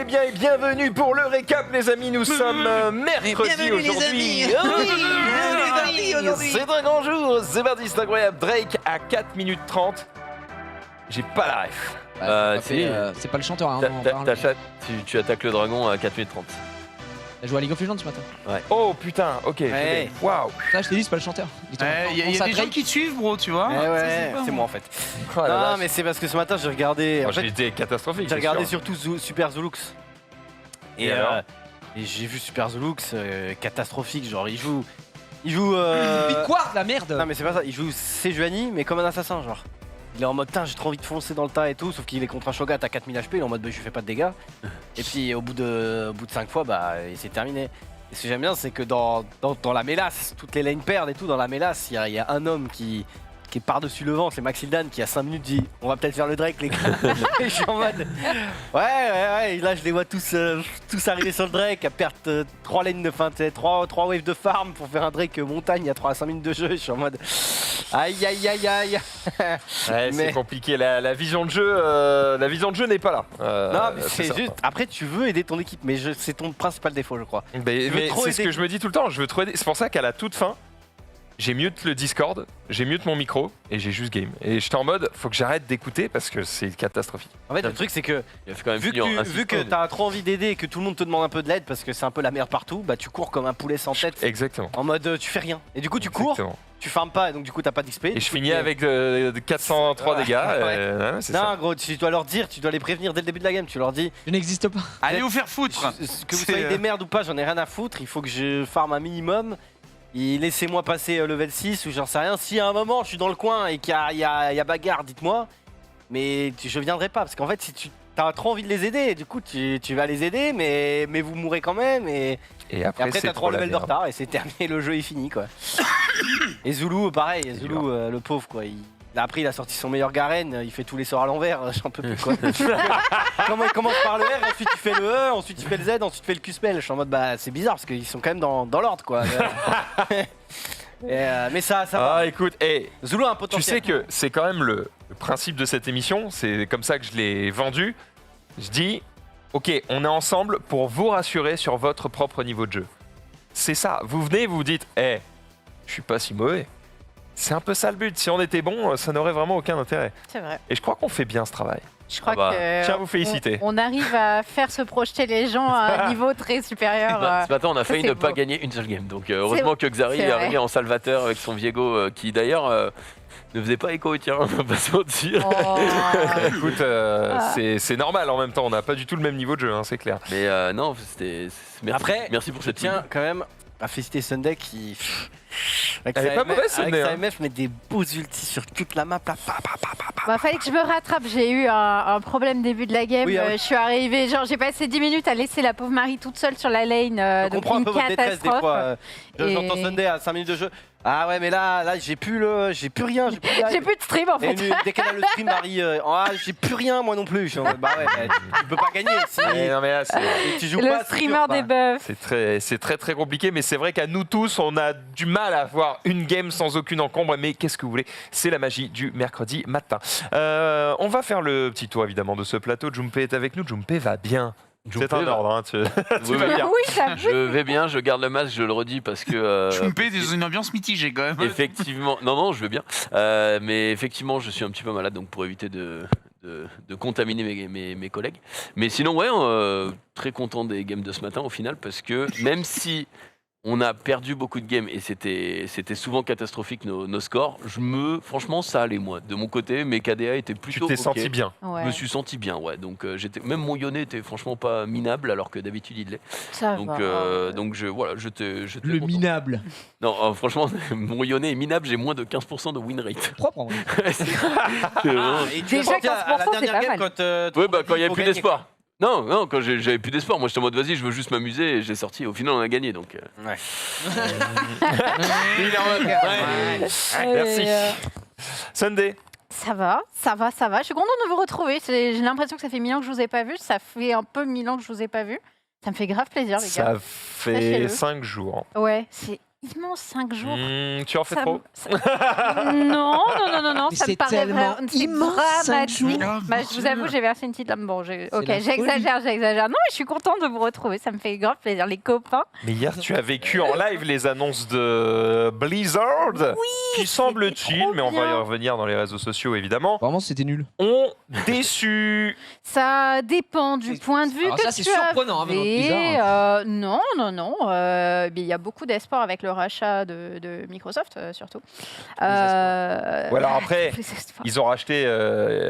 et bien et bienvenue pour le récap les amis, nous sommes mercredi aujourd'hui. C'est un grand jour, c'est parti, c'est incroyable. Drake à 4 minutes 30. J'ai pas la ref. C'est pas le chanteur, hein, Tu attaques le dragon à 4 minutes 30. T'as joué à League of Legends ce matin? Ouais. Oh putain, ok. Ouais. Waouh. Ça, je t'ai dit, c'est pas le chanteur. Il y a des gens qui te suivent, bro, tu vois. C'est moi en fait. Oh, la Non, vache. mais c'est parce que ce matin j'ai regardé. Moi, En fait, j'ai été catastrophique. j'ai regardé c'est sûr. surtout Super Zulux. Et alors et j'ai vu Super Zulux catastrophique. Genre, il joue. Mais quoi, la merde? Non, mais c'est pas ça. Il joue Sejuani, mais comme un assassin, genre. Il est en mode, j'ai trop envie de foncer dans le tas et tout, sauf qu'il est contre un Shogat à 4000 HP, il est en mode, je lui fais pas de dégâts. Et puis au bout de 5 fois, c'est terminé. Et ce que j'aime bien, c'est que dans la mélasse, toutes les lanes perdent et tout, dans la mélasse, il y a un homme qui est par-dessus le vent, c'est Maxildan qui a 5 minutes dit on va peut-être faire le Drake les gars. Et je suis en mode ouais, et là je les vois tous arriver sur le Drake à perdre 3 lanes de fin, 3 waves de farm pour faire un Drake montagne à 5 minutes de jeu. Je suis en mode aïe. Ouais, c'est compliqué, la vision de jeu, n'est pas là. Non, mais c'est certain. juste. Après, tu veux aider ton équipe, mais c'est ton principal défaut, je crois. Mais trop c'est ce aider. que je me dis tout le temps, je veux trop aider. C'est pour ça qu'à la toute fin, j'ai mute le Discord, j'ai mute mon micro et j'ai juste game. Et j'étais en mode, faut que j'arrête d'écouter parce que c'est catastrophique. En fait, le truc, c'est que Il a fait quand même vu finir un vu que t'as trop envie d'aider et que tout le monde te demande un peu de l'aide parce que c'est un peu la merde partout, tu cours comme un poulet sans tête. Exactement. En mode, tu fais rien. Et du coup, tu cours, Exactement. tu farmes pas et donc du coup, t'as pas d'XP. Et je finis avec 403 dégâts. Ouais. C'est Non, ça. gros, tu dois leur dire, tu dois les prévenir dès le début de la game. Tu leur dis, Je n'existe pas. Allez vous faire foutre. que vous soyez des merdes ou pas, j'en ai rien à foutre. Il faut que je farme un minimum. Et laissez-moi passer level 6 ou j'en sais rien. Si à un moment je suis dans le coin et qu'il y a bagarre, dites-moi. Mais je viendrai pas parce qu'en fait, si tu as trop envie de les aider, du coup tu vas les aider, mais vous mourrez quand même. Et après c'est t'as 3 trop la levels de merde. retard et c'est terminé, le jeu est fini quoi. Et Zulu, pareil, Zulu, le pauvre quoi. Après, il a sorti son meilleur Garen, il fait tous les sorts à l'envers, j'en peux plus quoi. Comment il commence par le R, ensuite il fait le E, ensuite il fait le Z, ensuite il fait le Q-spell. Je suis en mode c'est bizarre parce qu'ils sont quand même dans l'ordre quoi. Mais ça va. Ah écoute, Zulu a un tu potentiel. sais que c'est quand même le principe de cette émission, c'est comme ça que je l'ai vendu. Je dis, ok, on est ensemble pour vous rassurer sur votre propre niveau de jeu. C'est ça, vous venez, vous vous dites, je suis pas si mauvais. C'est un peu ça le but, si on était bon, ça n'aurait vraiment aucun intérêt. C'est vrai. Et je crois qu'on fait bien ce travail. Je crois bah, que tiens à vous féliciter. on arrive à faire se projeter les gens à un niveau très supérieur. Ce matin, on a failli c'est ne pas beau. gagner une seule game. Donc, heureusement que Xari c'est est vrai. arrivé en salvateur avec son Viego qui, d'ailleurs, ne faisait pas écho au tien, on va pas se mentir. Oh. Écoute, c'est normal en même temps, on n'a pas du tout le même niveau de jeu, hein, c'est clair. Mais non, c'était. Merci, Après, merci pour cette Tiens, quand même, à féliciter Sunday qui. Avec Elle est sa pas MF mauvaise, Sunday, avec sa hein. MF, met des beaux ultis sur toute la map là. Bah, fallait que je me rattrape. J'ai eu un problème début de la game. Oui, ah oui. Je suis arrivée, j'ai passé 10 minutes à laisser la pauvre Marie toute seule sur la lane. Je Donc comprends un une peu votre détresse des catastrophe. fois. Et- J'entends Sunday à 5 minutes de jeu. Ah ouais, mais là j'ai plus rien. J'ai plus J'ai plus de stream en fait. dès qu'elle a le stream, Marie, j'ai plus rien moi non plus. Je suis en mode, bah ouais, tu peux pas gagner. Si Non, mais là, tu joues Le pas, c'est streamer dur, des bah. buffs. c'est très compliqué, mais c'est vrai qu'à nous tous, on a du mal à avoir une game sans aucune encombre. Mais qu'est-ce que vous voulez? C'est la magie du mercredi matin. On va faire le petit tour évidemment de ce plateau. Jumpe est avec nous. Jumpe va bien. C'est un ordre, hein, tu vas bien. Oui, ça Je vais bien, je garde le masque, je le redis parce que. Je me paie dans une ambiance mitigée quand même. Effectivement, non, je vais bien. Mais effectivement, je suis un petit peu malade, donc pour éviter de contaminer mes collègues. Mais sinon, ouais, très content des games de ce matin au final, parce que même si on a perdu beaucoup de games et c'était souvent catastrophique nos scores, franchement, ça allait moi. De mon côté, mes KDA étaient Tu plutôt. t'es ok. senti bien. Ouais, Je me suis senti bien, ouais. Donc même mon Yone était franchement pas minable, alors que d'habitude il l'est. ça Donc, va. donc j'étais Le content. minable. Non, franchement, mon Yone est minable, j'ai moins de 15% de win rate. Propre en vrai. C'est vraiment- Et tu Déjà, l'as senti à la 15%, c'est dernière pas game mal. quand. Ouais, quand il n'y avait plus d'espoir. Non, quand j'avais plus d'espoir, moi j'étais en mode vas-y, je veux juste m'amuser et j'ai sorti. Au final, on a gagné donc. Ouais. Merci. Sunday. Ça va. Je suis contente de vous retrouver. J'ai l'impression que ça fait 1000 ans que je vous ai pas vu. Ça fait un peu 1000 ans que je vous ai pas vu. Ça me fait grave plaisir, les gars. Ça fait Sachez-le. 5 jours. Ouais, c'est immense 5 jours. Tu en fais Ça trop Non, Mais ça me c'est paraît tellement vraiment- c'est immense, 5 dramatique. jours. Bah, je vous avoue, j'ai versé une petite lame. Bon, ok, la j'exagère. Non, mais je suis contente de vous retrouver. Ça me fait grave plaisir, les copains. Mais hier, tu as vécu en live les annonces de Blizzard, qui semble-t-il, trop mais on va y bien. revenir dans les réseaux sociaux évidemment, Vraiment, c'était nul. ont déçu. Ça dépend du point de vue Alors que ça, c'est tu surprenant, hein, venant de Blizzard. Non. Il y a beaucoup d'espoir avec le rachat de Microsoft, surtout. Ou alors après, Plus d'espoir. ils ont racheté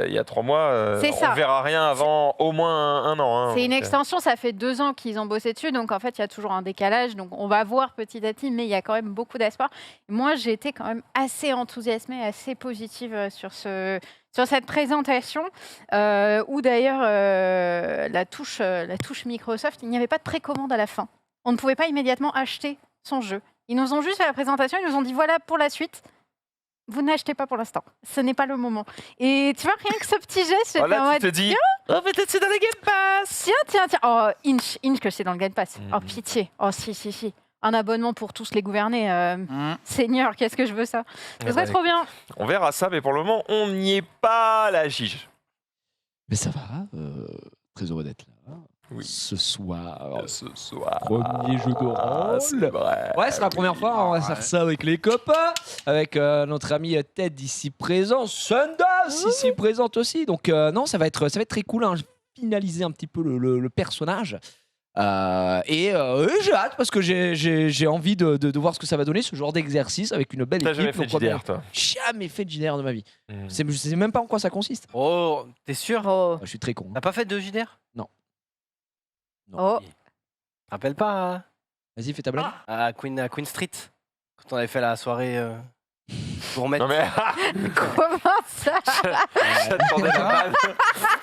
il y a 3 mois. C'est ça. On verra rien avant au moins un an. hein, C'est une donc, extension, ça fait 2 ans qu'ils ont bossé dessus, donc en fait il y a toujours un décalage, donc on va voir petit à petit, mais il y a quand même beaucoup d'espoir. Moi j'ai été quand même assez enthousiasmée, assez positive sur cette présentation, où d'ailleurs la touche Microsoft, il n'y avait pas de précommande à la fin. On ne pouvait pas immédiatement acheter son jeu. Ils nous ont juste fait la présentation, ils nous ont dit voilà pour la suite. Vous n'achetez pas pour l'instant, ce n'est pas le moment. Et tu vois, rien que ce petit geste, j'étais en Voilà, tu mode, te dis, oh, peut-être c'est dans les Game Pass. Tiens. Oh, Inch que c'est dans le Game Pass. Mhm. Oh, pitié. Oh, si. Un abonnement pour tous les gouverner. Seigneur, qu'est-ce que je veux ça. Ce serait trop bien. On verra ça, mais pour le moment, on n'y est pas, la gige. Mais ça va, très heureux d'être là. Oui. Ce soir, Ce soir. premier jeu de Ah, rôle. c'est vrai. Ouais, c'est la première fois, on va faire ça avec les copains, avec notre ami Ted ici présent, Sundas ici présente aussi. Donc non, ça va être très cool, hein. Finaliser un petit peu le personnage. Et j'ai hâte parce que j'ai envie de voir ce que ça va donner, ce genre d'exercice avec une belle T'as équipe. jamais fait Donc, JDR, toi jamais fait de JDR de ma vie. Mhm. Je sais même pas en quoi ça consiste. Oh, t'es sûr? Oh. Je suis très con. T'as pas fait de JDR? Oh. Rappelle pas hein, Vas-y, fais ta blague. à Queen Street quand on avait fait la soirée pour remettre. Non mais Comment ça j'attendais la balle.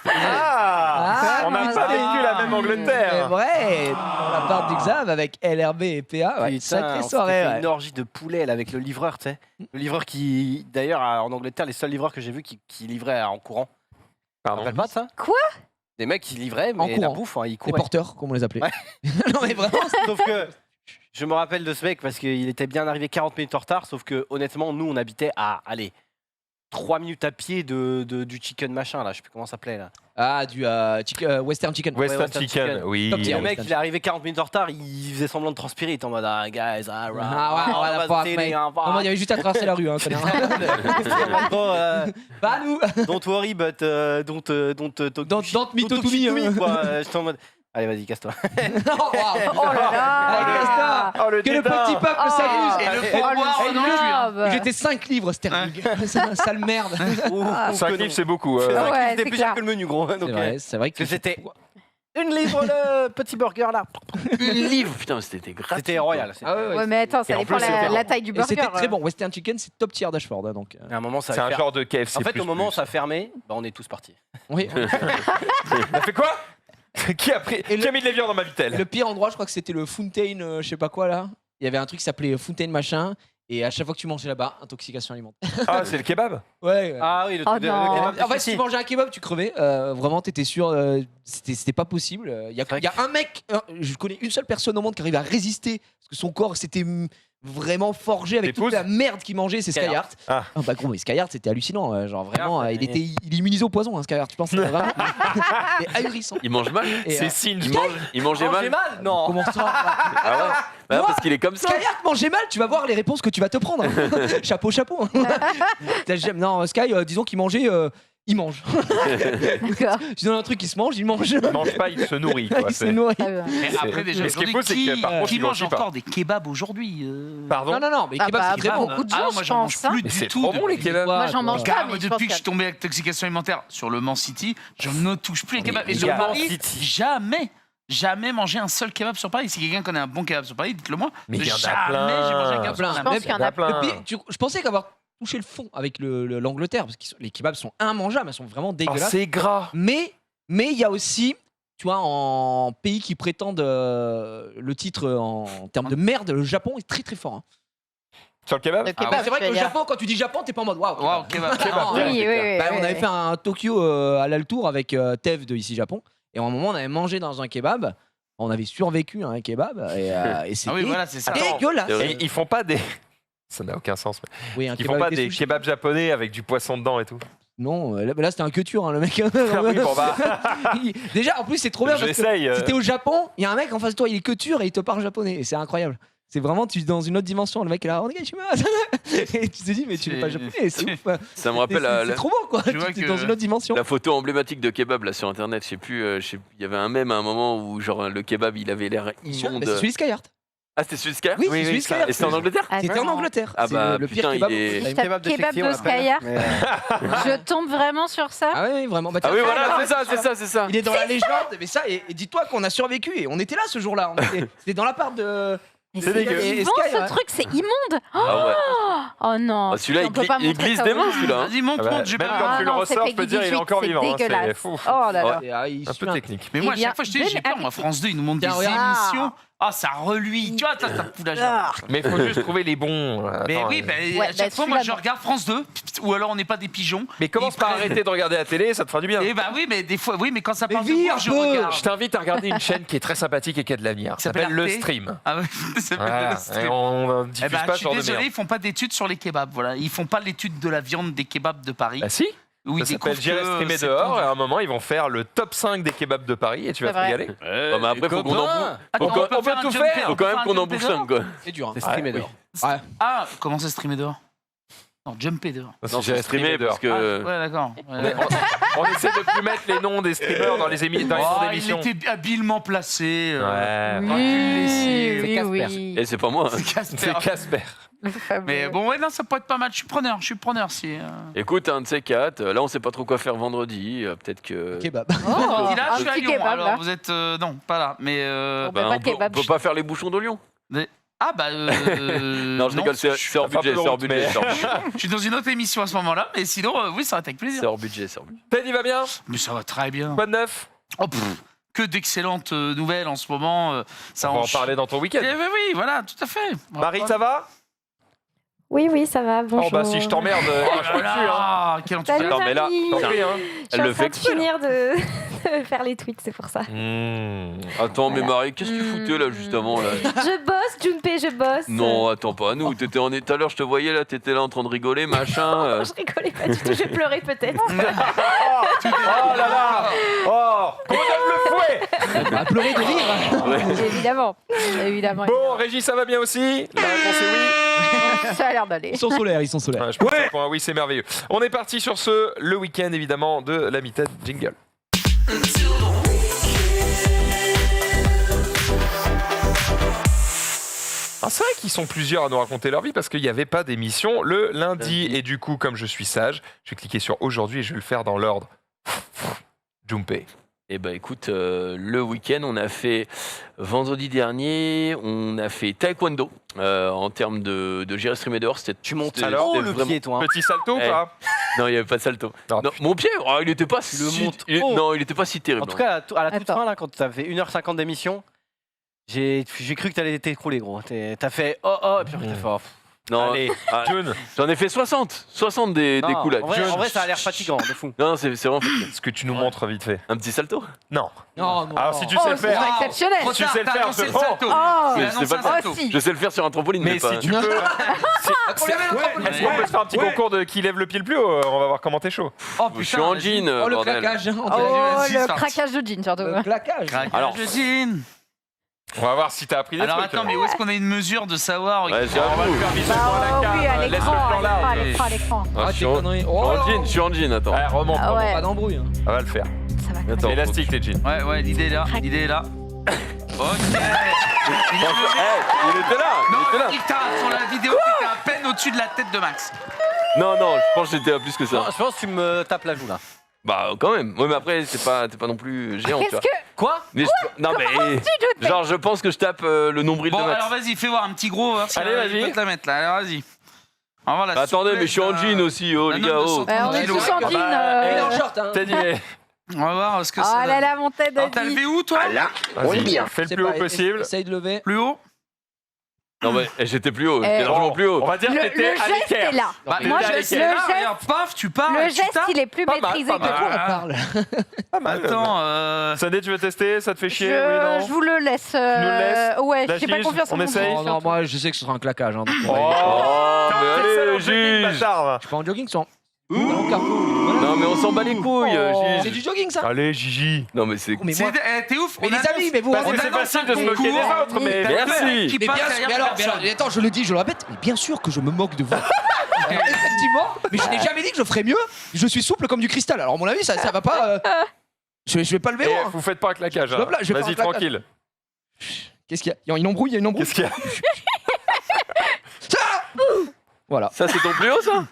Ah, On n'a pas vécu la même C'est Angleterre. vrai, pour la part du Xav avec LRB et PA, ouais, Putain, sacrée on s'était soirée. fait Ouais. une orgie de poulet là, avec le livreur, tu sais. Le livreur qui, d'ailleurs, en Angleterre, les seuls livreurs que j'ai vus qui livraient en courant. Tu te Pardon. rappelles pas de ça? Quoi? Des mecs qui livraient, En mais la courant. bouffe, hein, ils Les couraient. porteurs, comme on les appelait. Ouais. Non mais vraiment. Sauf que je me rappelle de ce mec parce qu'il était bien arrivé 40 minutes en retard, sauf que honnêtement, nous, on habitait à, allez, 3 minutes à pied du chicken machin, là, je sais plus comment ça s'appelait, là. Ah, du Western Chicken. Western Western Chicken, Chicken. oui. Top tier. Le mec, Western il est arrivé 40 minutes en retard, il faisait semblant de transpirer, il était en mode, ah, guys, Ah ouais, fuck, mate. Vraiment, il y avait juste à traverser la rue, hein, connard. Pas nous. Don't worry, but don't me to me, hein. quoi. J'étais en mode, allez, vas-y, casse-toi. Oh, wow. Oh là Allez, là casse-toi. Oh le Que le dédain. petit peuple s'amuse. Et le Oh, pourboire, le non plus, hein. snob. J'étais 5 livres, Sterling. C'est un sale merde. Ah. 5 livres, c'est beaucoup. C'est vrai Ouais, qu'il c'est était plus clair. cher que le menu, gros. Donc, C'est vrai que c'était une livre le petit burger là. Une livre, putain, c'était gratuit. C'était royal. Ah ouais, Ouais, mais attends, Et ça en dépend plus, c'était la taille du Et burger. c'était très bon. Western Chicken, c'est top tier d'Ashford. Hein, donc, À un moment, ça C'est a un fer- genre de KFC. En fait, au moment où plus. ça a fermé, bah, on est tous partis. oui. On a fait quoi? Qui a mis de la viande dans ma vitelle? Le pire endroit, je crois que c'était le Fountain, je sais pas quoi là. Il y avait un truc qui s'appelait Fountain machin. Et à chaque fois que tu mangeais là-bas, intoxication alimentaire. Ah, c'est le kebab? Ouais. Ah oui, le Oh truc de non. le kebab de En fait, si Chelsea. tu mangeais un kebab, tu crevais. Vraiment, t'étais sûr. C'était pas possible. Il y a un mec, je connais une seule personne au monde qui arrive à résister. Parce que son corps s'était vraiment forgé avec toute T'épouses la merde qu'il mangeait. C'est Skyheart. Ah. Bah gros, mais Skyheart, c'était hallucinant. Genre vraiment, Skyheart, il est immunisé au poison, hein, Skyheart. Je pense que c'était vraiment et ahurissant. Il mange mal. Et, C'est signe. Il mangeait J'ai mal. mal Non. comment ça Ah ouais. Bah, Moi, parce qu'il est comme ça. Skyheart mangeait mal, tu vas voir les réponses que tu vas te prendre. Chapeau. Non, Sky, disons qu'il mangeait. Il mange. D'accord. Tu donnes un truc, il se mange, il mange. Il mange pas, il se nourrit. Quoi. Il se C'est- nourrit. Très bien. Mais après, déjà, Mais ce qui est aujourd'hui, faux, c'est que, par contre, qui il mange grossit pas. encore des kebabs aujourd'hui Pardon? Non, mais Ah kebab, bah, c'est très bon. beaucoup de Ah gens, non, moi, je j'en mange pense, hein. plus Mais du c'est tout. trop bon les kebabs. Moi, j'en mange Car pas, moi, mais je depuis pense que je suis tombé avec intoxication alimentaire sur le Mans City, je ne touche plus les kebabs. Et il sur y a- Paris, jamais mangé un seul kebab sur Paris. Si quelqu'un connaît un bon kebab sur Paris, dites-le moi. Mais il y en a Jamais plein. j'ai mangé un kebab sur Plein. Paris. Je pense Même- qu'il y en a plein. Le pire, je pensais qu'avoir touché le fond avec l'Angleterre, parce que les kebabs sont immangeables, elles sont vraiment Oh, dégueulasses. c'est gras. Mais il y a aussi, tu vois, en pays qui prétendent le titre en termes de merde, le Japon est très très fort. Hein. Sur le kebab? Le Ah, kebab, c'est vrai tu que veux le dire. Japon, quand tu dis Japon, t'es pas en mode waouh. Waouh, kebab. Non, Oui, oui. Bah, on avait fait un Tokyo à l'Altour avec Tev de ici Japon. Et à un moment, on avait mangé dans un kebab. On avait survécu à un kebab et c'était Ah oui, voilà, c'est ça. dégueulasse. C'est vrai. Et ils font pas des. Ça n'a aucun sens. Mais... Oui, un Ils font kebab pas avec des sushis. kebabs japonais avec du poisson dedans et tout. Non, là c'était un queuture, hein, le mec. Ah oui, bon bah, Déjà, en plus, c'est trop bien parce que j'essaye. si t'es au Japon, il y a un mec en face de toi, il est queuture et il te parle japonais. Et c'est incroyable. C'est vraiment, tu es dans une autre dimension. Le mec est là, et tu te dis, mais tu n'es pas japonais, c'est ouf. Ça me Et rappelle c'est trop beau, quoi. Je vois Tu es que- dans une autre dimension. la photo emblématique de kebab là sur internet. Je sais plus, il y avait un mème à un moment où genre le kebab il avait l'air immonde. Mais c'est celui de Skyheart. Ah, c'était celui de Sky Oui, c'est celui de Skyheart. Et c'était en Angleterre C'était en Angleterre. Ah C'est bah, le putain, pire kebab. il est- Une Kebab sexy, de on l'appelle. Skyheart. Mais, Je tombe vraiment sur ça. Ah oui, vraiment. Bah, Ah tiens, oui, ça, voilà, alors, c'est ça. Il est dans la légende, mais ça, et dis-toi qu'on a survécu et on était là ce jour-là. C'était dans l'appart de. Mais C'est dégueu. ils Et vendent Sky, ce ouais. truc, c'est immonde. Ah ouais. Oh non. Ah, celui-là, On peut pas il montrer glisse ça des aux mains, gens. celui-là. Vas-y, montre, Ah bah, j'ai même pas. quand tu le non, ressors, c'est je peux dire, il est Peggy encore 18, vivant. hein, c'est C'est dégueulasse. fou. Oh là là. Ah, il Un peu suit technique. Mais moi, à Eh bien, chaque fois, je te dis, j'ai Ben peur. Moi, Appetit. France 2, ils nous montrent des Tiens, regarde. émissions. Ah, ça reluit. Tu vois, t'as foutu la Ah. jambe. Mais il faut juste trouver les bons. Mais Attends, oui, euh, bah, Ouais, à chaque bah, fois, moi, celui-là, je non. regarde France 2, ou alors on n'est pas des pigeons. Mais commence Ils par prennent- arrêter de regarder la télé, ça te fera du bien. Eh bah oui, mais des fois, oui, mais quand ça Mais parle de vis bouffe, un je peu. regarde. Je t'invite à regarder une chaîne qui est très sympathique et qui a de l'avenir. Ça s'appelle s'appelle Le Arte. Stream. Ah ouais, ça s'appelle Voilà. le Et stream. on Eh diffuse ben, pas je ce genre suis de désolé, merde. ils font pas d'études sur les kebabs. Voilà, ils font pas l'étude de la viande des kebabs de Paris. Bah si, Où ils ça s'appelle découvrent J'irai que streamer c'est dehors tendu. et à un moment ils vont faire le top 5 des kebabs de Paris et tu vas C'est te vrai. régaler. Ouais, mais après, faut qu'on en bouffe. Attends, Faut on peut tout un faire. jumper, Faut on peut quand même faire qu'on un en bouffe jumper 5 quoi. C'est dur. Hein. c'est streamé Ouais, dehors. Ouais. Ah, comment ça streamer dehors? Non, jumper dehors. Non, J'irai c'est streamé parce Ah, que. ouais, d'accord. On essaie de plus mettre les noms des streamers dans les dans les noms Oh, il d'émissions. était habilement placé. Ouais. Oui, C'est oui, Casper. oui. Et c'est pas moi. C'est Casper. Casper. Le fameux. Mais bon, ouais, non, ça peut être pas mal. Je suis preneur si. Écoute, un de ces quatre. Là, on sait pas trop quoi faire vendredi. Peut-être que. Kebab. Oh, Vendredi, là, un je suis à petit Lyon. kebab, Alors, là. vous êtes. Non, pas là. Mais. On peut pas de kebab. on peut pas faire les bouchons de Lyon. Ah, bah. Non, je rigole, c'est hors Ça fait un budget. peu C'est hors honte, budget. mais- c'est hors budget. Je suis dans une autre émission à ce moment-là. Mais sinon, oui, ça va être avec C'est plaisir. hors budget. C'est hors budget. Ted, il va bien? Mais ça va très bien. Quoi de neuf? Oh, que d'excellentes nouvelles en ce moment. Ça On va en enchaîne. parler dans ton week-end. Eh ben oui, voilà, tout à fait. Marie, ça va? Oui, oui, ça va. Bonjour. Oh bah si je t'emmerde, Oh je peux là plus. Hein. là, quel Salut, enthousiasme. Non, mais là, Jamie. t'en prie, hein. Je Elle suis le en fait train de exprès, là. finir de faire les tweets, c'est pour ça. Attends, mais Voilà. Marie, qu'est-ce que tu foutais là juste avant là Je bosse, Junpei, je bosse. Non, attends pas. Nous, tout à l'heure, je te voyais là, t'étais là en train de rigoler, machin. Je rigolais pas du tout, je pleurais peut-être. Oh là là. Oh, qu'on donne le fouet. À pleurer de rire. Ouais. Évidemment. Évidemment. Bon, Régis, ça va bien aussi? La réponse est oui. Ça a l'air d'aller. Ils sont solaires, ils sont solaires. Ouais, je pense que oui, c'est merveilleux. On est parti sur le week-end évidemment de la mi-tête jingle. Ah, c'est vrai qu'ils sont plusieurs à nous raconter leur vie parce qu'il n'y avait pas d'émission le lundi. Et du coup, comme je suis sage, je vais cliquer sur aujourd'hui et je vais le faire dans l'ordre. Junpei. Eh ben écoute, le week-end, on a fait vendredi dernier, on a fait taekwondo en termes de gérer streamer dehors. Tu montes c'était- Alors, c'était le vraiment- pied, toi. Hein. Petit salto ou Eh. pas? Non, il n'y avait pas de salto. Ah, Non, mon pied, oh, il n'était pas Tu le si. montes il- haut. non, il était pas si terrible. En tout cas, à la toute Attends. fin, là, quand tu as fait 1h50 d'émission, j'ai cru que tu allais t'écrouler, gros. T'as fait oh, et puis après, t'as fait oh. non. Allez, Ah, June, j'en ai fait 60 des Non, coups là. en vrai, ça a l'air fatigant, de fou. Non, c'est vraiment fatigant. est-ce que tu nous montres vite fait? Un petit salto. Non. Non, non. Alors si tu Oh, sais le c'est faire. exceptionnel. Trop Tu tard, sais le t'as faire, annoncé je- le salto. Oh, Mais Il a c'est annoncé pas un ça. salto. aussi. Je sais le faire sur un trampoline, mais, Mais pas. si tu peux. Est-ce qu'on peut se faire un petit Ouais. concours de qui lève le pied le plus haut? On va voir comment t'es chaud. Oh Je suis putain, en vas-y. jean, Oh, le bordel. claquage. hein, on Oh, dirait. Vas-y, le c'est parti. craquage de jean, surtout. Le claquage. Craquage Alors- de jean. On va voir si t'as appris des Alors trucs. attends, mais où est-ce qu'on a une mesure de savoir Ouais, c'est On va à le vous. faire Bah, visuellement à la oui, à cam. Laisse l'écran, le plan là. à l'écran, à l'écran. Ah, Ah, je suis tes en conneries. je Oh suis là en jean, là. je suis en jean, attends. Ouais, remonte. Ah ouais. Pas d'embrouille. hein. On va le faire. Ça va. Attends, Élastique les jeans. Ouais, ouais, l'idée est là. L'idée est là. Ok. Il était là, Non, il était là. Icta, sur la vidéo, t'étais à peine au-dessus de la tête de Max. Non, non, je pense que j'étais à plus que Non, ça. je pense que tu me tapes la joue, là. Bah, quand même. Ouais, mais après, t'es pas non plus géant, tu Qu'est-ce vois. que. Quoi Mais non, mais. Junpei Genre, je pense que je tape le nombril Bon, de Max. alors vas-y, fais voir un petit gros. Voir si Allez, il vas-y. peut te la mettre là. Alors vas-y. On va voir la Attendez, mais je suis en souplesse, jean aussi, oh la les note gars, de oh. santé. On est tous en jean. Il est en short. Hein. T'as dit. On va voir ce que Oh ça là donne. là, mon tête Alors t'as de levé où toi Vas-y, fais le C'est plus haut pas- possible. Essaye de lever. Plus haut Non, mais j'étais plus haut, j'étais largement plus haut. On va dire que Le t'étais à geste l'équerre. est là. Bah, T'étais moi, à je- l'équerre. le là, geste- regarde, paf, tu pars. Le tu geste, tapes. il est plus Pas mal, maîtrisé pas que mal. toi. On parle. Pas mal. Attends, Sunday, tu veux tester? Ça te fait chier? Je, Oui, non? je vous le laisse. nous le laisses Ouais, La j'ai pas Gige, confiance en on mon essaye? jeu, Oh, non, surtout. moi je sais que ce sera un claquage. Hein, donc, Oh, mais allez, juge. bâtard. Je suis pas en jogging sans. Talon cargo. Voilà. Non, mais on s'en bat les couilles, Oh. C'est juge. du jogging ça. Allez, Gigi. Non, mais c'est. Oh, mais moi. t'es ouf. Mais on les annonce- amis, mais vous Parce vous que c'est annonce facile un de se moquer des concours. autres, mais. Merci. Qui Mais passe bien sûr, derrière mais alors, personne. attends, je le dis, je le répète, mais bien sûr que je me moque de vous. Effectivement, mais je n'ai jamais dit que je ferais mieux. Je suis souple comme du cristal. Alors, à mon avis, ça va pas. Je vais pas lever Eh, loin. vous faites pas un claquage. hein. Hop là, je vais faire Vas-y, un claquage. tranquille. Qu'est-ce qu'il y a Il y a une embrouille, il y a une embrouille. Qu'est-ce qu'il y a? Voilà. Ça, c'est ton plus haut, ça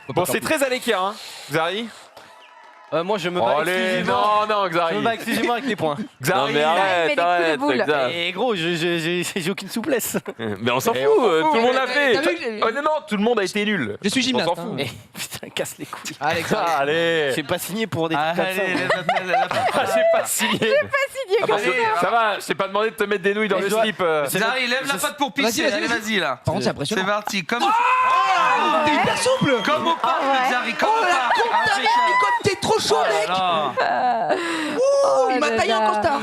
Bon, c'est très à l'équerre, hein. Xari? Moi, je me Oh, bats allez, exclusivement. non, Je Xari. me bats exclusivement avec les points. Non, Xari. mais il met arrête, des coups de arrête. boule. Exact. Et gros, j'ai aucune souplesse. Mais on s'en fout, Eh, on s'en fout, tout le monde mais- l'a fait. T'as vu que j'ai- Honnêtement, tout le monde a été nul. Je suis gymnaste. On s'en fout. hein. Mais putain, casse les couilles. Alex, Ah, allez. J'ai pas signé pour des trucs comme Allez, ça. Ah, j'ai pas signé. Signé Ah, parce que- Allez, ça va, je t'ai pas demandé de te mettre des nouilles dans Mais le je dois- slip. Zari, lève la patte pour pisser. Vas-y, Allez, vas-y. vas-y là. Par contre, c'est impressionnant. C'est parti. Comme T'es hyper souple. comme au parc, ouais. Zari, comme Oh au la parc. compte ta mère, mais comme t'es trop chaud, mec. Ouh, il m'a taillé un costard.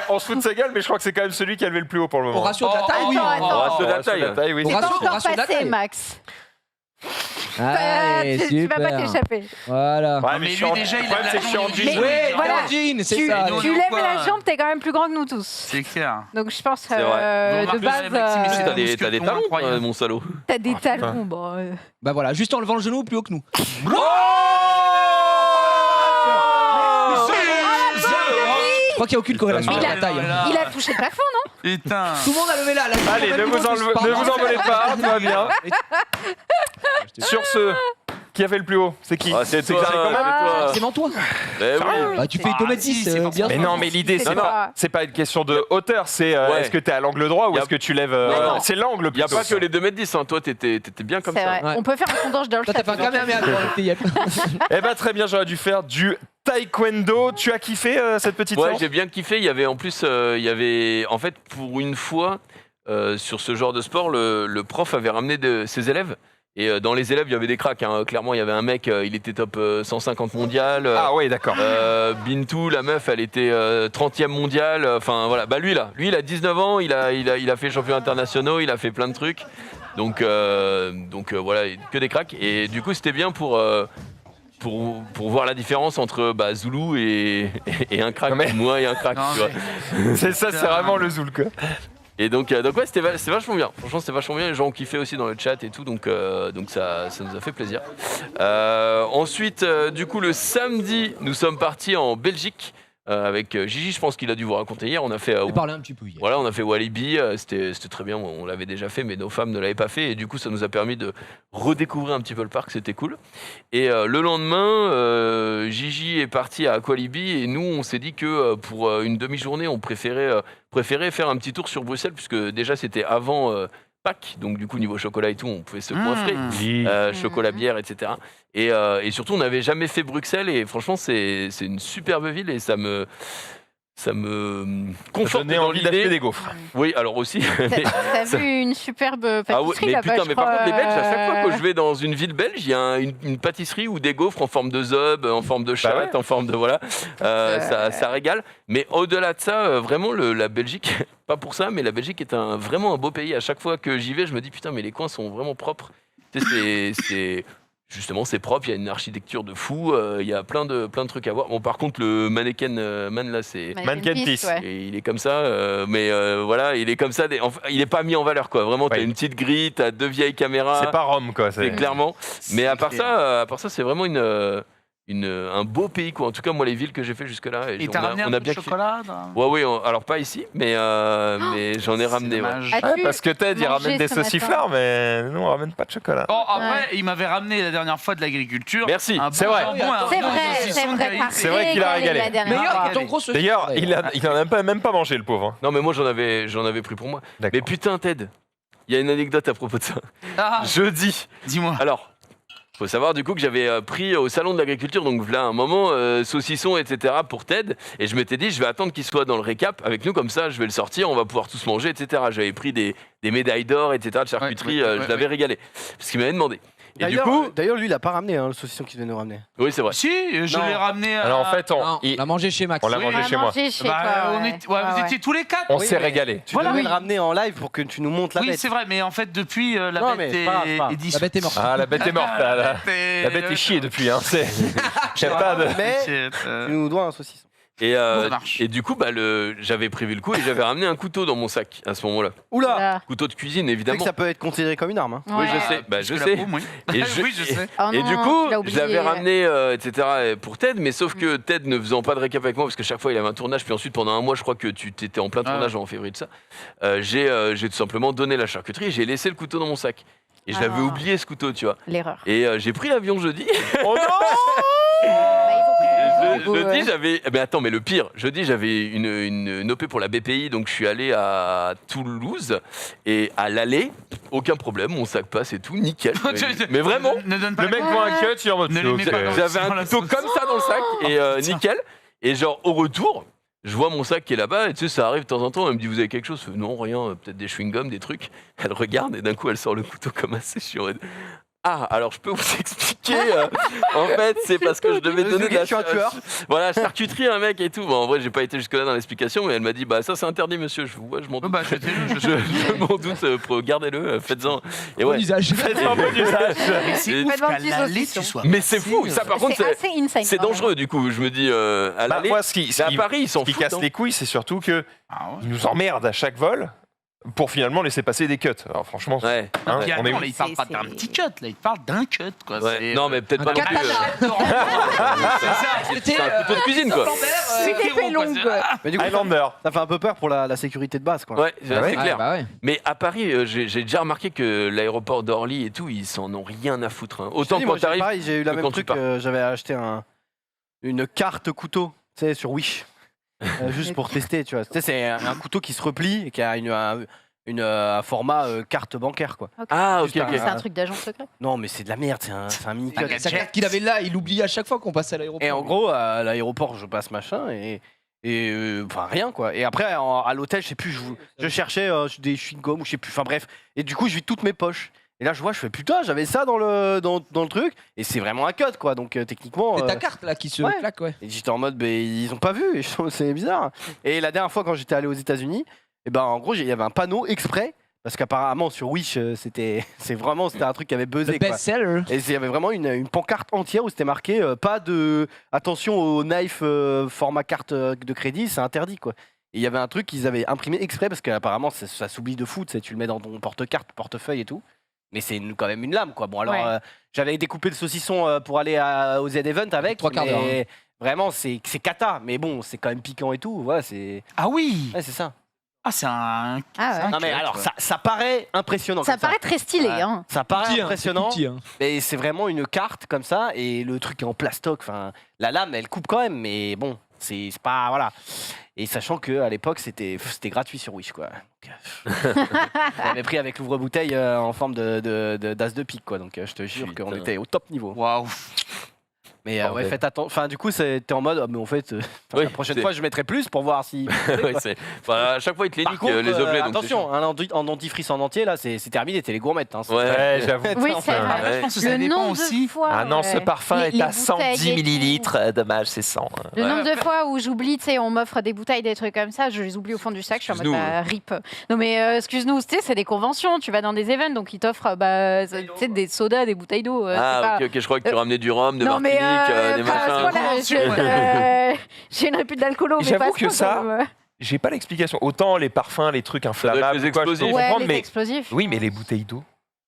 On se fout de sa gueule, mais je crois que c'est quand même celui qui a levé le plus haut pour le Au moment. ratio de la taille, oui. attends, On reste Oh, de la taille. oui. Au C'est pas ratio- encore ratio de la passé, taille. Max. Allez, Tu vas pas super. t'échapper. Voilà. Ouais, Mais je lui, suis en- déjà, il le problème, a c'est que je suis en la jambe, jean. il- Ouais, Voilà. en jean, c'est Tu, ça. nous, on tu est lèves quoi, la jambe, t'es quand même plus grand que nous tous. C'est clair. Donc je pense C'est vrai. de base, Si, t'as des muscles talons, incroyables. mon salaud. t'as des talons. Bon, Bah voilà, juste en levant le genou, plus haut que nous. Je crois qu'il n'y a aucune corrélation Mais avec il la taille. hein. il a touché le plafond, non? Putain. Tout le monde a levé là. Allez, ne vous envolez pas, tout va bien. Sur ce, qui a fait le plus haut? C'est qui? Ah, c'est toi, Xari quand même. c'est toi. C'est dans toi. Eh oui. Bah, tu fais Ah, 2m10, si, c'est bien Mais sûr. non, mais l'idée, c'est C'est pas, pas- c'est pas une question de hauteur, c'est Ouais. est-ce que t'es à l'angle droit ou Y a- est-ce que tu lèves. Non. C'est l'angle Il n'y a plutôt. pas que les 2m10, hein. Toi, t'étais bien comme C'est ça. vrai. Ouais. On peut faire un sondage dans le Toi, chat. t'as fait un kamehameha toi, avec tes yeux. Eh ben très bien, j'aurais dû faire du taekwondo. Tu as kiffé cette petite Ouais, séance? j'ai bien kiffé. Il y avait en plus, il y avait en fait pour une fois sur ce genre de sport, le prof avait ramené ses élèves. Et dans les élèves, il y avait des cracks. Hein. Clairement, il y avait un mec, il était top 150 mondial. Ah oui, d'accord. Bintou, la meuf, elle était 30e mondiale. Enfin voilà, bah lui il a 19 ans, il a fait champion internationaux, il a fait plein de trucs. Donc voilà, que des cracks. Et du coup, c'était bien pour voir la différence entre Zoulou et un crack, Non, mais- moi et un crack, Non, tu vois. C'est ça, c'est vraiment le zoul quoi. Et donc ouais, c'était vachement bien. Franchement, c'était vachement bien. Les gens ont kiffé aussi dans le chat et tout, donc ça nous a fait plaisir. Ensuite, du coup, le samedi, nous sommes partis en Belgique avec Gigi. Je pense qu'il a dû vous raconter hier. On a fait On parlait un petit peu hier. voilà, on a fait Walibi, c'était très bien, on l'avait déjà fait, mais nos femmes ne l'avaient pas fait, et du coup ça nous a permis de redécouvrir un petit peu le parc, c'était cool. Et le lendemain, Gigi est parti à Aqualibi, et nous on s'est dit que pour une demi-journée, on préférait faire un petit tour sur Bruxelles, puisque déjà c'était avant Pâques, donc du coup niveau chocolat et tout, on pouvait se coiffrer. Chocolat, bière, etc. Et surtout, on n'avait jamais fait Bruxelles et franchement, c'est une superbe ville et ça me conforte J'en ai dans envie d'acheter l'idée. des gaufres. Oui, alors aussi. T'as vu une superbe Ah ouais, pâtisserie mais là-bas, putain, je mais par crois, contre, les Belges, à chaque fois que je vais dans une ville belge, il y a une pâtisserie ou des gaufres en forme de zob, en forme de chatte, ouais. en forme de voilà. Ça régale. Mais au-delà de ça, vraiment, la Belgique, pas pour ça, mais la Belgique est vraiment un beau pays. À chaque fois que j'y vais, je me dis putain, mais les coins sont vraiment propres. Tu sais, justement, c'est propre, il y a une architecture de fou, il y a plein de trucs à voir. Bon, par contre, le mannequin man, là, c'est... Mannequin Peace. ouais. Et il est comme ça, mais voilà, il est comme ça. Enfin, il est pas mis en valeur, quoi. Vraiment, t'as Ouais. une petite grille, t'as 2 vieilles caméras. C'est pas Rome quoi. C'est clairement. Mais à part ça, c'est vraiment un beau pays, quoi. En tout cas, moi, les villes que j'ai fait jusque-là, Et on t'as a- ramené on un a peu de bien kiffé. chocolat Ouais, alors pas ici, mais j'en ai ramené. Ouais. As-tu Ouais, parce que Ted il mangé ramène des ce matin sauciflards, mais nous on ramène pas de chocolat. Bon, après, il m'avait ramené la dernière fois de l'agriculture. Merci. Un C'est bon vrai. jambon, un C'est bon vrai, saucisson c'est de vrai. qualité. C'est vrai qu'il a régalé. la dernière Meilleur fois. que ton gros saucisson. D'ailleurs, il en a même pas mangé le pauvre. Non, mais moi, j'en avais pris pour moi. Mais D'accord. putain, Ted, il y a une anecdote à propos de ça. Ah, Jeudi. dis-moi. Alors, Faut savoir du coup que j'avais pris au salon de l'agriculture, donc là un moment, saucisson, etc. pour Ted, et je m'étais dit je vais attendre qu'il soit dans le récap avec nous, comme ça je vais le sortir, on va pouvoir tous manger, etc. J'avais pris des médailles d'or, etc. de charcuterie, je l'avais régalé, parce qu'il m'avait demandé. Et du coup, D'ailleurs, lui, il a pas ramené le saucisson qu'il devait nous ramener. oui c'est vrai. Si, je Non. l'ai ramené. Alors en fait, Non, on l'a mangé chez Max. on l'a Oui, mangé On a chez moi. mangé chez Bah, toi, on ouais. est- ouais, vous étiez tous les 4. On Oui, s'est mais- régalé. Tu Voilà, devais oui. le ramener en live pour que tu nous montres la Oui, bête. c'est vrai, mais en fait, depuis, la Non, bête mais c'est pas grave, c'est pas grave. est La dissoute. bête est morte. Ah, la bête est morte. La bête est chiée depuis. Hein. J'ai pas de... Mais C'est, tu nous dois un saucisson. Et, Ça marche. et du coup, j'avais prévu le coup et j'avais ramené un couteau dans mon sac à ce moment-là. Oula Voilà. Couteau de cuisine C'est évidemment. que ça peut être considéré comme une arme. Hein. Oui, je Ouais. sais. Bah, Plus je que la sais. paume, oui. Et je- Oui, je sais. Oh Et non, du coup, tu l'as je oublié. l'avais ramené, etc. pour Ted, mais sauf que Ted ne faisant pas de récap avec moi, parce que chaque fois il avait un tournage, puis ensuite pendant un mois, je crois que tu étais en plein Ah. tournage en février de ça, j'ai tout simplement donné la charcuterie et j'ai laissé le couteau dans mon sac. Et je l'avais Ah. oublié ce couteau, tu vois. L'erreur. Et j'ai pris l'avion jeudi. Oh non Bah, ils ont pris des Jeudi, j'avais. Mais attends, mais le pire, jeudi, j'avais une OP pour la BPI, donc je suis allé à Toulouse et à l'aller, aucun problème, mon sac passe et tout, nickel. Mais vraiment, Ne donne pas Le la mec paume. voit un cut, il est en mode... Ne les mets pas dans- j'avais dans un la couteau sauce. comme ça dans le sac et putain. nickel. Et genre au retour, je vois mon sac qui est là-bas et tu sais, ça arrive de temps en temps. Elle me dit vous avez quelque chose? Je fais, non, rien, peut-être des chewing-gums, des trucs. Elle regarde et d'un coup elle sort le couteau comme assez chiant. Ah, alors je peux vous expliquer. En fait, c'est parce que je devais donner de la Je suis un tueur. voilà, charcuterie à un mec et tout. Bon, en vrai, j'ai pas été jusque-là dans l'explication, mais elle m'a dit bah ça c'est interdit, monsieur. Je fais, ouais, je m'en Oh, doute. bah, jetez-le, jetez-le. Je m'en doute. Gardez-le, faites-en. Et Bon ouais. usage. Faites un bon usage. Mais c'est Et- ouf Faites un qu'à petit l'aller, saucisson. tu sois. Mais c'est fou. Ça, par contre, C'est assez insane. c'est quand même. dangereux. Du coup, je me dis à Bah, l'aller. moi, ce qui Mais à Paris, ils s'en qui foutent. casse hein. les couilles, c'est surtout que Ah ouais. ils nous emmerdent à chaque vol pour finalement laisser passer des cuts. Alors franchement, Ouais. hein, Puis on est attends, là, il parle C'est- pas d'un c'est- petit cut, là, il parle d'un cut, quoi. Ouais. C'est- Non, mais peut-être pas Un non plus. C'est un couteau de cuisine, quoi. C'est Une épée Kéro, quoi, longue. c'est- Mais du coup, Highlander. ça fait un peu peur pour la sécurité de base, quoi. Ouais, Ah ouais c'est clair. bah ouais. Mais à Paris, j'ai déjà remarqué que l'aéroport d'Orly et tout, ils s'en ont rien à foutre. Hein. Je te Autant dis, quand moi, t'arrives. pareil, j'ai eu la que même quand tu truc. pars. J'avais acheté une carte couteau, tu sais, sur Wish, juste pour tester, tu vois. Tu sais, c'est un couteau qui se replie et qui a un format carte bancaire, quoi. Ah, ok, Juste ok. C'est un truc d'agent secret. Non, mais c'est de la merde, c'est un mini Un cut. gadget. Sa carte qu'il avait là, il oubliait à chaque fois qu'on passait à l'aéroport. Et en gros, à l'aéroport, je passe machin et enfin rien quoi. Et après à l'hôtel, je sais plus, je cherchais des chewing-gums ou je sais plus. Enfin bref. Et du coup, je vis toutes mes poches. Et là, je vois, je fais putain, j'avais ça dans le truc. Et c'est vraiment un cut quoi. Donc techniquement. C'est ta carte là qui se ouais. claque, ouais. Et j'étais en mode, ils ont pas vu. Et je trouve c'est bizarre. Et la dernière fois quand j'étais allé aux États-Unis, et ben en gros, il y avait un panneau exprès. Parce qu'apparemment sur Wish, c'était un truc qui avait buzzé Le quoi. best-seller. Et il y avait vraiment une pancarte entière où c'était marqué pas de attention au knife format carte de crédit, c'est interdit quoi. Et il y avait un truc qu'ils avaient imprimé exprès parce qu'apparemment ça s'oublie de fou, tu sais, tu le mets dans ton porte-carte, portefeuille et tout. Mais c'est quand même une lame quoi. Bon alors Ouais. j'avais découpé le saucisson pour aller au Z-Event avec. Trois quarts d'heure, mais vraiment c'est cata, mais bon c'est quand même piquant et tout. Ouais c'est Ah oui. ouais, c'est ça. Ah, c'est un. Ah ouais. Non mais cut, alors ouais. ça paraît impressionnant. Ça comme paraît très stylé. Ouais. Hein. Ça paraît Petit, hein, impressionnant. c'est tout petit, hein. Mais c'est vraiment une carte comme ça et le truc est en plastoc. Enfin, la lame, elle coupe quand même, mais bon, c'est pas voilà. Et sachant que à l'époque, c'était gratuit sur Wish quoi. J'avais pris avec l'ouvre-bouteille en forme d'as de pique quoi. Donc je te jure qu'on Putain. était au top niveau. Waouh. Mais Bordel. ouais, faites attention. Enfin, du coup, t'es en mode, mais en fait, Oui, la prochaine c'est- fois, je mettrai plus pour voir si. Ouais, enfin, à chaque fois, ils te les Par niquent, contre, les objets. donc attention, un dentifrice en entier là, c'est terminé. T'es les gourmettes. Hein, c'est chiant. Ouais. Ouais, j'avoue. Oui, c'est vrai. Après, je pense que ça Le dépend nombre aussi. de fois. Ah non, ce ouais. parfum Les- est les à bouteilles 110 et tout. millilitres. Dommage, c'est 100. Le Ouais, nombre de après- fois où j'oublie, tu sais, on m'offre des bouteilles, des trucs comme ça, je les oublie au fond du sac, je suis en mode Excuse-nous. bah, rip. Non mais excuse-nous, tu sais, c'est des conventions, tu vas dans des événements, donc ils t'offrent tu sais, des sodas, des bouteilles d'eau. c'est Ah, pas- ok, ok, je crois que tu ramenais du rhum, de non mais Martinique, des pas à ce machins. point-là, j'ai une répute d'alcoolo, mais J'avoue pas à ce que point, ça, quand même. J'ai pas l'explication. Autant les parfums, les trucs inflammables, les quoi, je peux explosifs. Ouais, comprendre, les mais explosifs. oui, mais les bouteilles d'eau.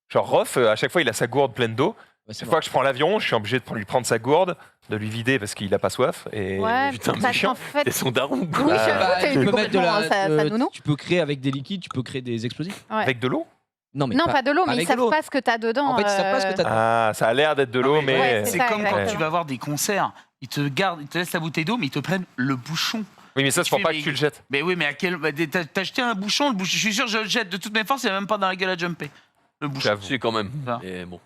Genre Rof, à chaque fois, il a sa gourde pleine d'eau. Ouais, c'est Chaque fois que je prends l'avion, je suis obligé de lui prendre sa gourde, de lui vider parce qu'il a pas soif. Et Ouais, putain, mais parce chiant. qu'en fait, C'est son daron, quoi. oui, Bah, j'avoue, Bah, t'as tu eu peux mettre de complètement la, sa nounou. tu peux créer avec des liquides, tu peux créer des explosifs. Ouais. avec de l'eau. Non, mais Non, pas de l'eau, mais ils avec de savent l'eau. pas ce que t'as dedans. En fait, ils savent pas ce que t'as dedans. Ah, ça a l'air d'être de l'eau, Non, mais. ouais, C'est ça, comme quand exactement. tu vas voir des concerts. Ils te gardent, ils te laissent la bouteille d'eau, mais ils te prennent le bouchon. Oui, mais ça, c'est pour pas que tu le jettes. Mais oui, mais à quel. Bah, t'as jeté un bouchon, je suis sûr, je le jette de toutes mes forces, il n'y a même pas dans la gueule à jumper. Le bouchon. J'avoue. Si, quand même. Ça. Et bon.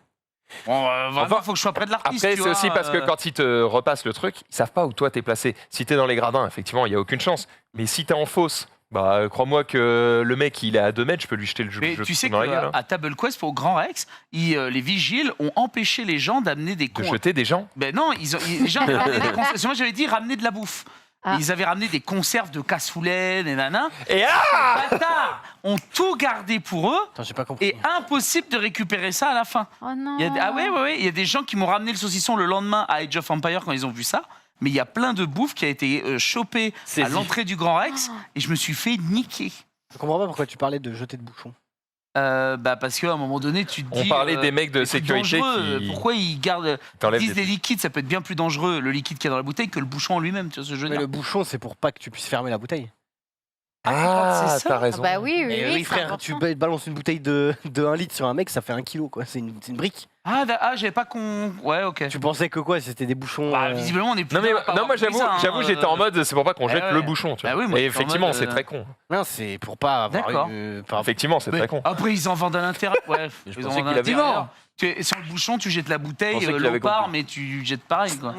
Bon, vraiment, faut que je sois près de l'artiste. Après, tu c'est aussi vois, parce que quand ils te repassent le truc, ils savent pas où toi t'es placé. Si t'es dans les gradins, effectivement, il y a aucune chance. Mais si t'es en fosse, bah crois-moi que le mec, il est à 2 mètres, je peux lui jeter le jeu Mais tu sais dans la gueule. hein. qu'à Table Quest, pour Grand Rex, les vigiles ont empêché les gens d'amener des De cons. jeter des gens. Ben non, les gens avaient ramené des conserves. Moi, j'avais dit ramener de la bouffe. Ah. Ils avaient ramené des conserves de cassoulet, des nanas. Et ah Bâtards ont tout gardé pour eux Attends, j'ai pas compris. et impossible de récupérer ça à la fin. Oh non. Ah ouais, il y a des gens qui m'ont ramené le saucisson le lendemain à Age of Empire quand ils ont vu ça. Mais il y a plein de bouffe qui a été chopée à Saisie. l'entrée du Grand Rex et je me suis fait niquer. Je comprends pas pourquoi tu parlais de jeter de bouchons. Parce qu'à un moment donné, tu te On dis. parlait des mecs de des trucs sécurité dangereux, qui Pourquoi ils gardent. Ils t'enlèvent disent des des liquides, ça peut être bien plus dangereux, le liquide qu'il y a dans la bouteille, que le bouchon en lui-même. Tu vois ce que je veux Mais dire le bouchon, c'est pour pas que tu puisses fermer la bouteille. Ah, c'est ça. t'as Ah raison. bah oui, oui, Mais oui, oui, c'est frère, tu important. balances une bouteille de 1 litre sur un mec, ça fait 1 kilo, quoi. C'est une brique. J'avais pas qu'on. Ouais, ok. Tu pensais que quoi? C'était des bouchons. Bah, visiblement, on est plus. Non, mais, là à pas non, moi avoir compris ça, j'avoue, hein, j'étais en mode, c'est pour pas qu'on jette ouais. le bouchon. Tu vois. Bah oui, moi, Et j'étais en effectivement, mode, c'est très con. Non, c'est pour pas avoir D'accord. Effectivement, c'est Mais très con. Après, ils en vendent à l'intérieur. Ouais, Je ils en pensais vendent qu'il à avait- l'intérieur. Sur le bouchon, tu jettes la Je bouteille, pensais qu'il l'eau avait part, compris. mais tu jettes pareil, quoi.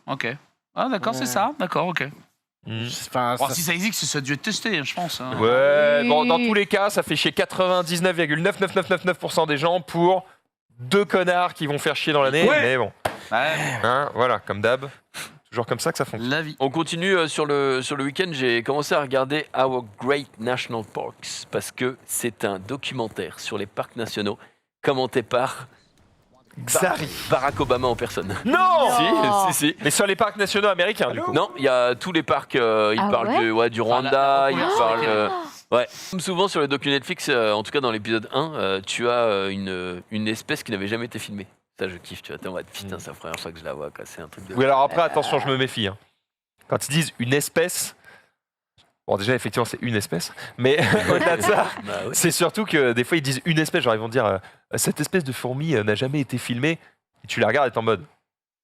Ok. Ah, d'accord, c'est Ouais. ça. D'accord, ok. Mm. Enfin, Oh, ça- si ça existe, ça a dû être testé, je pense. hein. Ouais, bon, dans Oui. tous les cas, ça fait chier 99,99999% des gens pour 2 connards qui vont faire chier dans l'année. Ouais. Mais bon, Ouais, hein, voilà, comme d'hab. Toujours comme ça que ça fonctionne. la vie. On continue sur le week-end. J'ai commencé à regarder Our Great National Parks parce que c'est un documentaire sur les parcs nationaux commenté par Barack Obama en personne. Non Si. Mais sur les parcs nationaux américains, du coup. Non, il y a tous les parcs. Il Ah parle ouais du Rwanda, Ah, il la- parle. Ah. Ouais. Comme souvent sur les docu Netflix, en tout cas dans l'épisode 1, tu as une espèce qui n'avait jamais été filmée. Ça, je kiffe, tu vois. T'es en mode, putain, c'est la première fois que je la vois, quoi. C'est un truc de. Oui, alors après, attention, je me méfie. hein. Quand ils disent une espèce, bon, déjà, effectivement, c'est une espèce, mais au-delà de ça, Bah oui. c'est surtout que des fois, ils disent une espèce, genre ils vont dire cette espèce de fourmi n'a jamais été filmée. Et tu la regardes et t'es en mode,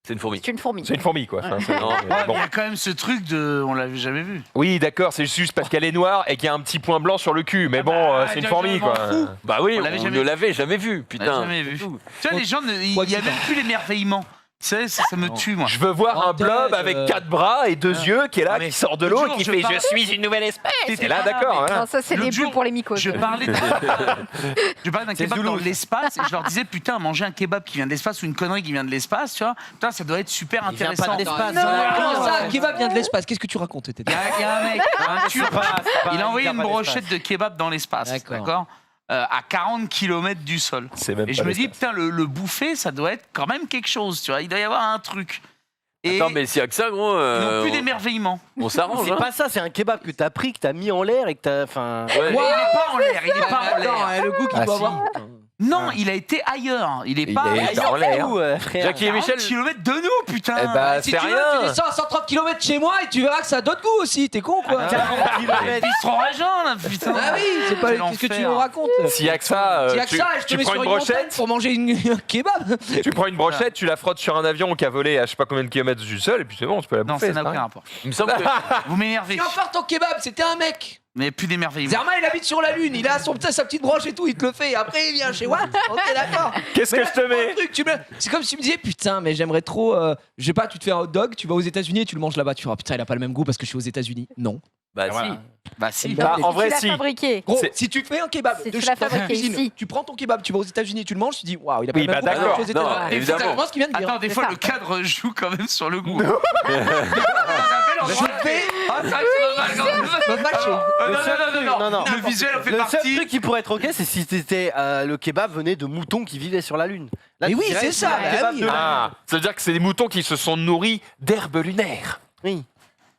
C'est une fourmi. C'est une fourmi. c'est une fourmi, quoi. Enfin, c'est- Non, Ouais, mais bon. il y a quand même ce truc de. On l'avait jamais vu. Oui, d'accord, c'est juste parce qu'elle est noire et qu'il y a un petit point blanc sur le cul, mais Ah bon, bah, c'est une je fourmi, m'en quoi. fous. Bah oui, On on, l'avait ne jamais vu. l'avait jamais vu, On putain. l'a jamais vu. c'est tout. Tu vois, les gens, il Quoi n'y a qu'il même en- plus l'émerveillement. Tu sais, ça me tue, moi. Je veux voir En un blob tête, avec 4 bras et 2 yeux qui est là, Ah, mais qui sort de l'eau, l'autre qui jour, fait je je parle- suis une nouvelle espèce. T'étais Et là, pas là, d'accord, mais- voilà. Non, ça, c'est L'autre des jour, bulles pour les mycoses. Je parlais d'un C'est kebab Zoulou, dans ça. l'espace et je leur disais, putain, manger un kebab qui vient de l'espace ou une connerie qui vient de l'espace, tu vois, putain, ça doit être super Il vient intéressant. pas de l'espace. Non. Comment ça, un kebab vient de l'espace? Qu'est-ce que tu racontes, Tété? Il y a un mec, un Turc, il a envoyé vient une pas brochette de kebab dans l'espace, D'accord. d'accord à 40 km du sol. C'est même Et je me dis, putain, le bouffer, ça doit être quand même quelque chose, tu vois, il doit y avoir un truc. Et Attends, mais s'il y a que ça, gros, ils n'ont plus d'émerveillement. on s'arrange. C'est Hein. pas ça, c'est un kebab que t'as pris, que t'as mis en l'air et que t'as. Enfin. Ouais. Mais il n'est pas en l'air, il n'est pas en l'air. Attends, le goût qu'il Ah, doit si. avoir. Non, il a été ailleurs. Il est Il pas est à en l'air. frère. Jackie et Michel. kilomètres de nous, putain. Eh bah, Si c'est tu veux, tu rien. descends à 130 km chez moi et tu verras que ça a d'autres goûts aussi. T'es con, quoi? Ils seront rageants, là, putain. Ah oui, c'est pas C'est qu'est-ce que tu l'enfer. nous racontes? S'il y a que ça, S'il y a que ça, et je te tu mets prends sur une une montagne brochette, pour manger un kebab. tu prends une brochette, tu la frottes sur un avion qui a volé à je sais pas combien de kilomètres du sol, et puis c'est bon, tu peux la Non, bouffer. ça n'a c'est aucun pareil. rapport. Il me semble que. Vous m'énervez. Et encore ton kebab, c'était un mec. Mais plus d'émerveillement. Zerma, il habite sur la lune, il a sa petite broche et tout, il te le fait. Et après, il vient chez Watt. Ok, d'accord. Qu'est-ce Mais que là, je te tu prends mets le truc, c'est comme si tu me disais, putain, mais j'aimerais trop. Je sais pas, tu te fais un hot dog, tu vas aux États-Unis et tu le manges là-bas. Tu vas, putain, il a pas le même goût parce que je suis aux États-Unis. Non. Bah Voilà. si. Bah si. Bah, en Si vrai, tu l'as si. fabriqué. Gros, C'est- si tu fais un kebab Si de tu l'as chez ta fabriqué cuisine, ici. tu prends ton kebab, tu vas aux États-Unis, tu le manges, tu dis, waouh, il a pas Oui, le même bah, goût d'accord. que aux Non, États-Unis. évidemment. C'est exactement ce qu'il vient de dire. Attends, des fois, ça. le cadre joue quand même sur le goût. Je fais. Ah, ça, c'est pas mal, quand même. Me fâcher. Non. Le visuel en fait Le seul partie. truc qui pourrait être ok, c'est si c'était le kebab venait de moutons qui vivaient sur la lune. Là, Mais tu oui, dirais c'est que ça, un bah kebab oui. de la Ah, ça veut dire que c'est des moutons qui se sont nourris d'herbes lunaires. lune. Oui.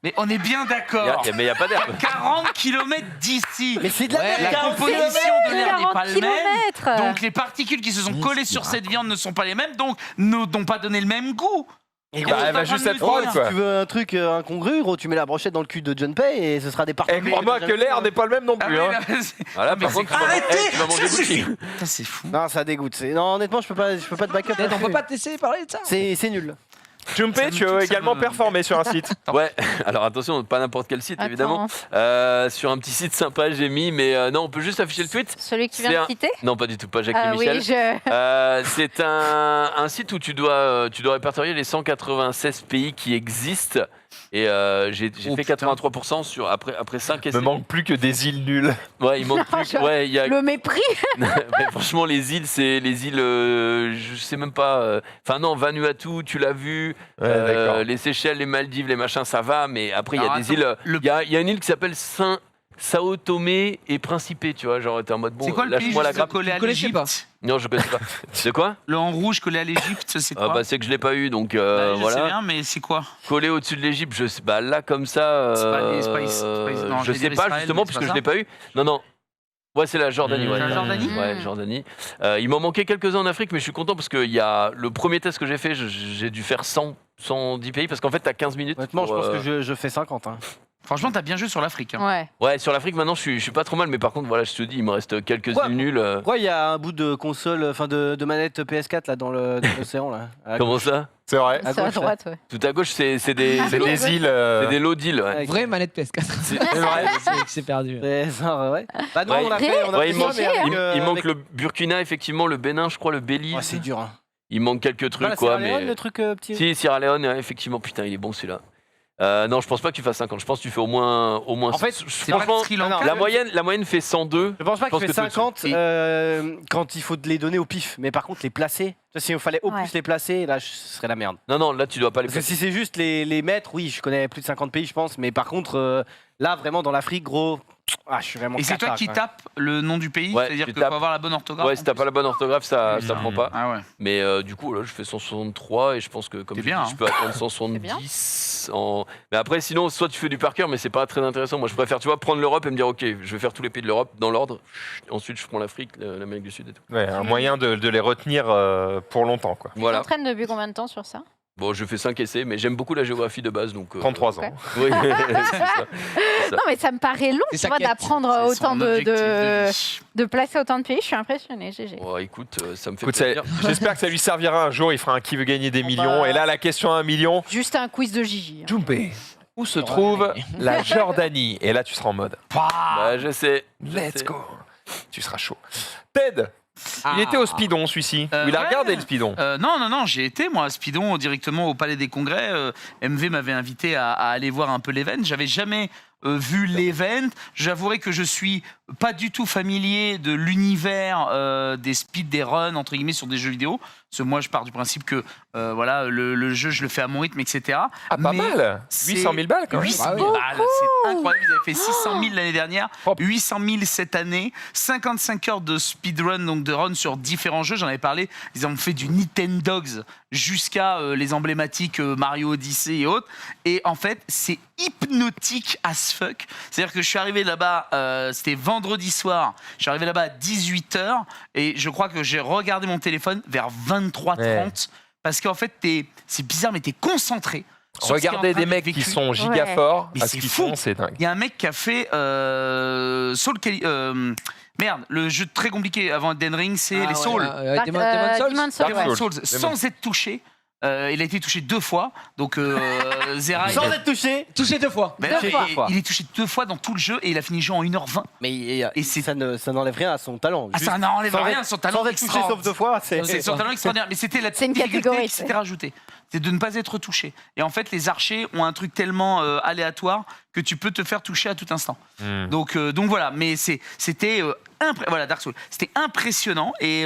Mais on est bien d'accord. Mais il n'y a pas d'herbe. 40 km d'ici. Mais c'est de la Ouais, merde, La 40 composition de l'air n'est pas 40 le même. kilomètres. Donc les particules qui se sont collées sur cette viande ne sont pas les mêmes, donc n'ont pas donné le même goût. Et Bah, gros, elle va en train juste de être me froide, dire. si quoi. tu veux un truc incongru, gros, tu mets la brochette dans le cul de John Pay et ce sera des Et particules. crois-moi que l'air n'est pas le même non Ah plus. oui, hein. là, c'est- Voilà, mais par c'est- contre, tu vas- Arrêtez, tu vas manger ça Gucci. suffit. Putain, c'est fou. Non, ça dégoûte. Non, honnêtement, je peux pas te back up. On peut pas te laisser parler de ça. C'est nul. Junpei, Ça tu me- as ça également me- performé sur un site. Ouais, alors attention, pas n'importe quel site, évidemment. Attends, Sur un petit site sympa, j'ai mis, mais non, on peut juste afficher le tweet. celui que tu C'est viens un- de citer Non, pas du tout, pas Jackie Ah Michel. oui, je... C'est un site où tu dois répertorier les 196 pays qui existent. Et j'ai Oh, fait 83% sur, après 5 Il essais. me manque plus que des îles nulles. Ouais, il manque plus. je- Ouais, il y a. Le mépris. Mais franchement, les îles, c'est les îles. Je sais même pas. Enfin, non, Vanuatu, tu l'as vu. Ouais, d'accord. Les Seychelles, les Maldives, les machins, ça va. Mais après, il y a Alors, des attends, îles. Il y a une île qui s'appelle Sao Tomé et Principe, tu vois. Genre, t'es en mode bon. C'est quoi le pays lâche-moi la juste grappe. collé à Vous connaissez l'Égypte? Non, je connais pas. C'est quoi Le en rouge collé à l'Égypte, c'est quoi? Bah, c'est que je l'ai pas eu, donc Bah, je sais voilà. bien, mais c'est quoi? Collé au-dessus de l'Égypte, je sais, bah là comme ça, C'est pas- non, je j'allais sais dire pas Israël, justement mais c'est parce que pas je l'ai pas eu. Non, non. Ouais, c'est la Jordanie. Ouais, La Jordanie Ouais, Jordanie. Il m'en manquait quelques-uns en Afrique, mais je suis content parce que il y a le premier test que j'ai fait, j'ai dû faire 110 pays parce qu'en fait, t'as 15 minutes. Honnêtement, je pour, pense que je fais 50. Hein. Franchement, t'as bien joué sur l'Afrique. Hein. Ouais. Ouais, sur l'Afrique maintenant, je suis pas trop mal, mais par contre, voilà, je te dis, il me reste quelques Ouais. îles nulles. Pourquoi il y a un bout de console, enfin de manette PS4 là dans l'océan là à Comment gauche. ça C'est vrai. À C'est à gauche, là. droite, ouais. Tout à gauche, c'est des C'est des îles. c'est des lots d'îles. Ouais. Avec- Vraie manette PS4. C'est- C'est perdu. C'est ça, ouais. Bah non, Ouais, on a fait, on a Ouais, fait il ça, manque, mais avec, il manque avec- le Burkina, effectivement, le Bénin, je crois, le Belize. Ouais, c'est dur. Hein. Il manque quelques trucs, Voilà, quoi. Sierra Leone, Mais le truc petit. si, Sierra Leone, ouais, effectivement, putain, il est bon celui-là. Non, je pense pas que tu fasses 50. Je pense que tu fais au moins. En fait, C'est pas franchement, le Sri Lanka. non, la moyenne fait 102. Je pense pas Je pense qu'il fait que tout 50 Et- quand il faut les donner au pif, mais par contre les placer. Tu vois, s'il fallait au Ouais. plus les placer, là ce serait la merde. Non, non, là tu dois pas les Parce que placer. si c'est juste les mettre, oui, je connais plus de 50 pays, je pense, mais par contre, là vraiment dans l'Afrique, gros, je suis vraiment. Et c'est toi cata, qui quoi. tapes le nom du pays, Ouais, c'est-à-dire tu qu'il faut tapes. avoir la bonne orthographe. Ouais, si t'as pas la bonne orthographe, ça prend pas. Ah ouais. Mais du coup, là, je fais 163 et je pense que comme C'est je bien, dis, hein. je peux atteindre bien. 170. Mais après, sinon, soit tu fais du par cœur, mais c'est pas très intéressant. Moi, je préfère, tu vois, prendre l'Europe et me dire, ok, je vais faire tous les pays de l'Europe dans l'ordre. Ensuite, je prends l'Afrique, l'Amérique du Sud et tout. Ouais, un moyen de les retenir pour longtemps, quoi. Tu Voilà. t'entraînes depuis combien de temps sur ça? Bon, je fais 5 essais, mais j'aime beaucoup la géographie de base, donc. 33 ans. ok. Oui, c'est ça. Non, mais ça me paraît long, C'est tu sa vois, quête. d'apprendre C'est autant son de, objectif de, vie. de placer autant de pays. Je suis impressionnée, GG. Bon, écoute, ça me fait Écoute, ça- plaisir. j'espère que ça lui servira un jour. Il fera un qui veut gagner des Bon, millions. bah. Et là, la question à 1 million. Juste un quiz de Gigi. hein. Junpei, où se trouve la Jordanie? Et là, tu seras en mode Bah, je sais. je let's sais. go. Tu seras chaud. Ted, il était au Speedon, celui-ci. Ou il a ouais. regardé le Speedon. Non, j'ai été, moi, à Speedon, directement au Palais des Congrès. MV m'avait invité à aller voir un peu l'event. J'avais jamais vu l'event. J'avouerai que je suis pas du tout familier de l'univers des speed, des runs, entre guillemets, sur des jeux vidéo. Parce que moi, je pars du principe que voilà, le jeu, je le fais à mon rythme, etc. Ah, pas Mais mal. c'est 800 000 balles, quand même. 800 Ah 000 oui. balles, c'est incroyable. Ils avaient fait 600 000 l'année dernière, Hop. 800 000 cette année, 55 heures de speedrun, donc de run sur différents jeux. J'en avais parlé. Ils ont fait du Nintendogs jusqu'à les emblématiques Mario Odyssey et autres. Et en fait, c'est hypnotique as fuck. C'est-à-dire que je suis arrivé là-bas, c'était vendredi soir. Je suis arrivé là-bas à 18h et je crois que j'ai regardé mon téléphone vers 23h30 Ouais. parce qu'en fait, c'est bizarre, mais t'es concentré. sur ce qui est en Regardez train des d'être mecs qui vécu. sont giga Ouais. forts. Mais à ce c'est qu'ils fou. font, c'est dingue. Il y a un mec qui a fait merde, le jeu très compliqué avant Elden Ring, c'est les Souls. Demon's Souls. Demon's Souls, Dark ouais. Souls. Souls, sans être touché. Il a été touché 2 fois, donc Zera. Sans être touché. Touché 2 fois. Ben, Deux il- fois. il est touché 2 fois dans tout le jeu et il a fini le jeu en 1h20. Mais Et c'est- ça n'enlève rien à son talent. Ah, Juste ça n'enlève sans rien, être- son talent Sans être touché sauf 2 fois, C'est son talent extraordinaire, mais c'était la C'est une petite difficulté catégorie, qui s'était rajoutée. C'est de ne pas être touché. Et en fait, les archers ont un truc tellement aléatoire que tu peux te faire toucher à tout instant. Hmm. Donc voilà, mais c'était voilà, Dark Souls. C'était impressionnant et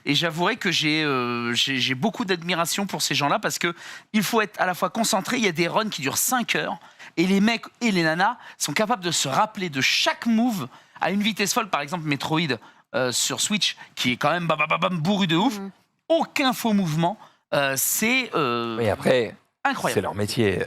j'avouerai que j'ai beaucoup d'admiration pour ces gens-là parce que il faut être à la fois concentré. Il y a des runs qui durent 5 heures et les mecs et les nanas sont capables de se rappeler de chaque move à une vitesse folle. Par exemple, Metroid sur Switch, qui est quand même bourru de ouf. Aucun faux mouvement. C'est Oui, après, c'est incroyable. leur métier.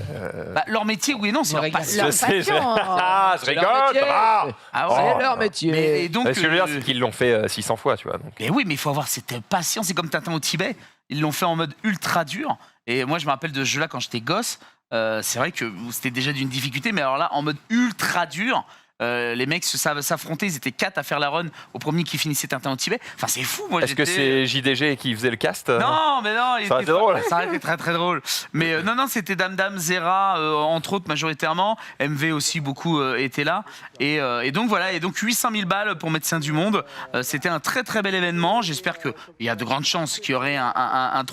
Bah, leur métier, oui et non, c'est On leur rigole. passion. Je sais, passion, Ah, je C'est leur rigole. métier. Ah Ah ouais. Oh. C'est leur métier. Mais, et donc, Ce que je veux dire, c'est qu'ils l'ont fait 600 fois, tu vois. Donc. mais oui, mais il faut avoir cette patience. C'est comme Tintin au Tibet. Ils l'ont fait en mode ultra dur. Et moi, je me rappelle de ce jeu-là quand j'étais gosse. C'est vrai que c'était déjà d'une difficulté, mais alors là, en mode ultra dur. Les mecs s'affrontaient, ils étaient 4 à faire la run au premier qui finissait Tintin au Tibet. Enfin, c'est fou. Moi, Est-ce que c'est JDG qui faisait le cast Non, mais non. Ça aurait été drôle. Ça aurait été très très drôle. Mais non, c'était Dame Dame, Zera, entre autres majoritairement. MV aussi beaucoup était là. Et donc voilà. Et donc 800 000 balles pour Médecins du Monde. C'était un très très bel événement. J'espère qu'il y a de grandes chances qu'il y aurait une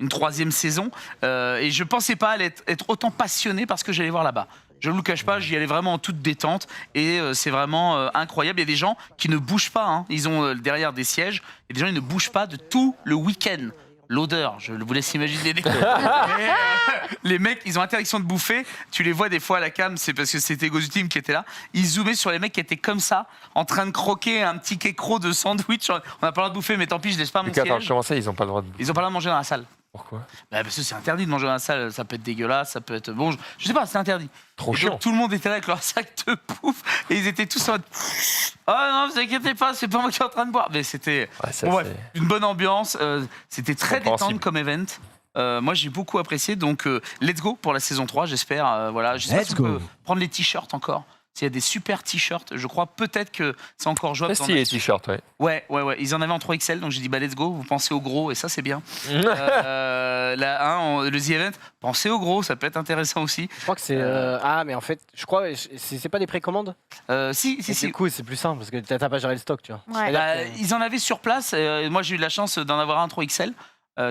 troisième saison. Et je pensais pas être autant passionné parce que j'allais voir là-bas. Je ne vous le cache pas, j'y allais vraiment en toute détente et c'est vraiment incroyable. Il y a des gens qui ne bougent pas, hein. Ils ont derrière des sièges et des gens qui ne bougent pas de tout le week-end. L'odeur, je vous laisse imaginer. Les mecs, ils ont interdiction de bouffer. Tu les vois des fois à la cam, c'est parce que c'était Ego Ultime qui était là. Ils zoomaient sur les mecs qui étaient comme ça, en train de croquer un petit kékro de sandwich. On n'a pas le droit de bouffer, mais tant pis, je laisse pas mon Attends, siège. comment ça, ils n'ont pas le droit de... Ils ont pas le droit de manger dans la salle. Pourquoi? Bah parce que c'est interdit de manger dans la salle, ça peut être dégueulasse, ça peut être bon, je sais pas, c'est interdit. Trop Et chiant. donc, tout le monde était là avec leur sac de bouffe et ils étaient tous en mode oh non, vous inquiétez pas, c'est pas moi qui suis en train de boire. Mais c'était Ouais, ça, bon, bref, c'est- une bonne ambiance, c'était très Compréhensible. détente comme event. Moi j'ai beaucoup apprécié, donc let's go pour la saison 3, j'espère. Voilà, je sais pas Let's si on go. peut prendre les t-shirts encore. S'il y a des super t-shirts, je crois peut-être que c'est encore jouable. Très stylé, les t-shirts, ouais. Ouais, ils en avaient en 3XL, donc j'ai dit bah let's go, vous pensez au gros et ça c'est bien. Le The Event, pensez au gros, ça peut être intéressant aussi. Je crois que c'est. Ah, mais en fait, je crois. C'est pas des précommandes. Si. Du coup, c'est plus simple parce que t'as pas géré le stock, tu vois. Ouais. C'est-à-dire que- Ils en avaient sur place. Moi, j'ai eu la chance d'en avoir un 3XL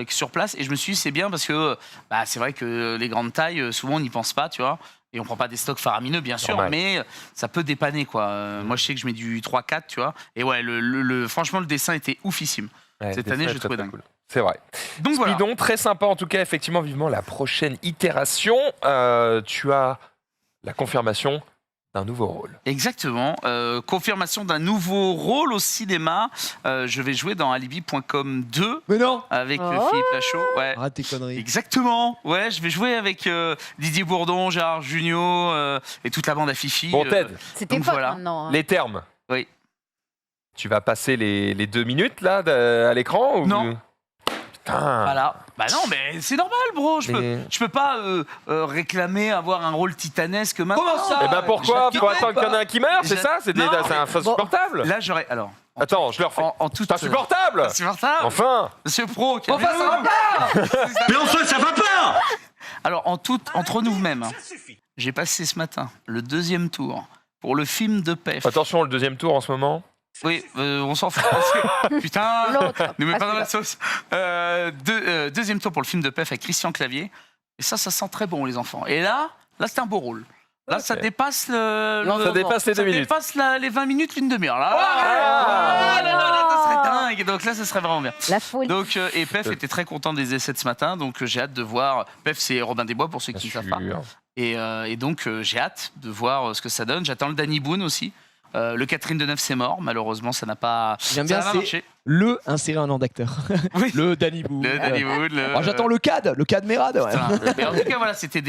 sur place. Et je me suis dit, c'est bien parce que c'est vrai que les grandes tailles, souvent, on n'y pense pas, tu vois. Et on prend pas des stocks faramineux, bien sûr, Normal. mais ça peut dépanner, quoi. Moi, je sais que je mets du 3-4, tu vois. Et ouais, franchement, le dessin était oufissime. Ouais, Cette c'est année, très, je très, trouvais très dingue. cool. C'est vrai. Donc voilà. Speedon, très sympa en tout cas, effectivement, vivement la prochaine itération. Tu as la confirmation d'un nouveau rôle. Exactement. Confirmation d'un nouveau rôle au cinéma. Je vais jouer dans Alibi.com 2 Mais non. avec Oh. Philippe Lachaud. Ouais. Arrête tes conneries. Exactement. Ouais, je vais jouer avec Didier Bourdon, Gérard Jugnot et toute la bande à Fifi. Bon, Ted, C'était Donc pas voilà. maintenant. Hein. les termes. Oui. Tu vas passer les 2 minutes là à l'écran ou... Non. Putain. Voilà. Bah non, mais c'est normal, bro. Mais- Je peux pas réclamer avoir un rôle titanesque maintenant. Comment ça Eh ben pourquoi? Je- Faut attendre qu'il y en ait un qui meurt, c'est Je- ça? C'est Non, mais- insupportable. Là, j'aurais. Alors. Attends, je le refais. En toute. C'est insupportable. Insupportable. Enfin. Monsieur Pro. Enfin, ça va pas. Mais enfin, ça va pas. Alors, entre nous-mêmes, hein, j'ai passé ce matin le 2e tour pour le film de PEF. Attention, le 2e tour en ce moment. Oui, on s'en fout. parce que- Putain, L'autre. ne mets Ah, pas dans la celui-là. sauce. 2e tour pour le film de PEF avec Christian Clavier. Et ça sent très bon, les enfants. Et là c'est un beau rôle. Là, ça Ok. dépasse Ça dépasse les 2 minutes. dépasse les 20 minutes, une demi-heure. Là, ça serait dingue. Donc là, ça serait vraiment bien. La folie. Donc, et PEF était très content des essais de ce matin. Donc, j'ai hâte de voir. PEF, c'est Robin des Bois pour ceux qui ne Bien savent pas. sûr. Et donc, j'ai hâte de voir ce que ça donne. J'attends le Danny Boone aussi. Le Catherine Deneuve, c'est mort. Malheureusement, ça n'a pas, J'aime bien, ça n'a pas marché. le insérer un nom d'acteur. Oui. Le Danny Boo. Le Danny Boone. Oh, j'attends le CAD Merad. Ouais. Putain. Mais en tout cas, voilà, c'était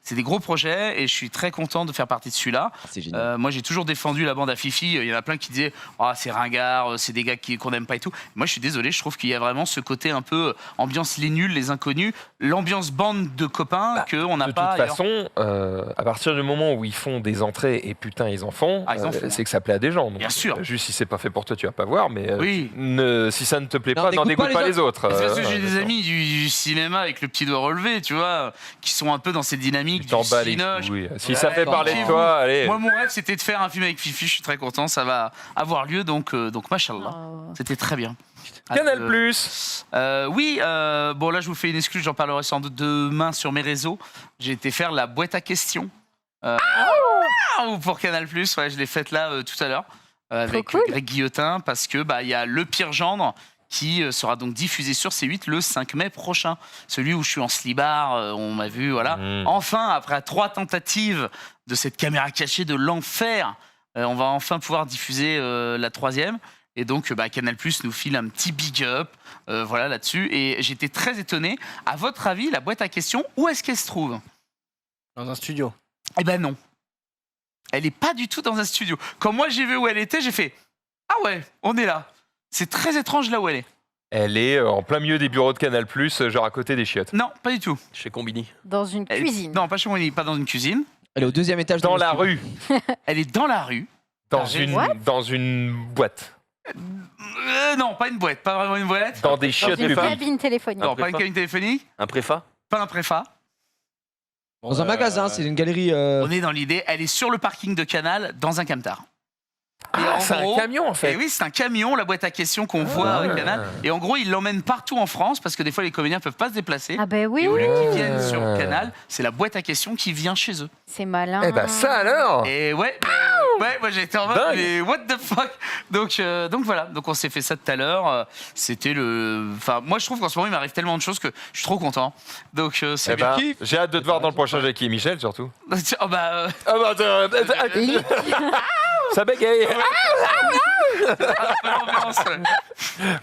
c'est des gros projets et je suis très content de faire partie de celui-là. C'est génial. Moi, j'ai toujours défendu la bande à Fifi. Il y en a plein qui disaient oh, c'est ringard, c'est des gars qu'on n'aime pas et tout. Moi, je suis désolé, je trouve qu'il y a vraiment ce côté un peu ambiance les nuls, les inconnus, l'ambiance bande de copains qu'on n'a De pas toute ailleurs. façon, à partir du moment où ils font des entrées et putain ils en font, Ah, ils en font. c'est que ça plaît à des gens. Donc, Bien sûr. Juste si c'est pas fait pour toi, tu vas pas voir, mais Oui. si ça ne te plaît Non, pas, n'en n'écoute dégoûte pas pas les les autres. C'est parce que j'ai bien des sûr. amis du cinéma avec le petit doigt relevé, tu vois, qui sont un peu dans cette dynamique Tu du t'en bats les cinoche. couilles. Si Ouais, ça fait parler de tranquille. toi, allez. Moi, mon rêve, c'était de faire un film avec Fifi. Je suis très content, ça va avoir lieu, donc machallah. Oh. C'était très bien. Canal+. Oui, bon là je vous fais une excuse, j'en parlerai sans doute demain sur mes réseaux. J'ai été faire la boîte à questions pour Canal+. Ouais, je l'ai faite là tout à l'heure avec cool. Greg Guillotin parce que il y a Le Pire Gendre qui sera donc diffusé sur C8 le 5 mai prochain. Celui où je suis en slibard, on m'a vu, voilà. Mmh. Enfin, après 3 tentatives de cette caméra cachée de l'enfer, on va enfin pouvoir diffuser la 3e. Et donc, Canal+ nous file un petit big up, voilà là-dessus. Et j'étais très étonné. À votre avis, la boîte à questions, où est-ce qu'elle se trouve? Dans un studio. Eh ben non. Elle n'est pas du tout dans un studio. Quand moi j'ai vu où elle était, j'ai fait ah ouais, on est là. C'est très étrange là où elle est. Elle est en plein milieu des bureaux de Canal+, genre à côté des chiottes. Non, pas du tout. Chez Combini. Dans une Elle- cuisine. Non, pas chez moi, pas dans une cuisine. Elle est au 2e étage. Dans de la studio. rue, Elle est dans la rue. dans une boîte, Non, pas une boîte, pas vraiment une boîte. dans des Dans chiottes une publiques. cabine téléphonique. Non, pas une préfa. cabine téléphonique, Un préfa. pas un préfa. Dans un magasin, c'est une galerie. On est dans l'idée, elle est sur le parking de Canal, dans un camtar. Et Ah, en c'est gros- un camion en Et fait. oui, c'est un camion, la boîte à questions qu'on voit à Canal. Et en gros, ils l'emmènent partout en France parce que des fois, les comédiens peuvent pas se déplacer. Ah ben oui, Et au oui, lieu qu'ils viennent sur Canal, c'est la boîte à questions qui vient chez eux. c'est malin. Eh ben ça alors. Et ouais, moi j'ai été en mode, Dingue. mais what the fuck. Donc voilà, donc on s'est fait ça tout à l'heure. C'était le. Enfin, moi je trouve qu'en ce moment il m'arrive tellement de choses que je suis trop content. Donc c'est Eh bien. ben, j'ai hâte de te voir dans le prochain Jackie et Michel surtout. Oh bah. Ah bah, ça bégaye. l'ambiance,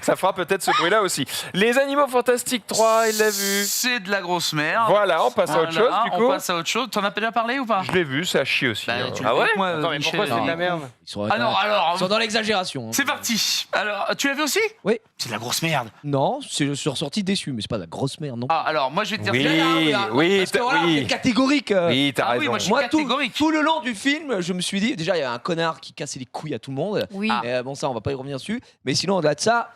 Ça fera peut-être ce bruit-là aussi. Les Animaux Fantastiques 3, il l'a vu. c'est de la grosse merde. Voilà, on passe à autre chose Voilà, du on coup. passe à autre chose. T'en as déjà parlé ou pas? Je l'ai vu, ça chie aussi. Bah, hein. tu Ah l'as ouais vu, moi, Attends, mais Michel, pourquoi c'est de la merde? Ils sont, Alors, ils sont dans l'exagération. hein. c'est parti. Alors, tu l'as vu aussi? Oui. C'est de la grosse merde. Non, je suis ressorti déçu, mais c'est pas de la grosse merde, non. Ah, alors, moi, je vais te dire. Oui, Parce que voilà, oui. c'est catégorique. Oui, t'as Ah oui, raison. moi, je suis Moi, tout, catégorique. tout le long du film, je me suis dit, déjà, il y a un connard qui cassait les couilles à tout le monde. Oui. Ah. Et, bon, ça, on va pas y revenir dessus. Mais sinon, au-delà de ça,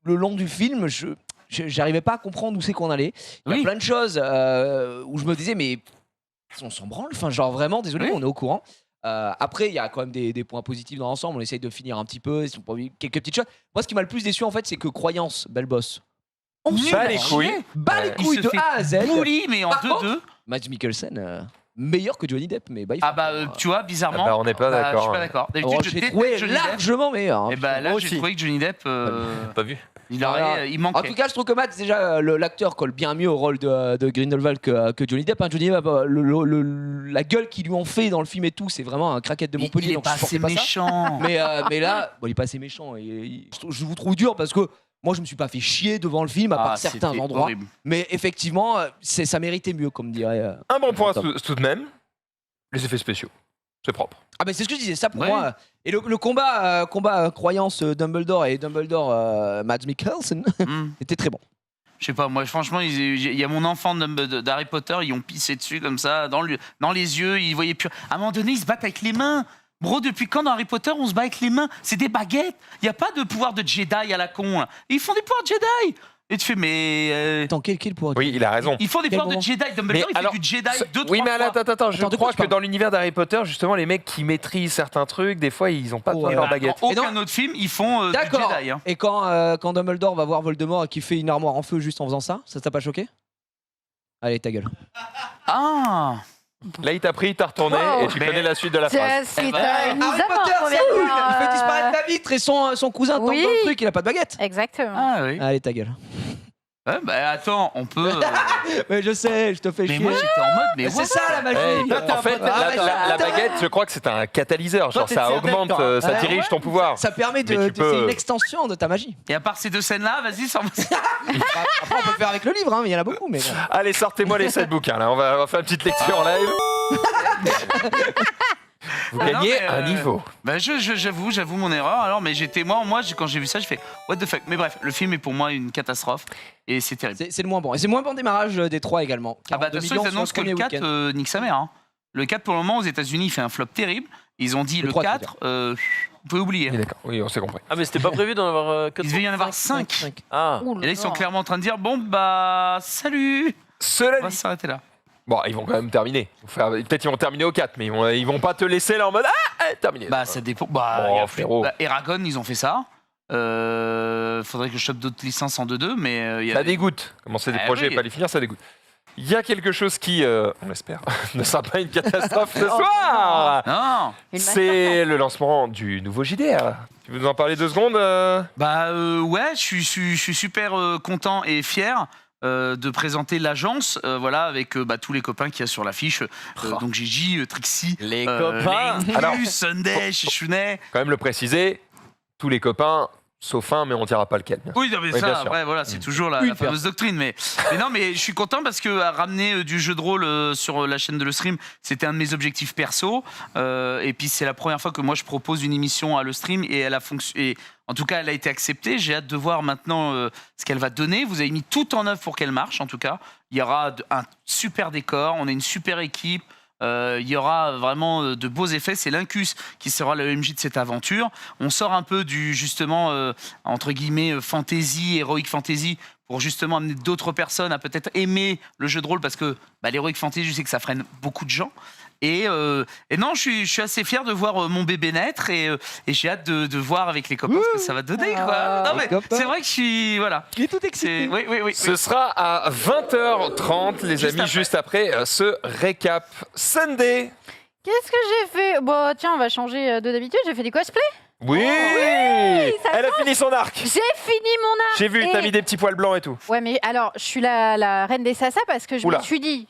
le long du film, j'arrivais pas à comprendre où c'est qu'on allait. Il y Oui. a plein de choses où je me disais, mais on s'en branle. Enfin, genre vraiment, désolé, Oui. on est au courant. Après, il y a quand même des points positifs dans l'ensemble. On essaye de finir un petit peu. Ils sont pas quelques petites choses. Moi, ce qui m'a le plus déçu, en fait, c'est que Croyance, belle boss, on Nul s'en Bat à les branle. couilles. Bat les Ouais. couilles Il de se fait A à Z. Bouli, mais en Par 2-2. Mads Mikkelsen, meilleur que Johnny Depp, mais Ah bah, tu vois, bizarrement. Ah bah, on n'est pas bah, d'accord, Je suis pas hein. d'accord. Oh, D'habitude, je j'ai déteste trouvé Johnny Depp. largement meilleur. hein. Et bah là, Moi j'ai aussi. trouvé que Johnny Depp, Pas vu. il En manquait. tout cas, je trouve que Matt, déjà, l'acteur colle bien mieux au rôle de Grindelwald que Johnny Depp. hein. Johnny Depp, la gueule qu'ils lui ont fait dans le film et tout, c'est vraiment un craquette de Mais Montpellier. il est donc pas je assez supportais pas ça. méchant. Mais là, bon, il est pas assez méchant. Je vous trouve dur parce que moi, je me suis pas fait chier devant le film à part certains c'était endroits. horrible. Mais effectivement, ça méritait mieux, comme dirait. Un bon point tout de même. Les effets spéciaux. C'est propre. Ah, mais c'est ce que je disais, ça pour Ouais. moi. Et le combat, croyance Dumbledore et Dumbledore Mads Mikkelsen Hmm. était très bon. Je sais pas, moi franchement, il y a mon enfant d'Harry Potter, ils ont pissé dessus comme ça, dans les yeux, ils voyaient plus. À un moment donné, ils se battent avec les mains. Bro, depuis quand dans Harry Potter, on se bat avec les mains? C'est des baguettes. Il n'y a pas de pouvoir de Jedi à la con. Là. Ils font des pouvoirs de Jedi. Et tu fais, mais. Attends, quel pourrait Oui, il a raison. Ils font des Quel pouvoirs de moment Jedi. Dumbledore, il alors, fait du Jedi deux, Oui, trois mais fois. attends, je Attends, de quoi crois tu que parles dans l'univers d'Harry Potter, justement, les mecs qui maîtrisent certains trucs, des fois, ils ont pas Oh, besoin de ouais. leur baguette. Dans Et aucun autre film, ils font du D'accord. Jedi. Hein. Et quand Dumbledore va voir Voldemort et qu'il fait une armoire en feu juste en faisant ça t'a pas choqué? Allez, ta gueule. Ah Là, il t'a pris, il t'a retourné, Wow. et tu Mais- connais la suite de la phrase. C'est Eh ben, Harry nous avons Potter, un c'est premier nul. point, Il fait disparaître la vitre et son cousin tombe Oui. dans le truc, il a pas de baguette. Exactement. Ah oui. Allez, ta gueule. Ouais, bah attends, on peut. Mais je sais, je te fais Mais chier. moi j'étais en mode, mais C'est what? ça la magie. Hey, en fait, la baguette, je crois que c'est un catalyseur. Genre, t'es ça certain, augmente, toi. ça Ouais. dirige ton pouvoir. Ça permet Mais tu peux- c'est une extension de ta magie. Et à part ces deux scènes-là, vas-y, sors. Après, on peut le faire avec le livre, hein, mais il y en a beaucoup. Mais bon. Allez, sortez-moi les 7 bouquins, là. On va faire une petite lecture en live. Vous Ah non, gagnez mais, un niveau. Bah j'avoue mon erreur. Alors, mais quand j'ai vu ça, j'ai fait what the fuck. Mais bref, le film est pour moi une catastrophe et c'est terrible. C'est le moins bon. Et c'est le moins bon démarrage des 3 également. Ah bah de 42 toute façon, millions ils sur annoncent que le premier 4 week-end. nique sa mère. Hein. Le 4 pour le moment aux États-Unis il fait un flop terrible. Ils ont dit Le le 3, 4, vous pouvez oublier. Oui, d'accord. Oui, on s'est compris. Ah, mais c'était pas prévu d'en avoir Il devait y en avoir 5. Ah, Ouh là Et là ils sont là. clairement en train de dire bon bah salut. Cela On va dit. s'arrêter là. Bon, ils vont quand même terminer. Peut-être ils vont terminer au 4, mais ils vont pas te laisser là en mode terminé. Bah ça dépend. Bah, Oh, y a frérot. bah, Eragon ils ont fait ça. Faudrait que je chope d'autres licences en 2-2, mais il y a Ça dégoûte. Commencer des Ah projets oui. et pas les finir, ça dégoûte. Il y a quelque chose qui, on l'espère, ne sera pas une catastrophe ce soir. Non. Une C'est le lancement du nouveau JDR. Tu veux nous en parler 2 secondes Bah ouais, je suis super content et fier de présenter l'agence, voilà, avec tous les copains qu'il y a sur l'affiche. Donc Gigi, Trixie, les copains. Lengus, Alors, Sunday, Chichounet. Quand même le préciser, tous les copains, sauf un, mais on dira pas lequel. bien sûr. Oui, non, mais Oui, bien ça, sûr. après, voilà, c'est toujours la Une fameuse doctrine. Mais non, mais je suis content parce que ramener du jeu de rôle sur la chaîne de Le Stream, c'était un de mes objectifs perso. Et puis, c'est la première fois que moi, je propose une émission à Le Stream et elle a fonctionné. En tout cas, elle a été acceptée. J'ai hâte de voir maintenant ce qu'elle va donner. Vous avez mis tout en œuvre pour qu'elle marche, en tout cas. Il y aura un super décor, on a une super équipe. Il y aura vraiment de beaux effets. C'est l'Incus qui sera le MJ de cette aventure. On sort un peu du, justement, entre guillemets, fantasy, heroic fantasy, pour justement amener d'autres personnes à peut-être aimer le jeu de rôle, parce que l'heroic fantasy, je sais que ça freine beaucoup de gens. Et non, je suis assez fier de voir mon bébé naître, et j'ai hâte de voir avec les copains ce que ça va donner. Quoi. Non, mais c'est vrai que je suis... Voilà. Il est tout excité. Oui. Ce sera à 20h30, les Juste amis, après. juste après ce récap. Sunday. Qu'est-ce que j'ai fait? Bon, tiens, on va changer de d'habitude. J'ai fait du cosplay. Oui, ça elle a fini son arc. J'ai fini mon arc. J'ai vu, Et- t'as mis des petits poils blancs et tout. Ouais, mais alors, je suis la reine des sassas parce que je Oula. me suis dit...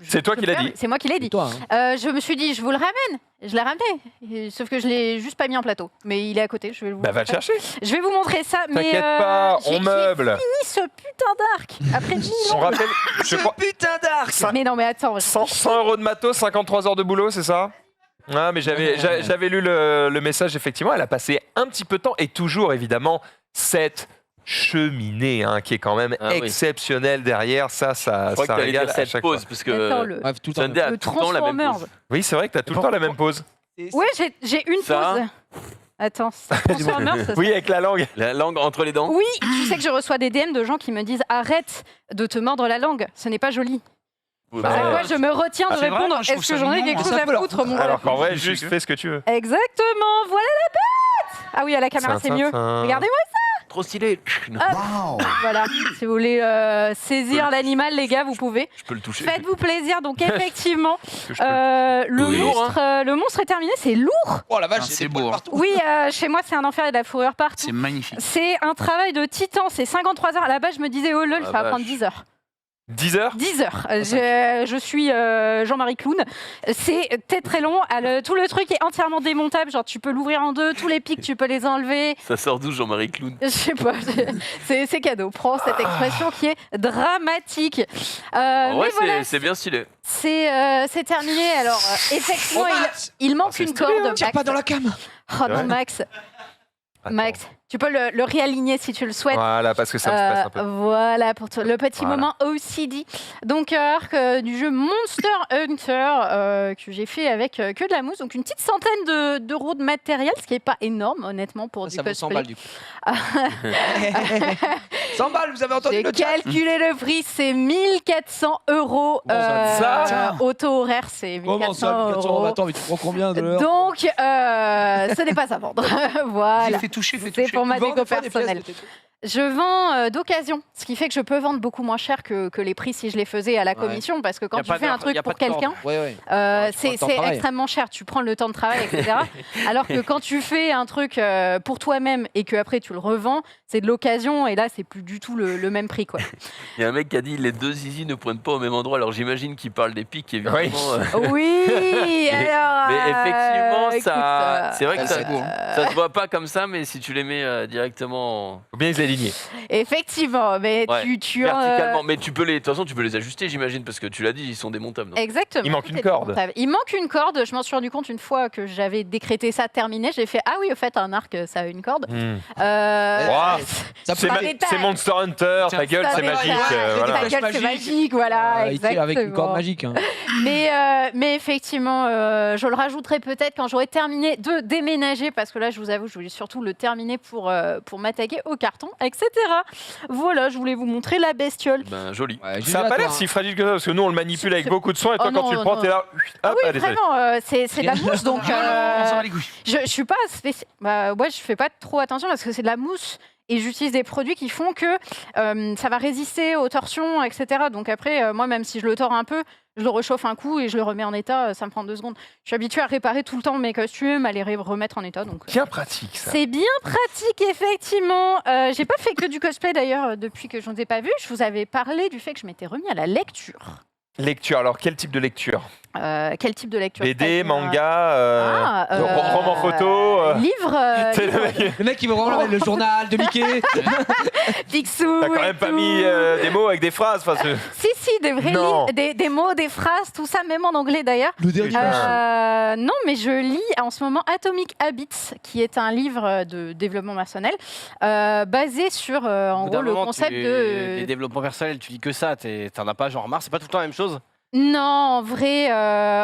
C'est toi qui l'as dit. C'est moi qui l'ai dit. Toi, hein. Je me suis dit, je vous le ramène. Je l'ai ramené. Sauf que je l'ai juste pas mis en plateau. Mais il est à côté. Je vais vous, Bah va le chercher. je vais vous montrer ça. Mais T'inquiète pas, j'ai on meuble. fini ce putain d'arc. Après 10 On ans. rappelle, je crois, Putain d'arc. Mais non, mais attends. 100 euros de matos, 53 heures de boulot, c'est ça? Ah, mais j'avais lu le message, effectivement. Elle a passé un petit peu de temps, et toujours, évidemment, cette cheminée hein, qui est quand même Ah oui. exceptionnelle derrière. Ça Je crois que ça t'allais régale dire à cette chaque pause, fois. parce Attends, que le... Bref, tout le temps. Sunday a Le tout le temps la même Transformers. pause. Oui, c'est vrai que t'as tout le temps la même pause. Ouais, j'ai une Ça. pause. Attends, Transformers, ça Oui, avec la langue. La langue entre les dents. Oui, tu sais que je reçois des DM de gens qui me disent arrête de te mordre la langue, ce n'est pas joli. Bah, C'est quoi, je me retiens de c'est vrai, répondre. moi, je trouve Est-ce que ça j'en ai mignon, quelque hein. chose Ça à peut leur foutre, mon Alors gars qu'en vrai, Je suis juste que- fais ce que tu veux. Exactement, voilà la bête. Ah oui, à la caméra, c'est mieux. Regardez-moi, Trop stylé. Non, voilà. Si vous voulez saisir l'animal, les gars, vous pouvez. je peux le toucher. Faites-vous plaisir. Donc effectivement, Que je peux le Oui. monstre est terminé. C'est lourd. Oh la vache, Ah, c'est c'est des poils beau, hein. partout. Oui, chez moi, c'est un enfer. Il y a de la fourrure partout. C'est magnifique. C'est un travail de titan. C'est 53 heures. À la base, je me disais, oh lol, Ah, ça va vache. prendre 10 heures. 10 heures 10 heures. Je suis Jean-Marie Clown. C'est très long. Tout le truc est entièrement démontable. Genre, tu peux l'ouvrir en deux. Tous les pics, tu peux les enlever. Ça sort d'où, Jean-Marie Clown? Je sais pas. C'est cadeau. Prends cette expression qui est dramatique. En vrai, mais voilà, c'est bien stylé. c'est terminé. Alors, effectivement, Oh, Max, il manque c'est une stylé, corde. tire Max. pas dans la cam. Oh non, Ouais. Max. Attends. Max, tu peux le réaligner si tu le souhaites. Voilà, parce que ça me stresse un peu. Voilà, pour le petit Voilà. moment OCD. Donc, arc du jeu Monster Hunter que j'ai fait avec que de la mousse. Donc, une petite centaine d'euros de matériel, ce qui n'est pas énorme, honnêtement, pour du Ça vaut 100 cosplay. balles du coup. 100 balles, vous avez entendu J'ai le chat. calculé le prix, c'est 1400 euros. ça Auto-horaire, c'est 1400 Comment ça, 1400 euros? euros. Attends, mais tu prends combien de l'heure? Donc, ce n'est pas à vendre. voilà. Fais toucher, fais C'est toucher. pour ma Tu vends déco des fois des pièces personnelle. de tes trucs? Je vends d'occasion, ce qui fait que je peux vendre beaucoup moins cher que les prix si je les faisais à la commission, parce que Y quand a tu pas fais de- un y truc a pas pour de corde. quelqu'un, Ouais, ouais. c'est tu prends le temps de travail. extrêmement cher. Tu prends le temps de travail, etc. Alors que quand tu fais un truc pour toi-même et que après tu le revends, c'est de l'occasion et là c'est plus du tout le même prix, quoi. Il y a un mec qui a dit les deux zizi ne pointent pas au même endroit. Alors j'imagine qu'il parle des pics, évidemment. Oui. Oui. Alors. Mais effectivement, écoute, ça, c'est vrai que Ah, ça, c'est beau, ça se voit pas comme ça, mais si tu les mets directement Faut bien les aligner. Effectivement, mais Ouais, tu as. verticalement, mais tu peux les, de toute façon, tu peux les ajuster, j'imagine, parce que tu l'as dit, ils sont démontables. donc. Exactement. Il manque une C'est corde. démontable. Il manque une corde. Je m'en suis rendu compte une fois que j'avais décrété ça terminé. J'ai fait ah oui, au fait, un arc, ça a une corde. Wow. Ça C'est peut pas ma- détail. c'est Monster Hunter, ta gueule, Ça c'est détail. magique. Ouais, voilà. Ta gueule, c'est Magique. magique, voilà. il tire avec une exactement. corde magique. Hein. Mais effectivement, je le rajouterai peut-être quand j'aurai terminé de déménager, parce que là, je vous avoue, je voulais surtout le terminer pour m'attaquer au carton, etc. Voilà, je voulais vous montrer la bestiole. Ben, joli. Ouais, Ça a pas l'air si fragile que ça, parce que nous on le manipule avec beaucoup de soin, et toi Oh quand non, tu le prends, non. t'es là. Ah Hop, oui, allez, allez. vraiment, c'est de la mousse, donc On s'en bat les couilles. je suis pas spécial. Bah, ouais, je fais pas trop attention parce que c'est de la mousse. Et j'utilise des produits qui font que ça va résister aux torsions, etc. Donc après, moi, même si je le tords un peu, je le réchauffe un coup et je le remets en état. Ça me prend 2 secondes. Je suis habituée à réparer tout le temps mes costumes, à les remettre en état. Donc Bien pratique ça. c'est bien pratique, effectivement. J'ai pas fait que du cosplay d'ailleurs depuis que je ne vous ai pas vu. Je vous avais parlé du fait que je m'étais remis à la lecture. Lecture, alors quel type de lecture? Quel type de lecture? BD, C'est-à-dire, manga, roman photo livre, C'est le mec- Le mec, il veut vraiment le journal de Mickey. Picsou. T'as quand et même pas tout. mis des mots avec des phrases. Enfin, Si, des vrais Non. livres, des mots, des phrases, tout ça, même en anglais d'ailleurs. Le dernier. Non, mais je lis en ce moment Atomic Habits, qui est un livre de développement personnel basé sur, en Au bout gros, d'un le moment, concept Les de... développements personnels, tu lis que ça, t'en as pas genre marre, c'est pas tout le temps la même chose. Non, en vrai.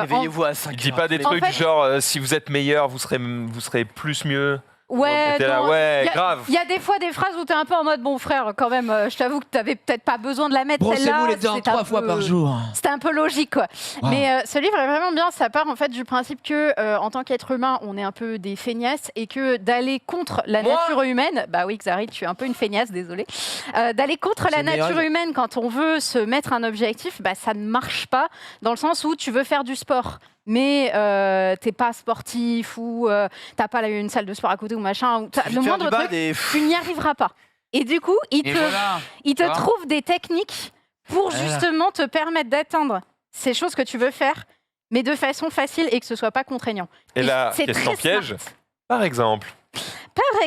Réveillez-vous à 5 Il dit pas des trucs fait- du genre si vous êtes meilleur, vous serez plus mieux. Ouais, Et t'es là, non, ouais, y a- grave. Il y a des fois des phrases où t'es un peu en mode bon frère, quand même, je t'avoue que t'avais peut-être pas besoin de la mettre celle-là. Brossez-vous les dents c'était un 3 fois peu- par jour. C'était un peu logique, quoi. Wow. Mais ce livre est vraiment bien. Ça part en fait du principe que, en tant qu'être humain, on est un peu des feignasses et que d'aller contre la Moi nature humaine, bah oui, Xari, tu es un peu une feignasse, désolé. D'aller contre C'est la le meilleur nature exemple. humaine quand on veut se mettre un objectif, bah ça ne marche pas dans le sens où tu veux faire du sport. Mais t'es pas sportif ou t'as pas une salle de sport à côté ou machin. Ou le moindre truc, tu n'y arriveras pas. Et du coup, il Et te voilà. il te Tu vois trouve des techniques pour justement te permettre d'atteindre ces choses que tu veux faire, mais de façon facile et que ce soit pas contraignant. Et là, c'est question très piège, smart. par exemple. Par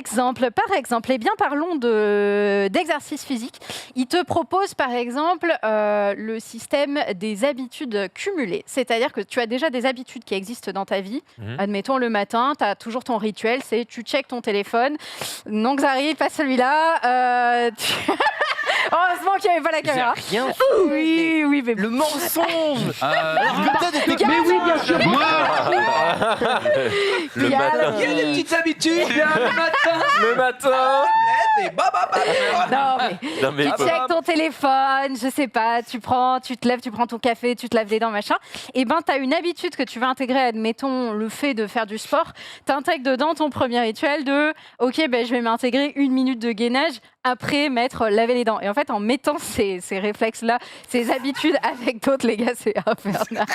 exemple, eh bien parlons d'exercice physique. Il te propose par exemple le système des habitudes cumulées. C'est-à-dire que tu as déjà des habitudes qui existent dans ta vie. Mhm. Admettons le matin, tu as toujours ton rituel, c'est tu checkes ton téléphone. Non, Xari, pas celui-là. Heureusement qu'il n'y avait pas la caméra. Rien. Oui, oui, mais Le mensonge. Mais oui, bien sûr. Le Il y a matin. Il y a des petites habitudes le matin. Le matin. Et Non, mais Non, mais tu faut- checkes ton téléphone, je sais pas, tu te lèves, tu prends ton café, tu te laves les dents, machin. Et ben, tu as une habitude que tu vas intégrer, admettons le fait de faire du sport. Tu intègres dedans ton premier rituel de OK, ben, je vais m'intégrer 1 minute de gainage après m'être lavé les dents. Et en fait, en mettant ces réflexes-là, ces habitudes avec d'autres, les gars, c'est infernal.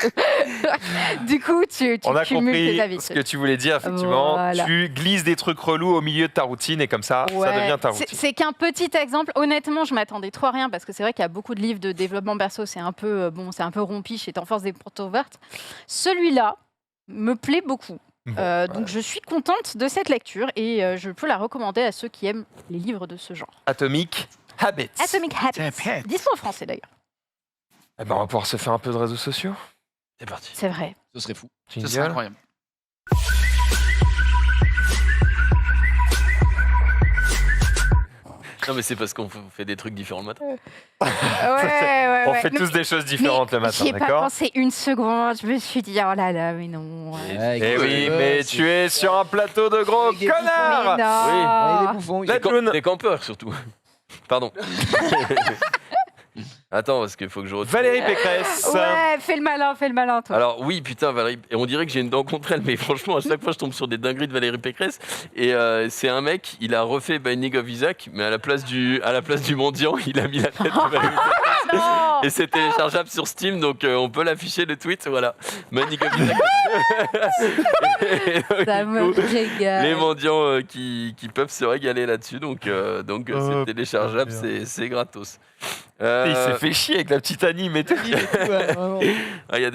Du coup, tu On a cumules tes compris habitudes. ce que tu voulais dire, effectivement. Voilà. Tu glisses des trucs relous au milieu de ta routine et comme ça, ça Ouais, devient ta c'est- routine. C'est qu'un petit exemple. Honnêtement, je m'attendais trop à rien parce que c'est vrai qu'il y a beaucoup de livres de développement perso. C'est un peu c'est un peu rompiche et t'en force des portes ouvertes. Celui-là me plaît beaucoup. Bon, Donc je suis contente de cette lecture et je peux la recommander à ceux qui aiment les livres de ce genre. Atomic Habits. Atomic Habits. Habits. Dispo en français d'ailleurs. Eh ben, on va pouvoir se faire un peu de réseaux sociaux. C'est parti. C'est vrai. Ce serait fou. Ce serait Jingle. incroyable. Non, mais c'est parce qu'on fait des trucs différents le matin. On fait tous des choses différentes le matin, J'y ai pas d'accord? pensé une seconde. Je me suis dit oh là là, mais non. Eh oui, mais tu es sur un plateau de gros Avec des connards! Mais non. Ouais, des bouffons. Là, Des June. Des campeurs surtout. Pardon. Attends, parce qu'il faut que je retrouve. Valérie Pécresse. Ouais, fais le malin, toi. Alors oui, putain, Valérie, et on dirait que j'ai une dent contre elle, mais franchement, à chaque fois, je tombe sur des dingueries de Valérie Pécresse. Et c'est un mec, il a refait Binding of Isaac, mais à la place du mendiant, il a mis la tête de Valérie Pécresse. Non. Et c'est téléchargeable sur Steam, donc on peut l'afficher, le tweet, voilà. Binding of Isaac. Et donc, Ça du me coup, régale. les mendiants qui peuvent se régaler là-dessus, donc c'est téléchargeable, putain. c'est gratos. Il s'est fait chier avec la petite anime et tout. Il y a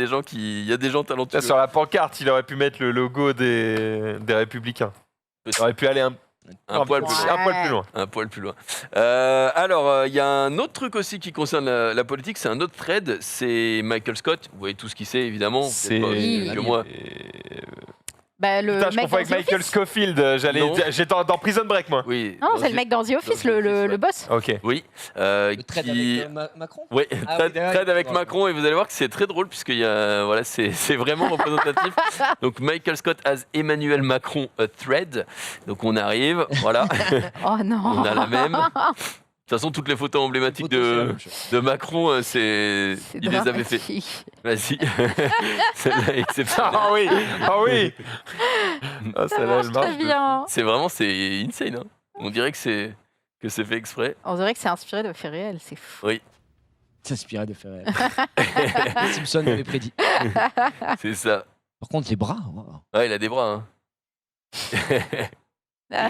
des gens talentueux. Là, sur la pancarte, il aurait pu mettre le logo des Républicains. Il aurait pu aller Un poil plus loin. un poil plus loin. Un poil plus loin. Alors, il y a un autre truc aussi qui concerne la politique, c'est un autre thread, c'est Michael Scott. Vous voyez tout ce qu'il sait, évidemment. C'est Peut-être pas aussi que moi. Bah, le Putain, je mec confonds avec dans The Michael Office. Scofield. Non. J'étais dans Prison Break, moi. Oui. Non, dans c'est le The- mec dans The Office, dans The Office, le boss. Ok. Oui. Le trade qui... avec Macron. Oui, Ah trade, oui, d'accord. trade avec Macron, et vous allez voir que c'est très drôle puisqu'il y a, voilà, c'est vraiment représentatif. Donc Michael Scott as Emmanuel Macron a thread. Donc on arrive, voilà, Oh non. on a la même. De toute façon, toutes les photos emblématiques de Macron, il C'est les avait fait. dramatique. Vas-y. Celle-là est exceptionnelle. Ah oui, ah oui. Ah, Ça celle-là, marche elle très marche de bien. C'est insane. Hein. On dirait que c'est fait exprès. On dirait que c'est inspiré de faits réels, c'est fou. S'inspirer de faire. Simpson l'avait prédit. C'est ça. Par contre, les bras. Wow. Ouais, il a des bras. Hein.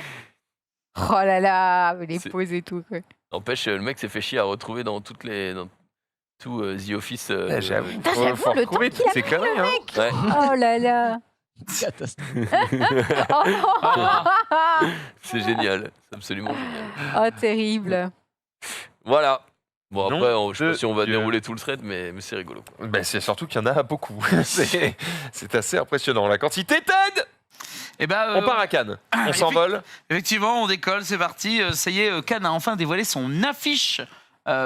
Oh là là, mais les C'est- poses et tout. Quoi. N'empêche, le mec s'est fait chier à retrouver dans tout The Office. Ouais, j'avoue. Putain, Faut j'avoue, le retrouver temps toutes ces conneries. Hein. Ouais. Oh là là. Catastrophe. Oh, C'est génial, c'est absolument génial. oh, terrible. Voilà. Bon, Non, après, je sais pas de si on va Dieu. dérouler tout le thread, mais c'est rigolo. Quoi. Ben, c'est surtout qu'il y en a beaucoup. C'est assez impressionnant. La quantité TED. Eh ben, On part à Cannes. On s'envole. Effectivement, on décolle, c'est parti. Ça y est, Cannes a enfin dévoilé son affiche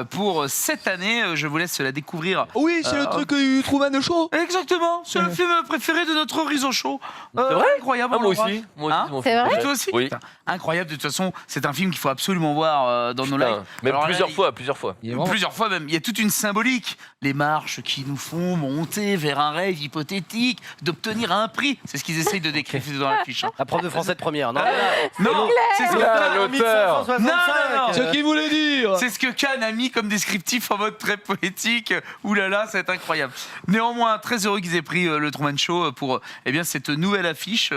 pour cette année. Je vous laisse la découvrir. Oui, c'est le truc du Truman Show. Exactement, c'est le film préféré de notre Horizon Show. C'est vrai Incroyable. Ah, moi Laura. aussi. Hein mon C'est film vrai Et préféré. toi aussi Oui. Putain, incroyable, de toute façon, c'est un film qu'il faut absolument voir dans nos lives. Putain, même Alors là, plusieurs fois. Il est vraiment- Plusieurs fois même. Il y a toute une symbolique. Les marches qui nous font monter vers un rêve hypothétique d'obtenir un prix. C'est ce qu'ils essayent de décrire dans la fiche. Hein. La prof de français de première, non Non, c'est ce que Là, l'auteur. Non, non, non. Ce qu'il voulait dire. C'est ce que Cannes a mis comme descriptif en mode très poétique. Ouh là là, ça va être incroyable. Néanmoins, très heureux qu'ils aient pris le Truman Show pour eh bien, cette nouvelle affiche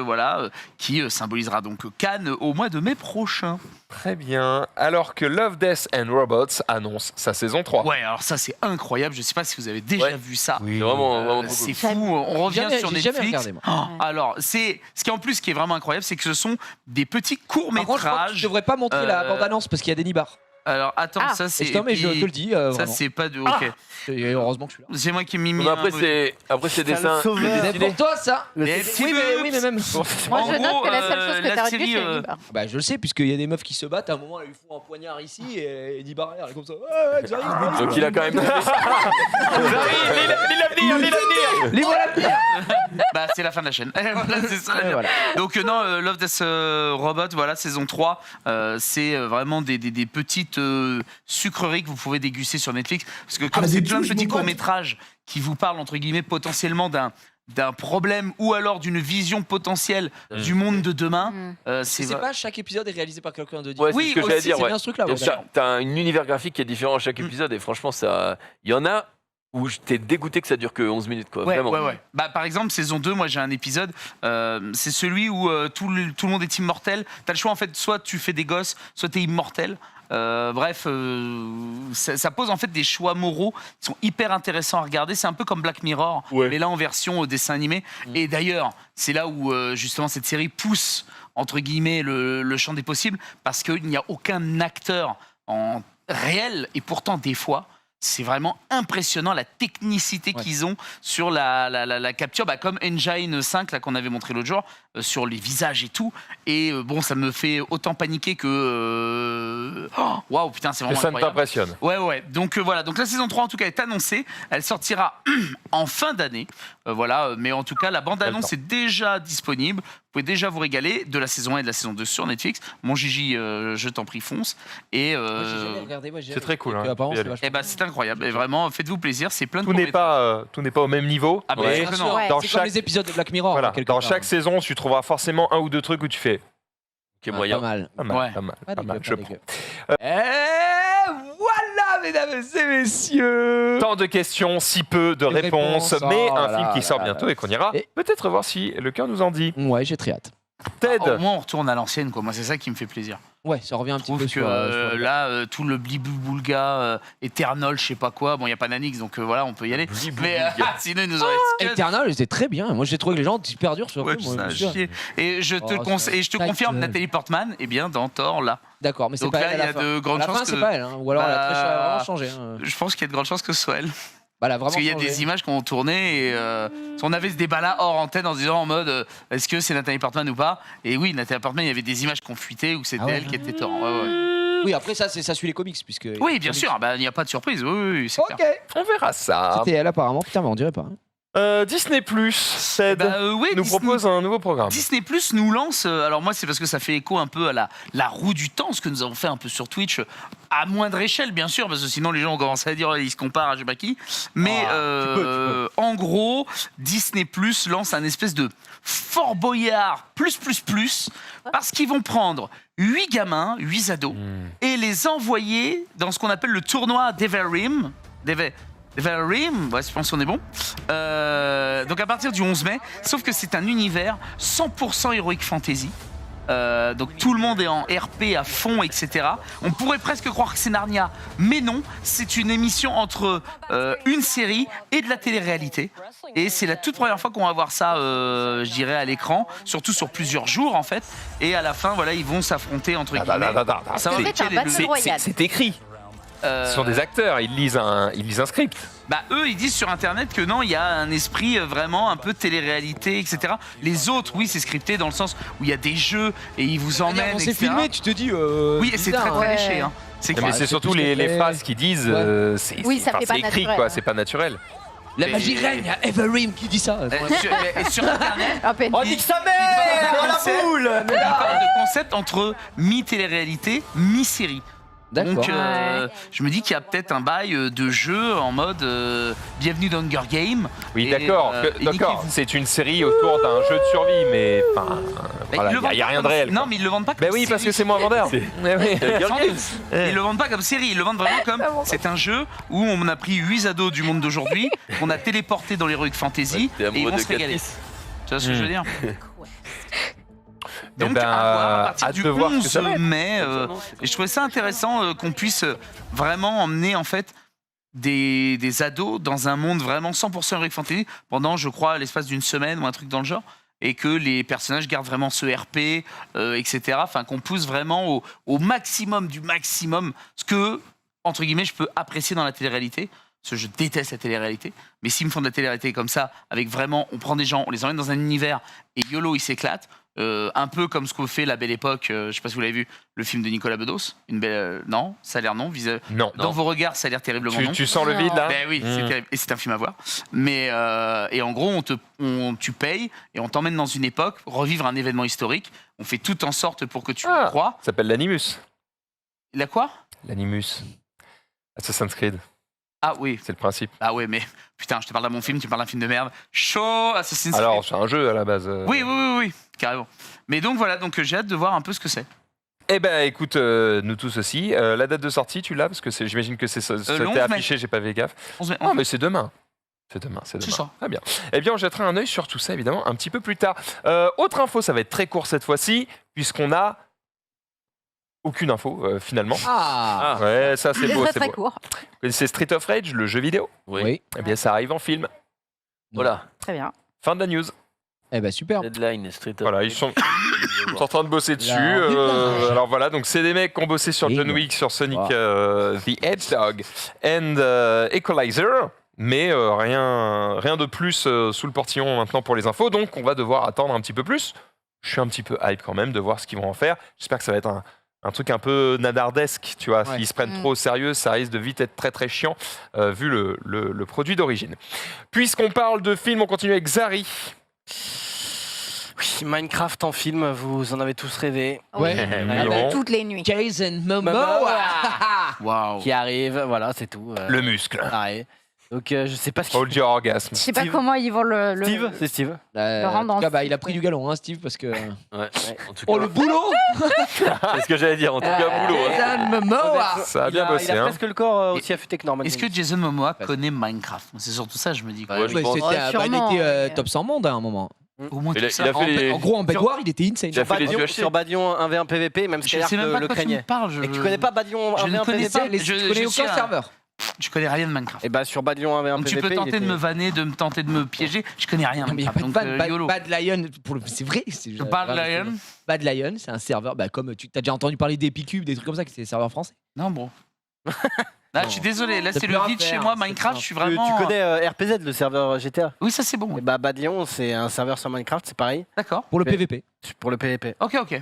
qui symbolisera donc Cannes au mois de mai prochain. Très bien. Alors que Love, Death and Robots annonce sa saison 3. Ouais, alors ça c'est incroyable. Je sais pas si vous avez déjà Ouais. vu ça. Oui. C'est vraiment beaucoup. C'est fou. On revient sur J'ai jamais Netflix. regardé, moi. Oh, alors, c'est ce qui en plus qui est vraiment incroyable, c'est que ce sont des petits Par contre, je crois que je courts-métrages. devrais pas montrer la Euh, bande-annonce parce qu'il y a des nibards. Alors attends, Ah. ça c'est. Et mais je te le dis, Ça vraiment. c'est pas de. Ok. Et heureusement que je suis là. C'est moi qui ai mis. Mais après, c'est dessins. C'est pour toi, ça. Les petits Oui, mais même. Moi, En je note gros, que la seule chose que la t'as retenue, série, c'est le nibar. Bah, je le sais, puisqu'il y a des meufs qui se battent. À un moment, elles lui font un poignard ici et 10 barrières. Elle est comme ça. Ouais, j'arrive. Donc il a quand même. Les voilà venir. Bah c'est la fin de la chaîne. Voilà, c'est ça. Ouais, voilà. Donc non, Love Death Robot, voilà, saison 3, c'est vraiment des petites sucreries que vous pouvez déguster sur Netflix. Parce que comme c'est plein de petits courts-métrages qui vous parlent, entre guillemets, potentiellement d'un problème ou alors d'une vision potentielle du monde de demain, C'est pas chaque épisode est réalisé par quelqu'un de Ouais, différent. c'est ce que j'allais dire. C'est Ouais. bien ce truc-là. Et ouais, d'accord. T'as un univers graphique qui est différent à chaque épisode et franchement, ça, il y en a où j'étais dégoûté que ça dure que 11 minutes, quoi. Ouais, Vraiment. ouais. Bah, par exemple, saison 2, moi j'ai un épisode, c'est celui où tout le monde est immortel. T'as le choix en fait, soit tu fais des gosses, soit t'es immortel. Bref, ça pose en fait des choix moraux qui sont hyper intéressants à regarder. C'est un peu comme Black Mirror, Ouais. mais là en version dessin animé. Et d'ailleurs, c'est là où justement cette série pousse entre guillemets le champ des possibles parce qu'il n'y a aucun acteur en réel et pourtant des fois. C'est vraiment impressionnant la technicité qu'ils ont sur la capture, bah, comme Engine 5 là qu'on avait montré l'autre jour, sur les visages et tout. Et bon, ça me fait autant paniquer que waouh, putain, c'est Que vraiment ça ne incroyable. t'impressionne. Ouais. Donc voilà. Donc la saison 3 en tout cas est annoncée. Elle sortira en fin d'année. Voilà. Mais en tout cas, la bande-annonce est déjà disponible. Vous pouvez déjà vous régaler de la saison 1 et de la saison 2 sur Netflix. Mon Gigi, je t'en prie, fonce. Et Moi, j'ai jamais regardé, moi, j'ai c'est jamais très vu. cool, Donc, hein. apparemment, Faut y c'est aller. vachement eh ben, c'est incroyable. Et vraiment, faites-vous plaisir. C'est plein de Tout n'est courts-métrages. pas au même niveau. Ah, bah, mais bien sûr. Ouais. dans C'est comme chaque, les épisodes de Black Mirror. voilà, quelque dans part. chaque saison, tu trouveras forcément un ou deux trucs où tu fais Qui est Ah, moyen. Pas mal. pas mal, Ouais. pas mal, Pas pas mal. dégueu, Je pas prends. dégueu. Et voilà, mesdames et messieurs. Tant de questions, si peu de De réponses, réponses, mais oh un là film qui là sort là bientôt là. et qu'on ira Et- peut-être voir si le cœur nous en dit. Ouais, j'ai très hâte. Ted, Au moins, on retourne à l'ancienne, quoi. Moi, c'est ça qui me fait plaisir. Ouais, ça revient un Je petit trouve peu que sur. sur- là, tout le blibou-boulga, Eternal, je sais pas quoi. Bon, il n'y a pas d'Anix, donc voilà, on peut y aller. Mais sinon, ils nous auraient Eternal, c'était très bien. Moi, j'ai trouvé que les gens étaient super durs sur Ouais, le film, moi, ça, je suis sûr. chier. Et je te, Oh, et je te ta confirme, gueule. Nathalie Portman, eh bien, dans Thor, là. D'accord, mais c'est Donc pas là, elle à il y la a fin. de grandes À la fin, chances c'est que. pas elle, hein. Ou alors elle a Bah, vraiment changé. Hein. Je pense qu'il y a de grandes chances que ce soit elle. Bah, elle a vraiment Parce qu'il y a changé. des images qui ont tourné et on avait ce débat-là hors antenne en se disant en mode est-ce que c'est Nathalie Portman ou pas. Et oui, Nathalie Portman, il y avait des images qui ont fuité où c'était Ah ouais. elle qui était Thor. Ouais. Oui, après ça, ça suit les comics puisque. Oui, bien sûr, bah, il n'y a pas de surprise. Oui, c'est clair. Ok. on verra ça. C'était elle apparemment. Putain, mais on dirait pas. hein. Disney+, Ted, Oui, nous Disney- propose un nouveau programme. Disney Plus nous lance, alors moi c'est parce que ça fait écho un peu à la roue du temps, ce que nous avons fait un peu sur Twitch, à moindre échelle bien sûr, parce que sinon les gens ont commencé à dire ils se comparent à je sais pas qui. Mais tu peux. en gros, Disney Plus lance un espèce de Fort Boyard plus, parce qu'ils vont prendre 8 gamins, 8 ados, et les envoyer dans ce qu'on appelle le tournoi d'Everim. Rim, ouais, je pense qu'on est bon. Donc à partir du 11 mai, sauf que c'est un univers 100% Heroic Fantasy. Donc tout le monde est en RP à fond, etc. On pourrait presque croire que c'est Narnia, mais non, c'est une émission entre une série et de la télé-réalité. Et c'est la toute première fois qu'on va voir ça, je dirais, à l'écran, surtout sur plusieurs jours en fait. Et à la fin, voilà, ils vont s'affronter entre guillemets. Savoir C'est un lequel est battle royal. C'est écrit. Ce sont des acteurs, ils lisent un script. Bah eux ils disent sur internet que non, il y a un esprit vraiment un peu télé-réalité, etc. Les autres, oui, c'est scripté dans le sens où il y a des jeux et ils vous emmènent, C'est etc. filmé, tu te dis. Oui, et c'est bizarre, très hein. très Ouais. léché. Hein. C'est Non, clair. mais c'est c'est surtout plus les fait. phrases qu'ils disent, Ouais. Oui, ça fait pas c'est écrit, naturel, quoi, ouais. c'est pas naturel. La magie règne, il y a Evereem qui dit ça. Et sur Internet, Un PNJ. Oh, nique sa mère parle de la concept. boule il parle de concept entre mi-télé-réalité, mi-série. D'accord. Donc, Ouais. je me dis qu'il y a peut-être un bail de jeu en mode bienvenue dans Hunger Game. Oui, Et, d'accord, et d'accord. niquez-vous. C'est une série autour d'un jeu de survie, mais enfin, voilà, Ils le il y a vendent rien pas de réel. comme- Non, mais ils le vendent pas comme Ben oui, parce que série. c'est moins vendeur. C'est- Mais oui. Sans doute. Ils le vendent pas comme série, ils le vendent vraiment comme c'est un jeu où on a pris 8 ados du monde d'aujourd'hui, qu'on a téléporté dans l'Heroic Fantasy T'es et ils amoureux vont de se régaler. Katniss. Tu vois ce que je veux dire Eh Donc ben, à voir à partir hâte du de voir ce que ça 11 va être. mai. Et je trouvais ça intéressant qu'on puisse vraiment emmener en fait des ados dans un monde vraiment 100% Heroic Fantasy pendant, je crois, l'espace d'une semaine ou un truc dans le genre. Et que les personnages gardent vraiment ce RP, etc. Enfin, qu'on pousse vraiment au maximum du maximum ce que, entre guillemets, je peux apprécier dans la télé-réalité. Parce que je déteste la télé-réalité. Mais s'ils me font de la télé-réalité comme ça, avec vraiment, on prend des gens, on les emmène dans un univers et YOLO, ils s'éclatent. Un peu comme ce que fait La Belle Époque, je sais pas si vous l'avez vu, le film de Nicolas Bedos. Une belle, non, ça a l'air non. Non. Dans vos regards, ça a l'air terriblement non. Tu sens le vide là Ben oui, c'est terrible. Et c'est un film à voir. Mais et en gros, tu payes et on t'emmène dans une époque, revivre un événement historique. On fait tout en sorte pour que tu y crois. Ça s'appelle l'Animus. La quoi? L'Animus. Assassin's Creed, Ah oui. c'est le principe. Ah ouais, mais putain, je te parle d'un bon film, tu me parles d'un film de merde. Chaud, Assassin's Creed. Alors, c'est un jeu à la base. Oui, carrément. Mais donc voilà, donc j'ai hâte de voir un peu ce que c'est. Eh ben, écoute, nous tous aussi. La date de sortie, tu l'as parce que j'imagine que c'était 11 mai. affiché, j'ai pas fait gaffe. 11 mai. Ah, mais c'est demain. C'est demain. C'est ça. Très bien. Eh bien, on jettera un œil sur tout ça, évidemment, un petit peu plus tard. Autre info, ça va être très court cette fois-ci, puisqu'on a aucune info, finalement. Ah, Ouais, ça, c'est beau, Très c'est très beau. court. Vous connaissez Street of Rage, le jeu vidéo? oui. Eh bien, ça arrive en film. Voilà. Très bien. Fin de la news. Eh ben super. Deadline, Street of Voilà, ils Rage. sont en train de bosser dessus. La- Alors voilà, donc c'est des mecs qui ont bossé sur John Wick, sur Sonic Wow. the Hedgehog and Equalizer. Mais rien de plus sous le portillon maintenant pour les infos. Donc on va devoir attendre un petit peu plus. Je suis un petit peu hype quand même de voir ce qu'ils vont en faire. J'espère que ça va être un truc un peu nadardesque, tu vois. Ouais. S'ils se prennent trop au sérieux, ça risque de vite être très très chiant vu le produit d'origine. Puisqu'on parle de film, on continue avec Zari. Oui, Minecraft en film, vous en avez tous rêvé. Ouais. Bon. Toutes les nuits. Jason Momoa. Waouh. Qui arrive, voilà, c'est tout. Le muscle. Pareil. Donc je sais pas ce qu'il Hold your orgasme. Je sais pas Steve. comment ils vont le. Steve, c'est Steve. Le rendre en il a pris du galon, hein, Steve, parce que. Ouais. En tout cas, Oh, le boulot c'est ce que j'allais dire. En tout cas, boulot. hein. Jason Momoa. Ça a bien bossé. Il a hein. presque le corps aussi affûté que Norman. Est-ce que Jason Momoa connaît Minecraft? C'est surtout ça, je me dis. quoi. Ouais, je Ouais, pense. c'était, Ouais, il sûrement, était mais- top 100 monde à un moment. Au moins Il tout a- ça. il a fait les- En gros, en backboard, il était insane. Il a fait les Badion, UHC. sur Badion 1v1 PVP, même Je Skylark sais même pas le de quoi tu me craignait. parles. Et tu connais pas Badion Je ne 1v1 connais PVP pas. Tu connais suis aucun un- serveur. Je connais rien de Minecraft. Et bah sur Badion 1v1 Donc PVP. tu peux tenter il de était- me vanner, de me tenter de me piéger. Je connais rien. Non, mais il n'y a Minecraft, pas de donc, Bad, YOLO. Bad Lion. C'est vrai. Je parle Lion. Bad Lion, c'est un serveur. Bah, comme tu as déjà entendu parler d'Epicube, des trucs comme ça, que c'est des serveurs français. Non, bro. Là, je suis désolé. Là, C'est c'est plus le à vide faire, chez moi. c'est Minecraft, plus je suis Tu vraiment. connais RPZ, le serveur GTA. Oui, ça c'est bon. Et bah Badion, c'est un serveur sur Minecraft, c'est pareil. D'accord. Pour le Mais- PVP. Pour le PVP. Ok.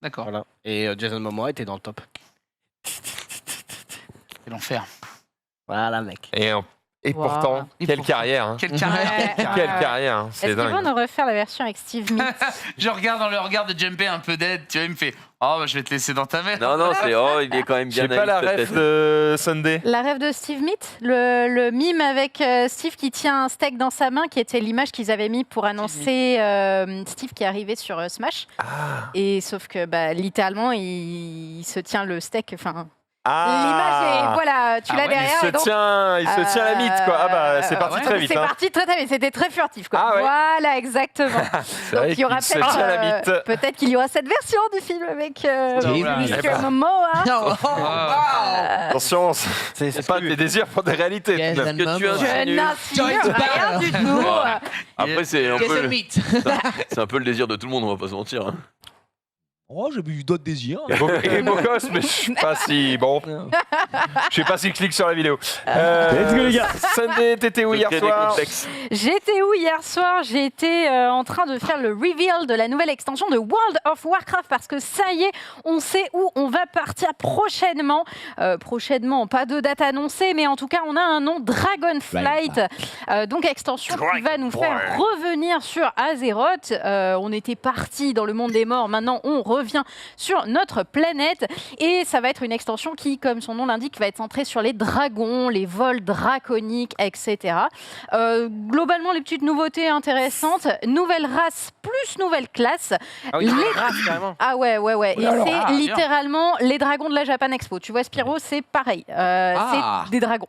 D'accord. Voilà. Et Jason Momoa était dans le top. C'est l'enfer. Voilà, mec. Et Wow. pourtant, Et quelle pourtant. carrière. hein. Quelle carrière. Ouais. Quelle carrière. hein. C'est Est-ce qu'ils vont dingue. nous refaire la version avec Steve Mitz? Je regarde dans le regard de Jumpé un peu dead. Tu vois, il me fait oh, bah, je vais te laisser dans ta mère. Non, c'est. Oh, il est quand même bien J'ai pas la naïf, ref peut-être. de Sunday. La rêve de Steve Mitz, le mime avec Steve qui tient un steak dans sa main, qui était l'image qu'ils avaient mis pour annoncer Steve qui arrivait sur Smash. Et sauf que bah, littéralement, il se tient le steak. Enfin, l'image est voilà, tu Ah l'as ouais, derrière. Il et se donc, tient la mythe, quoi. Ah bah, c'est parti ouais. très vite. C'est hein. parti très très vite, c'était très furtif quoi. Ah ouais. Voilà, exactement. C'est Donc vrai il y aura qu'il se peut-être tient la mythe. peut-être qu'il y aura cette version du film avec Oula. Mr. Eh ben. Momoa. Attention, C'est c'est pas des désirs pour des réalités. tout de même. Que tu as- Je n'insinue Joyce rien du tout. Ouais. Après, c'est un peu, Jason le- Meat. c'est un peu le désir de tout le monde, on va pas se mentir. hein. Oh, j'ai eu d'autres désirs. Et beau gosse, mais je sais pas si. Bon, je sais pas si clique sur la vidéo. Let's go, les gars. Sunday, t'étais où hier Secret des soir? complexes. J'étais où hier soir? J'étais en train de faire le reveal de la nouvelle extension de World of Warcraft parce que ça y est, on sait où on va partir prochainement. Prochainement, pas de date annoncée, mais en tout cas, on a un nom, Dragonflight. Donc extension qui va nous faire revenir sur Azeroth. On était parti dans le monde des morts, maintenant on revient sur notre planète et ça va être une extension qui, comme son nom l'indique, va être centrée sur les dragons, les vols draconiques, etc. Globalement, les petites nouveautés intéressantes, nouvelle race plus nouvelle classe. Ah oui, Les- race, carrément. Ah ouais. Et alors, c'est bien. littéralement les dragons de la Japan Expo. Tu vois, Spyro, c'est pareil. Ah. C'est des dragons.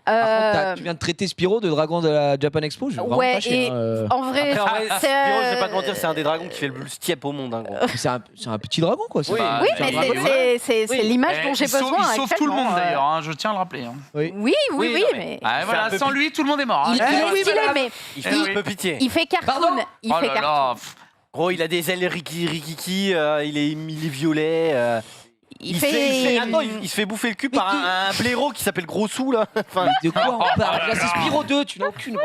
Par contre, tu viens de traiter Spyro de dragon de la Japan Expo. Je suis vraiment Ouais, fâché, et hein, en vrai, Après, en vrai, c'est, Spyro, je vais pas te mentir, c'est un des dragons qui fait le plus stiep au monde. Hein, gros. C'est un petit dragon, quoi. c'est Oui. pas- oui, c'est un mais dragon. c'est Oui. l'image Eh, dont j'ai il sauve- besoin. Il sauve tout le monde actuellement, d'ailleurs, hein, je tiens à le rappeler. Hein. Oui, non, mais Ah, voilà, un peu sans lui, tout le monde est mort. hein. il est stylé, mais Il fait oui. un peu pitié. il fait cartoon. Pardon Il Oh fait là cartoon. là, Gros, il a des ailes rikiki, il est violet. Il Attends, il se fait bouffer le cul par un blaireau qui s'appelle Gros Sou là. Enfin, De quoi on parle? Là, c'est Spyro 2, tu n'as aucune.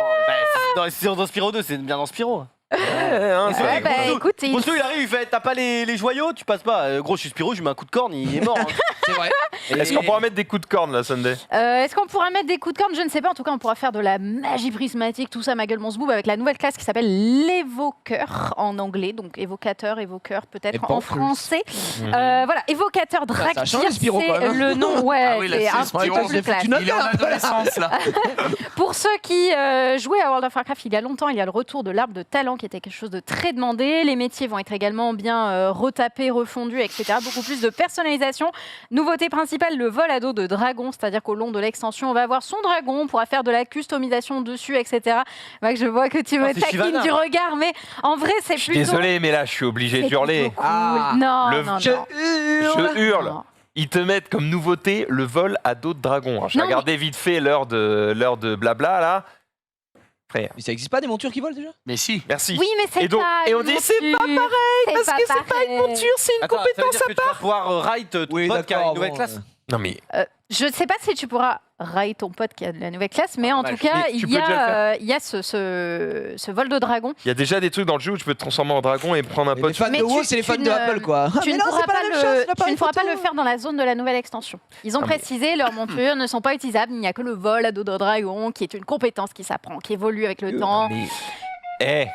c'est dans Spyro 2, c'est bien dans Spyro. Ouais, bah, écoute, Gros Sou, il arrive, il fait t'as pas les joyaux, tu passes pas. Gros, je suis Spyro, je lui mets un coup de corne, il est mort. Hein. C'est vrai. Est-ce qu'on pourra mettre des coups de corne là, Sunday? est-ce qu'on pourra mettre des coups de corne? Je ne sais pas. En tout cas, on pourra faire de la magie prismatique, tout ça, ma gueule, mon zboob, avec la nouvelle classe qui s'appelle l'évoqueur en anglais. Donc évocateur, évoqueur, Et peut-être pas en en plus. français. Voilà, évocateur Ça a changé, Draktyr, Spyro, quand c'est même, hein. le nom. Ouais, Ah oui, là, c'est c'est un Spyro, petit peu plus classe. il est en adolescence là. Pour ceux qui jouaient à World of Warcraft il y a longtemps, il y a le retour de l'arbre de talent qui était quelque chose de très demandé. Les métiers vont être également bien retapés, refondus, etc. Beaucoup plus de personnalisation. Nouveauté principale, le vol à dos de dragon, c'est-à-dire qu'au long de l'extension, on va avoir son dragon, on pourra faire de la customisation dessus, etc. Max, je vois que tu me c'est taquines Shyvana. du regard, mais en vrai, c'est Je suis plutôt... désolé, mais là, je suis obligé c'est d'hurler. plutôt cool. Ah. Non, Le- non, je non. Je hurle. Non. Ils te mettent comme nouveauté le vol à dos de dragon. Alors, j'ai Non, regardé vite fait l'heure de blabla là. Frère, Mais ça existe pas des montures qui volent déjà? Mais si. merci. Oui, mais c'est Et donc- pas et on dit, c'est pas pareil, parce que c'est pas une monture, c'est une Attends, ça veut compétence dire à que tu vas pouvoir ride ton pote qui a une nouvelle classe. Non mais Je ne sais pas si tu pourras railler ton pote qui a de la nouvelle classe, mais en tout cas, Mais tu il peux y déjà le a, il y a ce vol de dragon. il y a déjà des trucs dans le jeu où tu peux te transformer en dragon et prendre un Les pote. fans Mais de tu- WoW, c'est les tu fans de ne- Apple, quoi. Ah, Tu mais ne non, pourras, c'est pas pas la même le, chose, tu l'appareil ne pourras pas photo. le faire dans la zone de la nouvelle extension. Ils ont Ah, mais- précisé, leurs montures ne sont pas utilisables. Il n'y a que le vol à dos de dragon, qui est une compétence qui s'apprend, qui évolue avec le temps. Mais Eh,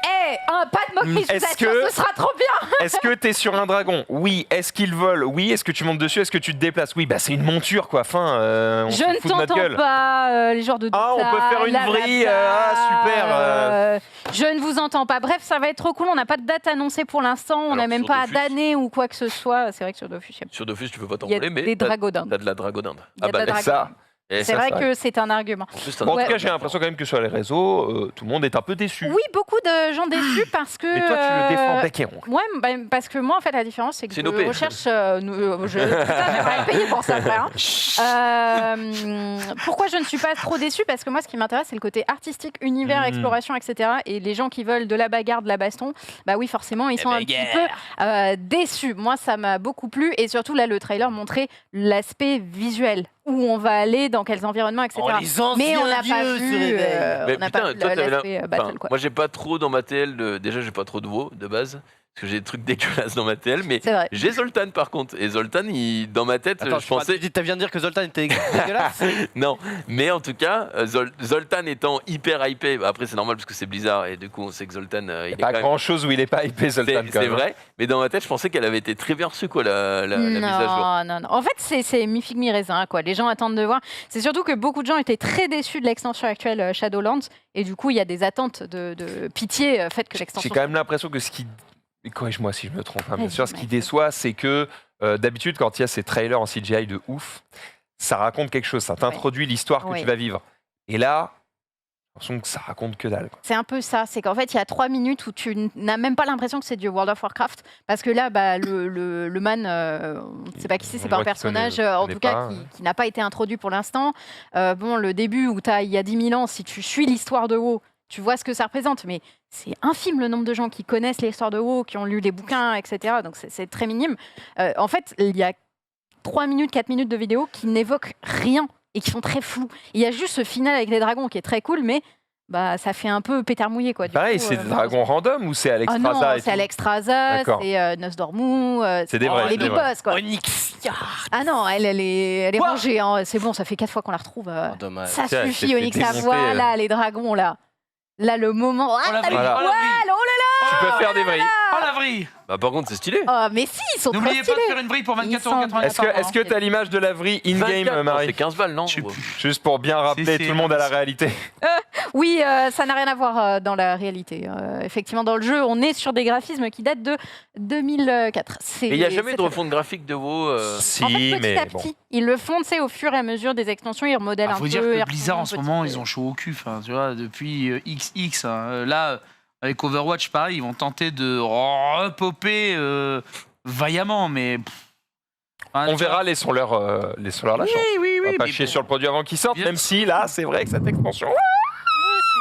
Pas de moquerie, je vous Est-ce assure, que- ce sera trop bien. est-ce que t'es sur un dragon? Oui. Est-ce qu'il vole? Oui. Est-ce que tu montes dessus? Est-ce que tu te déplaces? Oui. Bah c'est une monture quoi. Enfin, on Je se ne fout de notre t'entends gueule. pas, les genres de Ah, on peut doutard, faire une blablabla, vrille, super, Je ne vous entends pas. Bref, ça va être trop cool. On n'a pas de date annoncée pour l'instant. On n'a Alors, même sur pas Dofus. d'année ou quoi que ce soit. C'est vrai que sur Dofus, Sur Dofus, tu peux pas il y a t'envoler, mais des t'as dragodindes. de la dragodinde. Il y a de la bah, ça. dragodinde. Et C'est ça, vrai ça- que c'est un argument. en plus, t'as Bon, en Ouais. tout cas, j'ai l'impression quand même que sur les réseaux, tout le monde est un peu déçu. Oui, beaucoup de gens déçus parce que. Mais toi, tu le défends bec et ongle. Ouais, bah, parce que moi, en fait, la différence, c'est que C'est je une OP. recherche. Putain, j'aimerais être payé pour ça, frère. Pourquoi je ne suis pas trop déçue? Parce que moi, ce qui m'intéresse, c'est le côté artistique, univers, exploration, etc. Et les gens qui veulent de la bagarre, de la baston, bah oui, forcément, ils sont un petit peu déçus. Moi, ça m'a beaucoup plu. Et surtout, là, le trailer montrait l'aspect visuel. Où on va aller, dans quels environnements, etc. Oh, les anciens Mais on n'a pas dieux se vu, réveillent. Mais on n'a putain, pas vu toi, t'avais l'aspect battle, Enfin, quoi. moi, j'ai pas trop dans ma TL. Déjà, j'ai pas trop de WoW de base. Parce que j'ai des trucs dégueulasses dans ma TL. Mais C'est vrai. j'ai Zoltan par contre. Et Zoltan, dans ma tête, Attends, je pensais. Tu viens de dire que Zoltan était dégueulasse. Non, mais en tout cas, Zoltan étant hyper hypé, bah, après c'est normal parce que c'est Blizzard et du coup on sait que Zoltan il Il est n'y a quand pas même. grand chose où il est pas hypé, Zoltan. C'est quand même. vrai, mais dans ma tête je pensais qu'elle avait été très bien reçue quoi la mise à jour. Non. En fait, c'est mi-figue, mi-raisin, quoi. Les gens attendent de voir. C'est surtout que beaucoup de gens étaient très déçus de l'extension actuelle Shadowlands. Et du coup, il y a des attentes de pitié fait que J'ai l'extension. quand même l'impression que ce qui. Corrige-moi si je me trompe, hein, bien Vas-y, sûr, ce qui Mike. déçoit, c'est que d'habitude, quand il y a ces trailers en CGI de ouf, ça raconte quelque chose, ça t'introduit l'histoire que Oui. tu vas vivre. Et là, j'ai l'impression que ça raconte que dalle. Quoi. C'est un peu ça. C'est qu'en fait, il y a 3 minutes où tu n'as même pas l'impression que c'est du World of Warcraft. Parce que là, bah, le man, on ne sait pas qui c'est On pas un voit qu'il personnage, connaît- en connaît tout cas, pas, qui n'a pas été introduit pour l'instant. Bon, le début où il y a 10 000 ans, si tu suis l'histoire de WoW, tu vois ce que ça représente. Mais c'est infime le nombre de gens qui connaissent l'histoire de WoW, qui ont lu les bouquins, etc. Donc c'est très minime. En fait, il y a 3 minutes, 4 minutes de vidéo qui n'évoquent rien et qui sont très flous. Il y a juste ce final avec les dragons qui est très cool, mais bah, ça fait un peu pétard mouillé. Quoi. Du Pareil, coup, c'est des dragons random ou c'est Ah non, Alexstrasza et c'est tout Alexstrasza, D'accord. c'est Nosdormu, C'est des vrais, les c'est des big vrais. boss. Quoi. Onyxia. Ah non, elle est Quoi rangée. Hein. C'est bon, ça fait 4 fois qu'on la retrouve. Oh, dommage. Ça Tiens, elle suffit, s'est fait Onyx. démonter, Voilà, les dragons, là. Là, le moment. Ah, Oh la vrille, Voilà. oh la vrille. oh là Tu peux faire des vrilles. Oh la vrille. Bah, par contre, c'est stylé. là. Oh, mais si, ils sont trop N'oubliez pas stylés. de faire une vrille pour Ils sont- 24,84 Est-ce que tu as l'image de la vrille in-game, 24, Marie c'est 15 balles, non? Je sais plus. Juste pour bien rappeler C'est- tout le monde à la réalité. Oui, ça n'a rien à voir dans la réalité. Effectivement, dans le jeu, on est sur des graphismes qui datent de 2004. Et il n'y a jamais de refonte graphique de WoW. Si, En fait, petit mais à bon. petit, ils le font, tu sais, au fur et à mesure des extensions, ils remodèlent un faut peu. dire ils que Blizzard en ce refont moment, petit ils peu. ont chaud au cul. Enfin, tu vois, depuis XX. Hein. Là, avec Overwatch, pareil, ils vont tenter de repopper vaillamment, mais. On verra les sur leur lâchant. Oui, On va pas mais chier bon. sur le produit avant qu'il sorte, Bien même si là, c'est vrai que cette extension.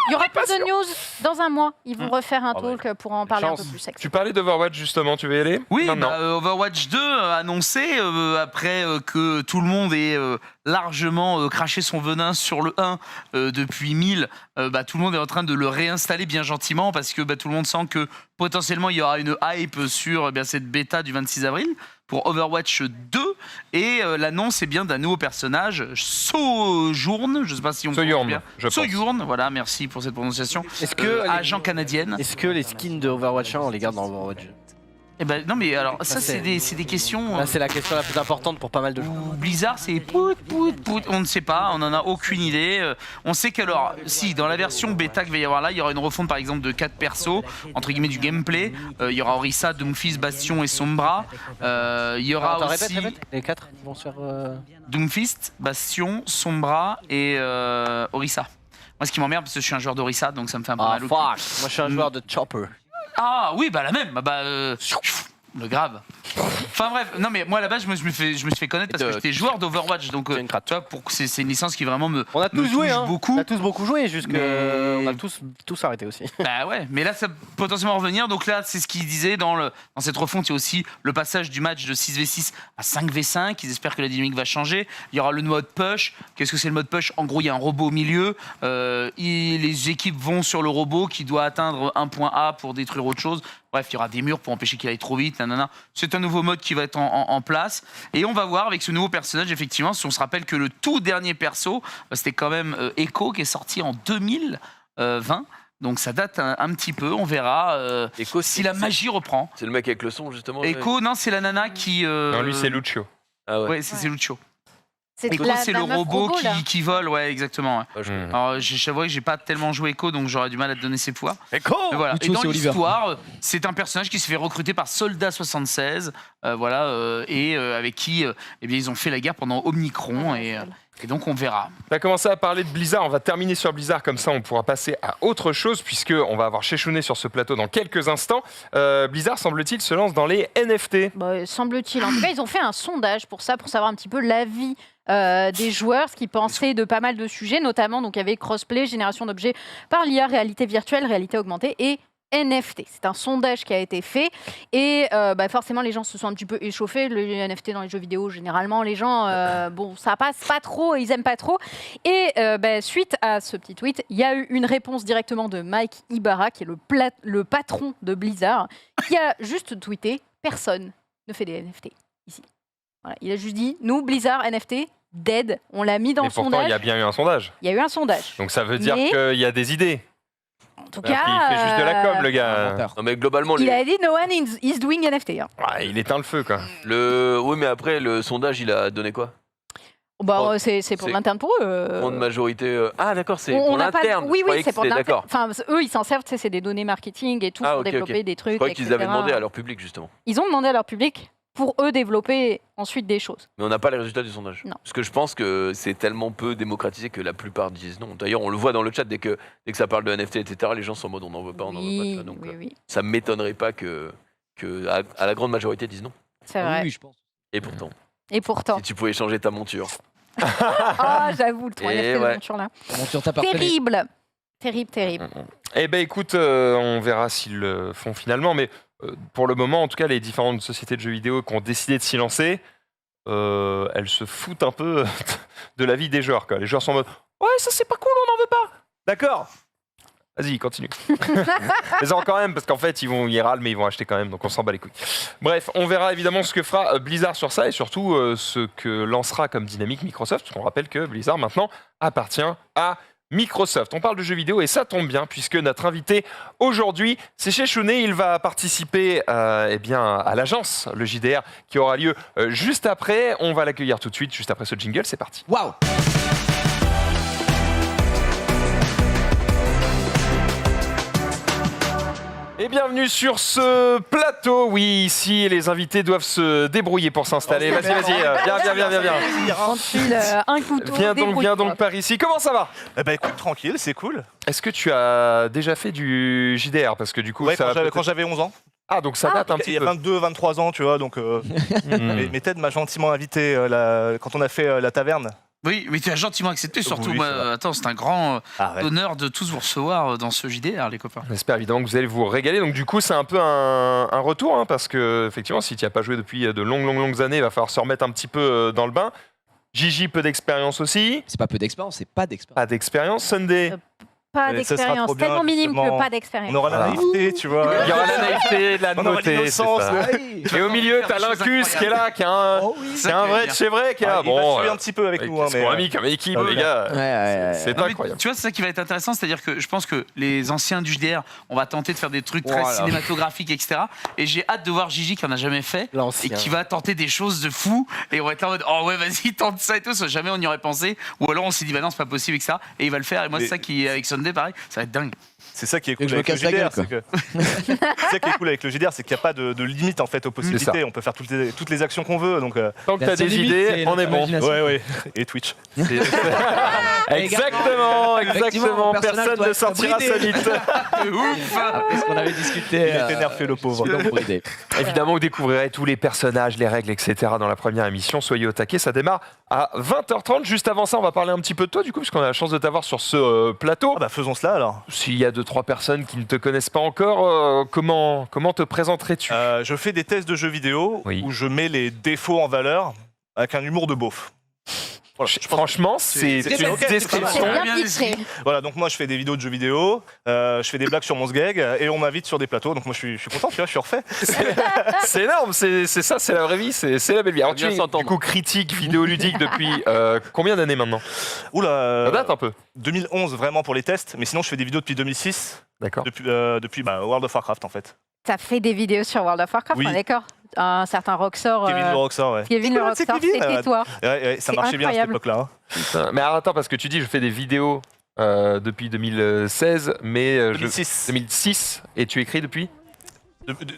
Il y aura plus de news dans un mois. Ils vont refaire un Ah ouais. talk pour en parler un peu Chance. plus. Tu parlais d'Overwatch justement, tu veux y aller? Oui, Non, non. Overwatch 2 annoncé après que tout le monde ait largement craché son venin sur le 1 depuis 1000. Tout le monde est en train de le réinstaller bien gentiment parce que tout le monde sent que potentiellement il y aura une hype sur cette bêta du 26 avril pour Overwatch 2 et l'annonce est bien d'un nouveau personnage, Sojourn, je sais pas si on prononce Sojourn, bien. je pense. Sojourn, voilà, merci pour cette prononciation. Est-ce que, Agent canadienne. est-ce que les skins de Overwatch 1, on les garde dans Overwatch 2? Eh ben non mais alors ça c'est- c'est des questions. Là, c'est la question la plus importante pour pas mal de gens. Blizzard, c'est pout, on ne sait pas, on n'en a aucune idée. On sait qu'alors, si dans la version bêta qu'il va y avoir là, il y aura une refonte par exemple de 4 persos, entre guillemets du gameplay. Il y aura Orisa, Doomfist, Bastion et Sombra. Il y aura Attends, aussi répète. Les 4 vont se faire. Doomfist, Bastion, Sombra et Orisa. Moi, ce qui m'emmerde, parce que je suis un joueur d'Orisa, donc ça me fait un peu Ah, mal au fuck! cul. Moi, je suis un joueur de Chopper. Ah oui, la même. Le grave. Enfin bref, non mais moi là-bas je me suis fait connaître parce que j'étais joueur d'Overwatch, donc C'est une cratte. tu vois, c'est une licence qui vraiment me On a tous me joué, touche hein. beaucoup. On a tous beaucoup joué, juste que Mais- on a tous arrêté aussi. Bah ouais, mais là ça peut potentiellement revenir. Donc là, c'est ce qu'il disait dans cette refonte. Il y a aussi le passage du match de 6v6 à 5v5. Ils espèrent que la dynamique va changer. Il y aura le mode push. Qu'est-ce que c'est le mode push? En gros, il y a un robot au milieu. Les équipes vont sur le robot qui doit atteindre un point A pour détruire autre chose. Bref, il y aura des murs pour empêcher qu'il aille trop vite. Nanana. C'est un nouveau mode qui va être en place. Et on va voir avec ce nouveau personnage, effectivement, si on se rappelle que le tout dernier perso, c'était quand même Echo qui est sorti en 2020. Donc ça date un petit peu, on verra Echo, si la magie reprend. C'est le mec avec le son, justement. Echo, non, c'est la nana qui. Non, lui, c'est Lucio. Ah ouais. Ouais, c'est Lucio. C'est Echo, la- c'est la le meuf robot là. qui vole, ouais, exactement. Ouais. Ah, je- Hmm. Alors, j'avoue que j'ai pas tellement joué Echo, donc j'aurais du mal à te donner ses pouvoirs. Echo! Mais voilà. Lucio, Et dans c'est Oliver. l'histoire, c'est un personnage qui se fait recruter par Soldat 76, avec qui ils ont fait la guerre pendant Omnicron, et donc on verra. Tu as commencé à parler de Blizzard, on va terminer sur Blizzard, comme ça on pourra passer à autre chose, puisque on va avoir Chechounet sur ce plateau dans quelques instants. Blizzard, semble-t-il, se lance dans les NFT. Bah, semble-t-il. En tout cas, ils ont fait un sondage pour ça, pour savoir un petit peu l'avis des joueurs, ce qu'ils pensaient de pas mal de sujets, notamment donc il y avait crossplay, génération d'objets par l'IA, réalité virtuelle, réalité augmentée et NFT. C'est un sondage qui a été fait et forcément les gens se sont un petit peu échauffés. Le NFT dans les jeux vidéo, généralement les gens, ça passe pas trop, ils aiment pas trop. Et suite à ce petit tweet, il y a eu une réponse directement de Mike Ibarra, qui est le patron de Blizzard, qui a juste tweeté « Personne ne fait des NFT ici ». Voilà, il a juste dit « Nous, Blizzard, NFT, dead ». On l'a mis dans Mais le pourtant, sondage. il y a bien eu un sondage. Il y a eu un sondage. Donc ça veut dire Mais- qu'il y a des idées. En tout Alors cas, qu'il fait juste de la com, le gars. Menteur. Non, mais globalement, il a dit « No one is doing NFT hein. Ouais, il éteint le feu, quoi. oui, mais après, le sondage, il a donné quoi? C'est pour c'est- l'interne pour eux. Grande majorité. Ah, d'accord, c'est On pour n'a pas- l'interne. Oui, Je croyais c'est que pour c'était- l'interne. D'accord. Enfin, eux, ils s'en servent, tu sais, c'est des données marketing et tout Ah, pour ok, développer ok. des trucs. Je croyais qu'ils etc. avaient demandé à leur public, justement. Ils ont demandé à leur public pour eux développer ensuite des choses. Mais on n'a pas les résultats du sondage. Non. Parce que je pense que c'est tellement peu démocratisé que la plupart disent non. D'ailleurs, on le voit dans le chat, dès que ça parle de NFT, etc., les gens sont en mode on n'en veut pas, on n'en veut pas. tu Oui, vois. Donc, oui, oui, ça ne m'étonnerait pas que à la grande majorité disent non. c'est Ah vrai. oui, je pense. Et pourtant, Et pourtant, si tu pouvais changer ta monture. ah, j'avoue, le 3 Et NFT de ouais. monture là. Monture t'appartenait. Terrible. Terrible, terrible. Eh ben écoute, on verra s'ils le font finalement, mais pour le moment, en tout cas, les différentes sociétés de jeux vidéo qui ont décidé de s'y lancer, elles se foutent un peu de la vie des joueurs, quoi. Les joueurs sont en mode « Ouais, ça c'est pas cool, on n'en veut pas !» D'accord. Vas-y, continue. Mais quand même, parce qu'en fait, ils râlent, mais ils vont acheter quand même, donc on s'en bat les couilles. Bref, on verra évidemment ce que fera Blizzard sur ça, et surtout ce que lancera comme dynamique Microsoft, parce qu'on rappelle que Blizzard, maintenant, appartient à Microsoft. On parle de jeux vidéo, et ça tombe bien, puisque notre invité aujourd'hui, c'est Chechouné. Il va participer à l'agence, le JDR, qui aura lieu juste après. On va l'accueillir tout de suite, juste après ce jingle, c'est parti. Waouh. Et bienvenue sur ce plateau. Oui, ici, les invités doivent se débrouiller pour s'installer. Vas-y, viens. On te file un couteau. Viens donc par ici. Comment ça va? Eh ben écoute, tranquille, c'est cool. Est-ce que tu as déjà fait du JDR? Parce que du coup, Ouais, ça quand j'avais 11 ans. Ah, donc ça date un Il petit y a peu. 22, 23 ans, tu vois, donc mais Ted m'a gentiment invité quand on a fait la taverne. Oui, mais tu as gentiment accepté, surtout. Oui, moi, ça va. attends, c'est un grand Arrête. honneur de tous vous recevoir dans ce JDR, les copains. J'espère évidemment que vous allez vous régaler. Donc du coup, c'est un peu un retour, hein, parce que effectivement, si tu n'y as pas joué depuis de longues années, il va falloir se remettre un petit peu dans le bain. Gigi, peu d'expérience aussi. C'est pas peu d'expérience, c'est pas d'expérience. Pas d'expérience. Sunday. Pas Mais ça sera d'expérience, trop bien, tellement minime que justement. pas d'expérience. On aura la Voilà. naïveté, tu vois. Il y aura la naïveté, la On aura nouveauté. c'est l'innocence. ça. Et au milieu, t'as l'Incus qui est là, qui est un vrai de chez vrai, qui est là. Il va suivre un petit peu avec nous. Qu'est-ce qu'on a mis comme équipe, les gars. Ouais. C'est Non, mais incroyable. tu vois, c'est ça qui va être intéressant, c'est-à-dire que je pense que les anciens du JDR, on va tenter de faire des trucs très Voilà. cinématographiques, etc. Et j'ai hâte de voir Gigi qui en a jamais fait et L'ancien. qui va tenter des choses de fou. Et on va être là en mode, oh ouais, vas-y, tente ça et tout. Ça, jamais on y aurait pensé. Ou alors on s'est dit, bah non, c'est pas possible, etc. Et il va le faire. Et moi, c'est Mais- ça qui, avec Sunday, pareil, ça va être dingue. C'est ça qui est Et cool que je me avec le casse la JDR. gueule, C'est que... c'est ça qui est cool avec le JDR, c'est qu'il n'y a pas de limite en fait aux possibilités. On peut faire toutes les actions qu'on veut. Donc, Tant que La t'as seule des limite, idées, c'est on est bon. l'imagination. ouais. Et Twitch. Exactement. Effectivement, mon personnage Personne doit ne être sortira bridé. sa bite. Ouf. Après ce qu'on avait discuté. Il était nerfé, le pauvre. donc bridé. Évidemment, vous découvrirez tous les personnages, les règles, etc. dans la première émission. Soyez au taquet, ça démarre à 20h30. Juste avant ça, on va parler un petit peu de toi, du coup, puisqu'on a la chance de t'avoir sur ce plateau. Ah bah faisons cela alors. S'il y a 2-3 personnes qui ne te connaissent pas encore, comment te présenterais-tu? Je fais des tests de jeux vidéo Oui. où je mets les défauts en valeur avec un humour de beauf. Voilà, je pense- Franchement, c'est c'est une ok, c'est description. C'est bien bien titré. Voilà, donc moi je fais des vidéos de jeux vidéo, je fais des blagues sur mon sgeg et on m'invite sur des plateaux, donc moi je suis content, tu vois, je suis refait. C'est énorme, c'est ça, c'est la vraie vie, c'est la belle vie. Alors, tu bien es s'entendre. du coup critique vidéoludique depuis combien d'années maintenant? Oula, Ça date un peu. 2011 vraiment pour les tests, mais sinon je fais des vidéos depuis 2006, D'accord. depuis World of Warcraft en fait. T'as fait des vidéos sur World of Warcraft, Oui. on est d'accord? Un certain Roxor. Kevin le Rockstar, ouais. Kevin le C'est Rockstar, Kevin, c'était toi. Ouais, ça C'est marchait bien à cette incroyable. époque-là. hein. Putain. Mais alors, attends, parce que tu dis je fais des vidéos depuis 2016, mais 2006, et tu écris depuis?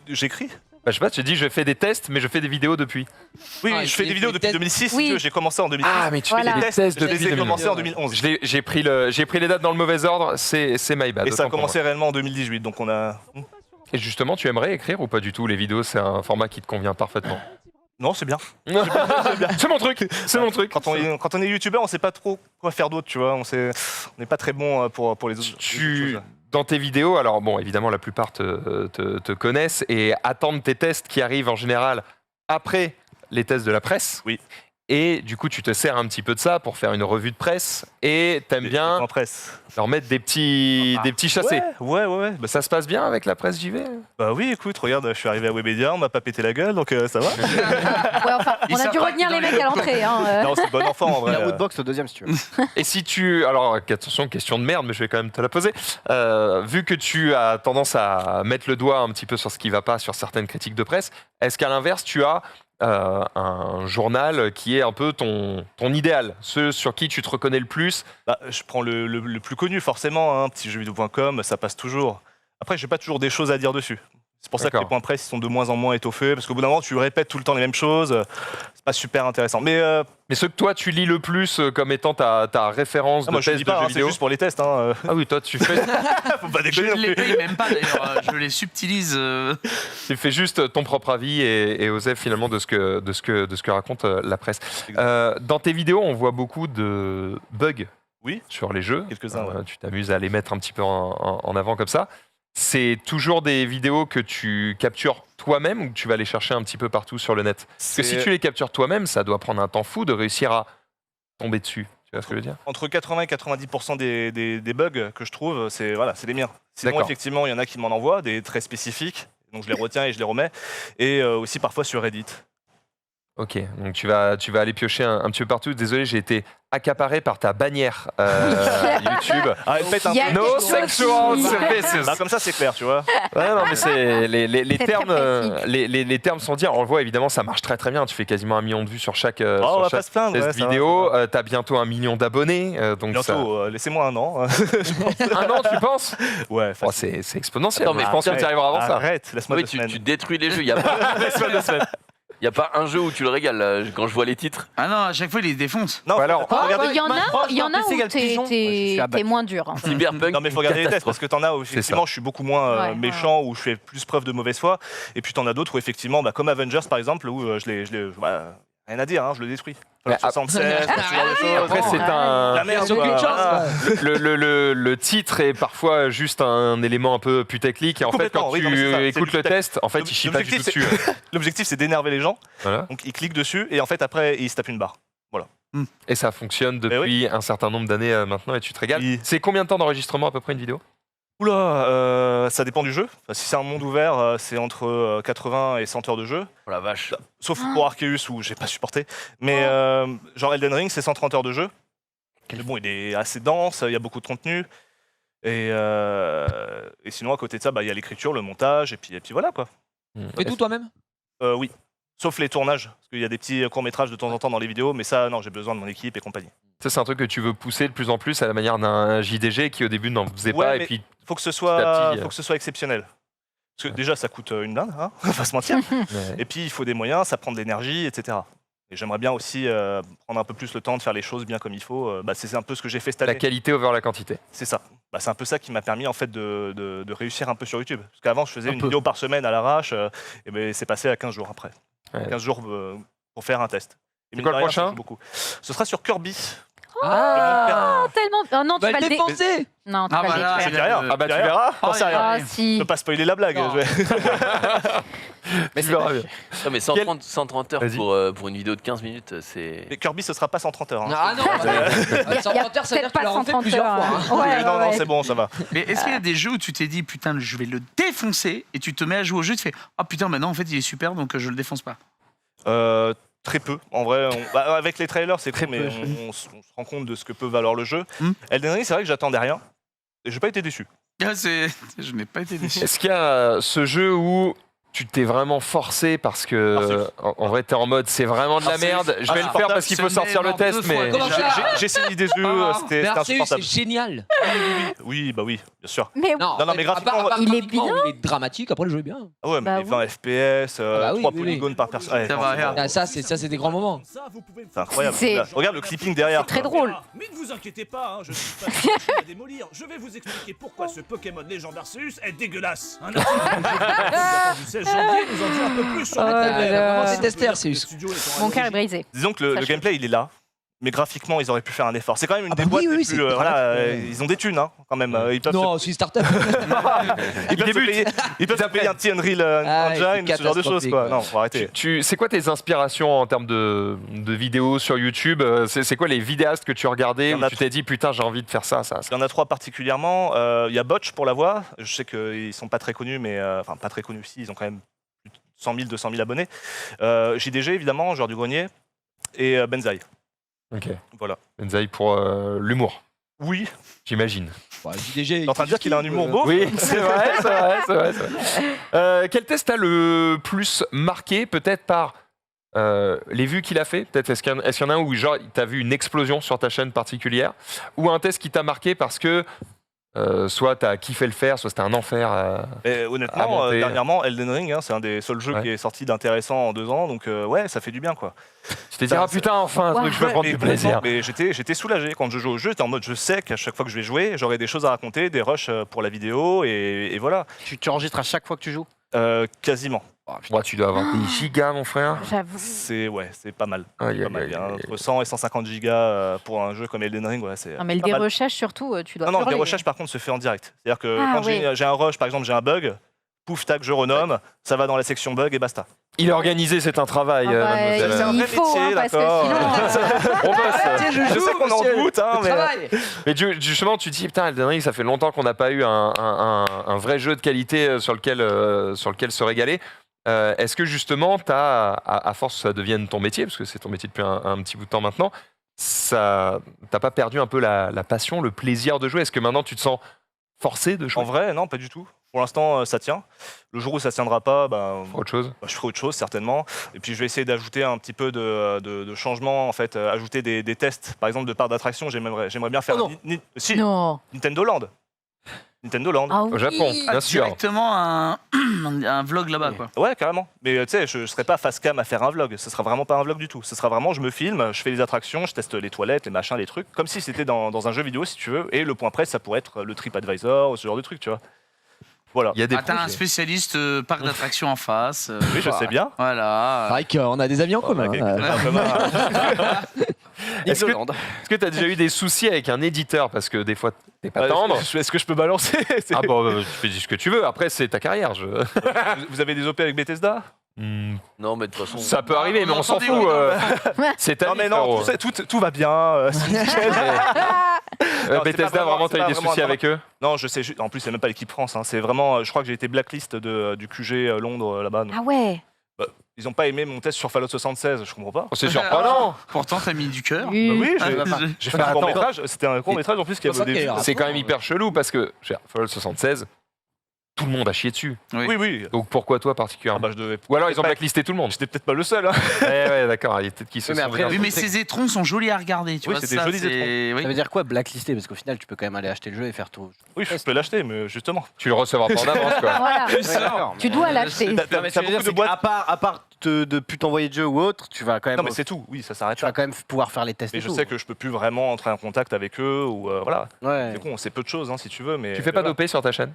J'écris Bah, je sais pas, tu dis je fais des tests, mais je fais des vidéos depuis. Oui, Ah, je fais il des vidéos fait des depuis tests. 2006, si Oui. tu veux, j'ai commencé en 2006. mais tu Voilà. fais des tests Je depuis les ai 2011. commencés en 2011. J'ai pris les dates dans le mauvais ordre, c'est my bad. Et ça a autant pour commencé réellement en 2018, donc on a... moi. Et justement, tu aimerais écrire ou pas du tout? Les vidéos, c'est un format qui te convient parfaitement. Non, c'est bien. C'est mon truc, c'est mon truc. Quand on est youtubeur, on sait pas trop quoi faire d'autre, tu vois. On n'est pas très bon pour les autres choses. Dans tes vidéos, alors bon, évidemment, la plupart te connaissent et attendent tes tests qui arrivent en général après les tests de la presse. Oui. Et du coup, tu te sers un petit peu de ça pour faire une revue de presse et t'aimes bien En presse. leur mettre des petits chassés. Ouais. Bah, ça se passe bien avec la presse JV? Bah oui, écoute, regarde, je suis arrivé à Webedia, on m'a pas pété la gueule, donc ça va. Ouais, enfin, Ils on a savent dû pas retenir qui les dans mecs les à l'entrée. Hein, Non, c'est bon enfant en vrai. La woodbox au deuxième si tu veux. Et si tu... Alors, attention, question de merde, mais je vais quand même te la poser. Vu que tu as tendance à mettre le doigt un petit peu sur ce qui va pas sur certaines critiques de presse, est-ce qu'à l'inverse, tu as un journal qui est un peu ton idéal, ceux sur qui tu te reconnais le plus? Bah, je prends le plus connu forcément, hein, petitjeuxvideo.com, ça passe toujours. Après, j'ai pas toujours des choses à dire dessus. C'est pour ça que D'accord. les points presse ils sont de moins en moins étoffés, parce qu'au bout d'un moment, tu répètes tout le temps les mêmes choses, c'est pas super intéressant. Mais Mais ceux que toi, tu lis le plus comme étant ta référence de moi, je test dis de pas, jeux hein, c'est vidéo? juste pour les tests. Hein. Ah oui, toi, tu fais Faut pas Je déconner ne non les plus. paye même pas d'ailleurs, je les subtilise. tu fais juste ton propre avis et Osef finalement de ce que raconte la presse. Dans tes vidéos, on voit beaucoup de bugs. Oui. sur les jeux. Quelques-uns, ouais. Tu t'amuses à les mettre un petit peu en avant comme ça. C'est toujours des vidéos que tu captures toi-même ou que tu vas les chercher un petit peu partout sur le net? Parce que si tu les captures toi-même, ça doit prendre un temps fou de réussir à tomber dessus. Tu vois ce que je veux dire? Entre 80 et 90% des bugs que je trouve, c'est les miens. Sinon, D'accord. effectivement, il y en a qui m'en envoient, des très spécifiques. Donc je les retiens et je les remets. Et aussi parfois sur Reddit. Ok, donc tu vas aller piocher un petit peu partout. Désolé, j'ai été accaparé par ta bannière YouTube. Ah, elle pète un Il y a peu. No quelque sexual chose. services. Bah, comme ça, c'est clair, tu vois. Ouais, non, mais c'est les C'est termes, très précis. les termes sont dits. On le voit évidemment, ça marche très très bien. Tu fais quasiment 1 million de vues sur chaque, Oh, on sur va chaque pas se plaindre. test ouais, ça va, vidéo. ça va. T'as bientôt 1 million d'abonnés. Donc Bientôt, laissez-moi un an. un an, tu penses? Ouais, Oh, facile. c'est exponentiel. Attends, mais mais je pense que tu arriveras avant ça. Arrête, laisse-moi Oui, 2 tu semaines. détruis les jeux. Il n'y a pas Laisse-moi 2 semaines. y a pas un jeu où tu le régales là, quand je vois les titres. Ah non, à chaque fois, il les défonce. Non, Ouais, alors, faut regarder. Il y en a PC où égale pigeon. Ouais, je suis abattu. t'es moins dur. hein. Cyberpunk. Non mais faut regarder les tests parce que t'en as où effectivement je suis beaucoup moins Ouais, méchant, où je fais plus preuve de mauvaise foi, et puis t'en as d'autres où effectivement, bah, comme Avengers par exemple, où rien à dire, hein, je le détruis. Mais, 76, ce genre de choses. Après, c'est un. La merde, Sur quoi, quelque chose, voilà. Le titre est parfois juste un élément un peu putaclic et en fait Complètement, quand oui, non, mais tu c'est ça, c'est écoutes du le test, en fait il chie pas du tout L'objectif, dessus. L'objectif c'est d'énerver les gens, Voilà. donc ils cliquent dessus et en fait après ils se tapent une barre. Et ça fonctionne depuis un certain nombre d'années maintenant et tu te régales. Oui. C'est combien de temps d'enregistrement à peu près une vidéo? Oula, ça dépend du jeu. Enfin, si c'est un monde ouvert, c'est entre 80 et 100 heures de jeu. Oh la vache. Sauf pour Arceus où j'ai pas supporté. Mais genre Elden Ring, c'est 130 heures de jeu. Mais bon, il est assez dense, il y a beaucoup de contenu. Et sinon, à côté de ça, bah, il y a l'écriture, le montage, et puis voilà quoi. Fais tout toi-même? Oui. Sauf les tournages, parce qu'il y a des petits courts-métrages de temps en temps dans les vidéos, mais ça, non, j'ai besoin de mon équipe et compagnie. Ça c'est un truc que tu veux pousser de plus en plus à la manière d'un JDG qui au début n'en faisait Ouais, pas et mais puis Faut que ce Petit à petit, soit exceptionnel. Parce que déjà, ça coûte une blinde, hein, on va pas se mentir. Et puis, il faut des moyens, ça prend de l'énergie, etc. Et j'aimerais bien aussi prendre un peu plus le temps de faire les choses bien comme il faut. Bah, c'est un peu ce que j'ai fait cette la année. qualité over la quantité. C'est ça. Bah, c'est un peu ça qui m'a permis en fait de réussir un peu sur YouTube. Parce qu'avant, je faisais Un une peu. vidéo par semaine à l'arrache, et ben c'est passé à 15 jours après. Ouais. 15 jours pour faire un test. Et C'est mine quoi de le rien, prochain ça joue beaucoup. Ce sera sur Kirby. Ah, Tellement. Oh non, tu va vas le le défoncer. Non, tu Ah, vas voilà, le Je je dis détruire. rien. Ah bah je dis tu rien. verras. T'en sais rien. Ah Je si. peux pas spoiler la blague. Non. je vais- Mais Tu verras bien. Non, mais 130 heures Vas-y. pour une vidéo de 15 minutes, c'est. Mais Kirby, ce sera pas 130 heures. hein. Ah non, sans Il y a mentir, ça veut dire peut-être que tu pas l'as refait 130 plusieurs heures, fois. hein. Ouais, non, non, ouais. c'est bon, ça va. Mais est-ce qu'il y a des jeux où tu t'es dit, putain, je vais le défoncer, et tu te mets à jouer au jeu, tu fais, ah putain, maintenant en fait, il est super, donc je le défonce pas. Très peu. En vrai, avec les trailers, c'est Très cool, mais peu. on se rend compte de ce que peut valoir le jeu. Hmm. Elden Ring, c'est vrai que j'attendais rien. Et j'ai pas été déçu. Ah, je n'ai pas été déçu. Est-ce qu'il y a ce jeu où tu t'es vraiment forcé parce que Arceus. en vrai t'es en mode c'est vraiment de la Arceus. merde, je vais le faire parce qu'il faut Ce sortir le merde, test deux fois mais déjà. Comment ça J'ai essayé des jeux, Ah, c'était mais Arceus, c'est insupportable. génial. Oui, bah oui, bien sûr. Mais Non, Non, mais graphiquement, il est graphiquement, bien. il est dramatique. Après, le jeu est bien. Ah ouais, mais Bah les 20 FPS, bah oui, 3 oui, oui. polygones par personne. Ouais, Ça non, va, c'est- regarde. Ah, ça, c'est des grands moments. c'est incroyable. C'est- Regarde le clipping derrière. très quoi. drôle. Mais ne vous inquiétez pas, hein, je ne suis pas cherché à démolir. Je vais vous expliquer pourquoi ce Pokémon légendaire Arceus est dégueulasse. Un article du 16 janvier nous en dit un peu plus sur Oh le là thème. là. Vraiment détesté Le Arceus. studio étant à Mon cœur est l'origine- brisé. Disons que le Sachez. gameplay, il est là. Mais graphiquement, ils auraient pu faire un effort. C'est quand même une Ah des bah boîtes oui, les oui, plus. c'est Voilà, correct. ils ont des thunes, hein, quand même. Ils peuvent Non, c'est une start-up. ils peuvent se payer, ils peuvent se payer un petit Unreal Ah, Engine, c'est ce genre de choses, quoi. catastrophique, Non, faut arrêter. c'est quoi tes inspirations en termes de vidéos sur YouTube? C'est quoi les vidéastes que tu regardais Il y en où a tu t'es dit putain j'ai envie de faire ça? Il y en a 3 particulièrement. Il y a Botch pour la voix. Je sais qu'ils sont pas très connus, mais enfin pas très connus aussi. Ils ont quand même plus de 100 000, 200 000 abonnés. JDG évidemment, joueur du grenier, et Benzaï. Ok. Voilà. Benzaï pour l'humour, Oui. j'imagine. JDG. T'es en train de dire qu'il a un humour beau. Oui, c'est vrai, c'est vrai, c'est vrai. c'est vrai. Quel test t'as le plus marqué, peut-être par les vues qu'il a fait? Peut-être est-ce qu'il y en a un où genre t'as vu une explosion sur ta chaîne particulière, ou un test qui t'a marqué parce que soit t'as kiffé le faire, soit c'était un enfer. Et À honnêtement, monter. dernièrement, Elden Ring, hein, c'est un des seuls jeux Ouais. qui est sorti d'intéressant en 2 ans. Donc ouais, ça fait du bien, quoi. Tu t'es dit Ça, ah putain enfin un truc je peux Ouais. prendre du plaisir. Mais j'étais soulagé quand je joue au jeu. J'étais en mode, je sais qu'à chaque fois que je vais jouer, j'aurai des choses à raconter, des rushs pour la vidéo, et voilà. Tu enregistres à chaque fois que tu joues? Quasiment. Moi, tu dois avoir des gigas, mon frère. J'avoue. C'est pas mal. Aïe, Pas mal. aïe, Il y a aïe, entre 100 et 150 gigas pour un jeu comme Elden Ring. Ouais, c'est Non, mais le pas mal. dérochage, surtout, tu dois Non, le hurler. dérochage par contre se fait en direct. C'est-à-dire que Ah, quand j'ai un rush, par exemple, j'ai un bug, pouf, tac, je renomme, ça va dans la section bug et basta. Il est organisé, c'est un travail, Ah bah, mademoiselle. C'est un il vrai faut, métier, parce que d'accord. sinon... On bosse. Je sais qu'on en doute, hein, mais. Mais justement, tu te dis, putain, Elden Ring, ça fait longtemps qu'on n'a pas eu un vrai jeu de qualité sur lequel se régaler. Est-ce que justement, à force que ça devienne ton métier, parce que c'est ton métier depuis un petit bout de temps maintenant, t'as pas perdu un peu la passion, le plaisir de jouer? Est-ce que maintenant tu te sens forcé de jouer? En vrai, non, pas du tout. Pour l'instant, ça tient. Le jour où ça tiendra pas, Autre chose? je ferai autre chose certainement. Et puis je vais essayer d'ajouter un petit peu de changement, en fait, ajouter des tests. Par exemple, de parcs d'attraction, j'aimerais bien faire non. si, Non. Nintendo Land. Nintendo Land. Ah Au oui. Japon, bien sûr. Directement un vlog là-bas, quoi. Ouais, carrément. Mais tu sais, je serai pas face cam à faire un vlog. Ce sera vraiment pas un vlog du tout. Ce sera vraiment, je me filme, je fais les attractions, je teste les toilettes, les machins, les trucs, comme si c'était dans un jeu vidéo, si tu veux. Et le point presse, ça pourrait être le TripAdvisor, ce genre de truc, tu vois. Voilà. Il y a des Ah, t'as un projets. spécialiste parc d'attractions en face. Oui, je sais bien. Voilà. C'est vrai qu'on a des amis en commun. Ouais, hein. Est-ce que Nintendo. tu as déjà eu des soucis avec un éditeur? Parce que des fois, t'es pas tendre. Est-ce que je peux balancer C'est- Ah bon, tu fais ce que tu veux. Après, c'est ta carrière. Vous avez des OP avec Bethesda Non, mais de toute façon. Ça peut arriver, mais on s'en entendez, fout. oui, C'est ta Non, vie, mais non, frérot. tout va bien. C'est nickel. Non, c'est Bethesda, pas vraiment, t'as eu c'est des pas soucis vraiment avec eux? Non, je sais. En plus, c'est même pas l'équipe France. Hein. C'est vraiment. Je crois que j'ai été blacklist du QG Londres là-bas. donc. Ah ouais. Ils n'ont pas aimé mon test sur Fallout 76. Je comprends pas. Oh, c'est surprenant. Pourtant, t'as mis du cœur. Bah oui, Ah, j'ai fait Bah, un attends. court métrage. C'était un court métrage en plus qui avait au début. C'est quand même hyper chelou parce que Fallout 76, tout le monde a chié dessus. Oui, oui. Donc pourquoi toi Ah particulièrement? bah, je devais. Ou alors ils ont pas- blacklisté tout le monde. J'étais peut-être pas le seul. Hein. Ouais, d'accord. Il y a peut-être qu'ils se Oui, mais sont après, dit- Oui, mais ces étrons sont jolis à regarder. Tu Oui, vois, c'est des ça, jolis c'est- oui. Ça veut dire quoi blacklister? Parce qu'au final, tu peux quand même aller acheter le jeu et faire tout. Oui, je peux l'acheter, mais justement. Tu le recevras pas en avance, quoi. Voilà. d'accord, Tu dois l'acheter. T'as mais ce que je veux dire, beaucoup de c'est boîtes. à part de plus t'envoyer de jeu ou autre, tu vas quand même. Non, mais c'est tout. Oui, ça s'arrête Tu vas là. quand même pouvoir faire les tests. Mais et je tout. sais que je peux plus vraiment entrer en contact avec eux ou voilà. Ouais. C'est con, c'est peu de choses hein, si tu veux, mais. Tu fais pas d'OP sur ta chaîne?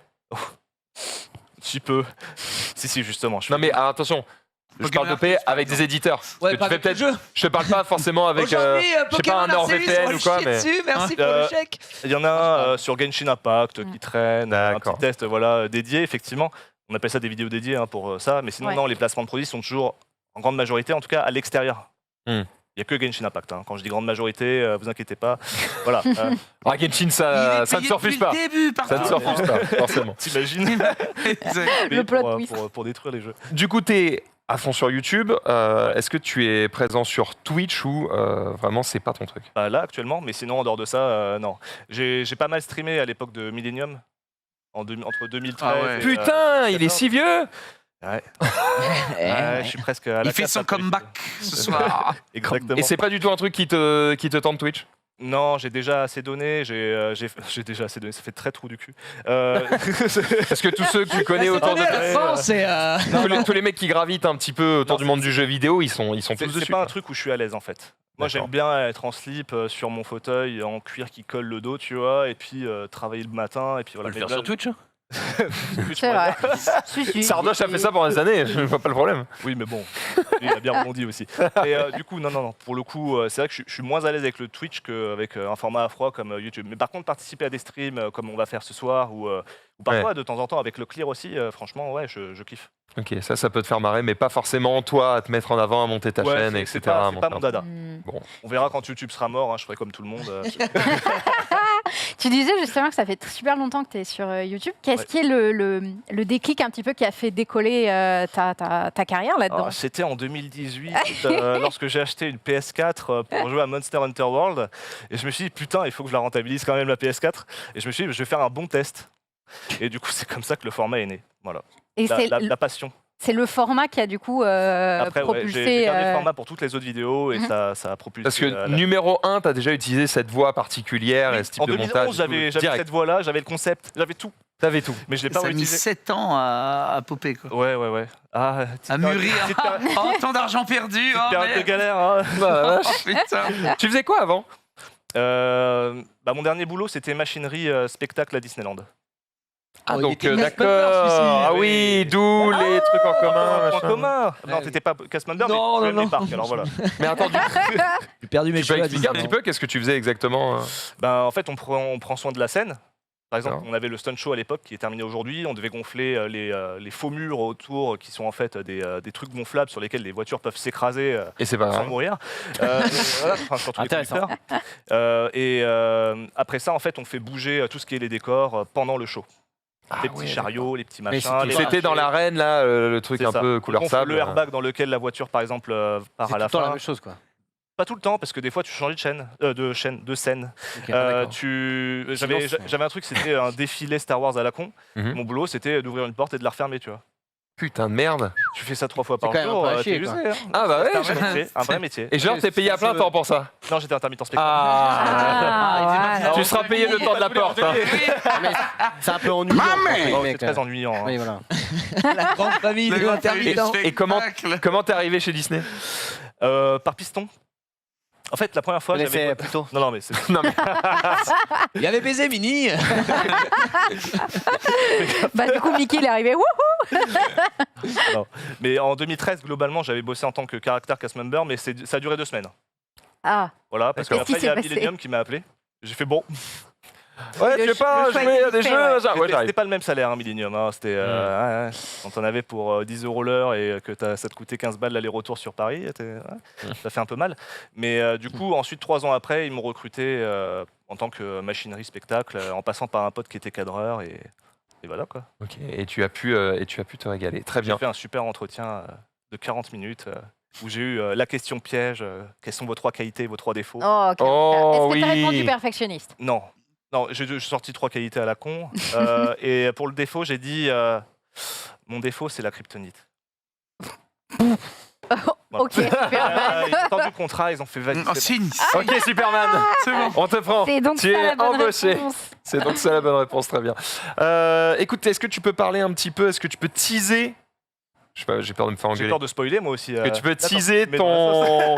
Si peu. Si, justement. Je Non fais- mais attends, je parle d'OP avec des éditeurs. Ouais, Parce que pas tu fais avec le peut-être. jeu. Je te parle pas forcément avec. Aujourd'hui, je sais pas, Pokémon un NordVPN ou quoi, mais. dessus. Merci pour Euh, le chèque. Il y en a un sur Genshin Impact qui traîne, un D'accord. petit test voilà, dédié, effectivement. On appelle ça des vidéos dédiées hein, pour ça, mais sinon, Ouais. non, les placements de produits sont toujours, en grande majorité, en tout cas, à l'extérieur. Hmm. Il n'y a que Genshin Impact. Hein. Quand je dis grande majorité, vous inquiétez pas. Voilà. Ah, Genshin, Il ça est ne payé surfuse depuis pas. le début, Ça ne surfuse pas, forcément. T'imagines Le plot pour, twist. pour détruire les jeux. Du coup, t'es à fond sur YouTube. Est-ce que tu es présent sur Twitch ou vraiment c'est pas ton truc? Bah, là, actuellement, mais sinon, en dehors de ça, non. J'ai pas mal streamé à l'époque de Millennium, entre 2013 Ah ouais. et, Putain, il est si vieux! Ouais, je suis presque à la Il fait casse, son là, pour les comeback ce soir. Exactement. Et c'est pas du tout un truc qui te tente Twitch? Non, j'ai déjà assez donné. J'ai déjà assez donné. Ça fait très trou du cul. Parce que tous ceux que tu connais autour de À la fin, c'est. tous les mecs qui gravitent un petit peu autour Non, du monde du jeu vidéo, ils sont tous C'est dessus. pas un quoi. truc où je suis à l'aise en fait. Moi, D'accord. j'aime bien être en slip sur mon fauteuil en cuir qui colle le dos, tu vois, et puis travailler le matin, et puis On voilà. va le faire Mais sur là, Twitch. Twitch, C'est on va vrai. dire. Si, si. Sardoche a fait ça pendant des années, je vois pas le problème. Oui, mais bon, lui, il a bien rebondi aussi. Et du coup, non. Pour le coup, c'est vrai que je suis moins à l'aise avec le Twitch qu'avec un format à froid comme YouTube. Mais par contre, participer à des streams comme on va faire ce soir ou parfois de temps en temps avec le clear aussi, franchement, ouais, je kiffe. Ok, ça peut te faire marrer, mais pas forcément toi à te mettre en avant, à monter ta Ouais, chaîne, c'est etc. pas, à c'est pas monter mon un- dada. Hmm. On verra quand YouTube sera mort, hein, je ferai comme tout le monde. Tu disais justement que ça fait super longtemps que tu es sur YouTube. Qu'est-ce Ouais. qui est le déclic un petit peu qui a fait décoller ta carrière là-dedans? Ah, c'était en 2018, lorsque j'ai acheté une PS4 pour jouer à Monster Hunter World. Et je me suis dit, putain, il faut que je la rentabilise quand même, la PS4. Et je me suis dit, je vais faire un bon test. Et du coup, c'est comme ça que le format est né. Voilà. Et c'est La passion. c'est le format qui a du coup Après, ouais, propulsé. j'ai gardé le format pour toutes les autres vidéos et ça a propulsé. Parce que la- numéro 1, t'as déjà utilisé cette voix particulière et ce type en de 2011, montage. j'avais direct. cette voix-là, j'avais le concept, j'avais tout. T'avais tout. Mais je l'ai pas Ça a mis utilisé. 7 ans à popper, quoi. Ouais. Ah, À mûrir. petite période- Oh, tant d'argent perdu. Oh, période de merde. galère. Hein. Bah, Oh, putain. tu faisais quoi avant? Mon dernier boulot, c'était machinerie spectacle à Disneyland. Ah, Oh, il donc était d'accord. Cast Member, celui-ci. Ah oui, d'où les trucs en commun. Point machin. commun. Non, Ouais. t'étais pas cast member, Non, mais non, tu aimes non. les parcs, alors voilà. Mais attends, J'ai perdu mes tu peux cheveux. à expliquer un 10 ans. petit peu qu'est-ce que tu faisais exactement Ben, en fait, on prend soin de la scène. Par exemple, D'accord. on avait le stunt show à l'époque qui est terminé aujourd'hui. On devait gonfler les faux murs autour qui sont en fait des trucs gonflables sur lesquels les voitures peuvent s'écraser Et c'est pas sans grave. mourir. Voilà, enfin, surtout les Intéressant. conducteurs. Après ça, en fait, on fait bouger tout ce qui est les décors pendant le show. Les petits ouais, chariots, les petits Mais machins. c'était- les C'était dans marchés. l'arène là, le truc C'est un ça. peu On couleur gonfle sable. le airbag dans lequel la voiture, par exemple, part C'est à tout la le temps la fin. même chose, quoi. Pas tout le temps, parce que des fois, tu changeais de scène. Ok, d'accord. J'avais un truc, c'était un défilé Star Wars à la con. Mhm. Mon boulot, c'était d'ouvrir une porte et de la refermer, tu vois. Putain de merde. Tu fais ça 3 fois C'est par quand même jour, un peu à t'es chier, usé, quoi. hein. Ah bah C'est ouais. un vrai métier, un vrai métier. Et genre, t'es payé à plein temps pour ça. Non, j'étais intermittent spectacle. Ah, voilà. Tu seras payé le temps de la porte. hein. C'est un peu ennuyant. Oh, Oui, c'est très ennuyant. hein. Oui, voilà. La grande famille des intermittents. Et comment t'es arrivé chez Disney Par piston. En fait, la première fois, On j'avais. essaie plutôt. Non, mais c'est. Non mais Il y avait baisé Mini. Bah, du coup, Mickey, il est arrivé. Wouh. Mais en 2013, globalement, j'avais bossé en tant que caractère cast member, mais ça a duré 2 semaines. Ah, Voilà, parce Qu'est-ce qu'après, qui il y a s'est passé Millennium qui m'a appelé. J'ai fait bon. ouais, Le tu veux pas choix jouer à des était jeux fait, ouais. machin Ouais, C'était j'arrive. pas le même salaire, hein, Millennium. Hein. C'était ouais. Quand on avait pour 10 € l'heure et que ça te coûtait 15 balles l'aller-retour sur Paris, ça fait un peu mal. Mais du coup, ensuite, 3 ans après, ils m'ont recruté en tant que machinerie spectacle, en passant par un pote qui était cadreur et voilà quoi. Ok. Et tu as pu te régaler. Très J'ai bien. fait un super entretien de 40 minutes où j'ai eu la question piège quelles sont vos 3 qualités, vos 3 défauts Oh, ok. Oh, Est-ce que t'as oui. répondu perfectionniste? Non, j'ai sorti 3 qualités à la con. Et pour le défaut, j'ai dit mon défaut, c'est la kryptonite. Voilà. Ok, super. Ils ont tendu le contrat, ils ont fait valider. Oh, signe. Ok Superman. C'est bon. On te prend. C'est donc Tu ça es la bonne embauché. réponse. C'est donc ça la bonne réponse, très bien. Écoute, est-ce que tu peux parler un petit peu, est-ce que tu peux teaser Je sais pas, j'ai peur de me faire J'ai engueuler. peur de spoiler moi aussi. Est-ce que tu peux Attends, teaser mais ton,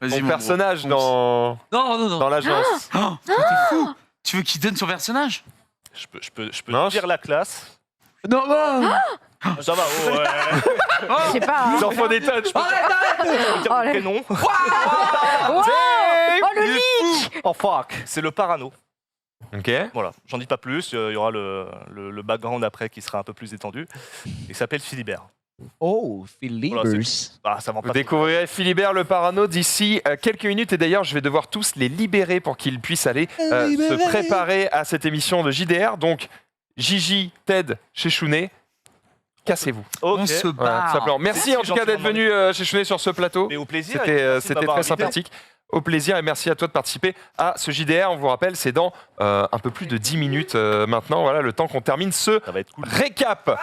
Vas-y, ton mon personnage gros. dans Non. l'agence Oh, t'es fou. Tu veux qu'il donne son personnage? Je peux Non, dire la classe. Non, non. Ça va, ouais. Je sais pas. hein. Il en faut des tonnes. Je peux dire Oh, le le- prénom. Wow. Oh, le leak. Oh fuck. C'est le parano. Ok. Voilà, j'en dis pas plus. Il y aura le background après qui sera un peu plus étendu. Il s'appelle Philibert. Oh, Philibers. Ah, ça vend Vous pas. découvrirez Philibert le parano d'ici quelques minutes et d'ailleurs je vais devoir tous les libérer pour qu'ils puissent aller se préparer à cette émission de JDR. Donc Gigi, Ted, Chechounet, cassez-vous. Ok. On se Voilà, barre. tout simplement. Merci C'est en tout cas d'être gentiment venu Chechounet sur ce plateau. Mais au plaisir. C'était et merci de c'était m'avoir très invité. sympathique. Au plaisir et merci à toi de participer à ce JDR. On vous rappelle, c'est dans un peu plus de 10 minutes maintenant. Voilà, le temps qu'on termine ce Ça va être cool. récap.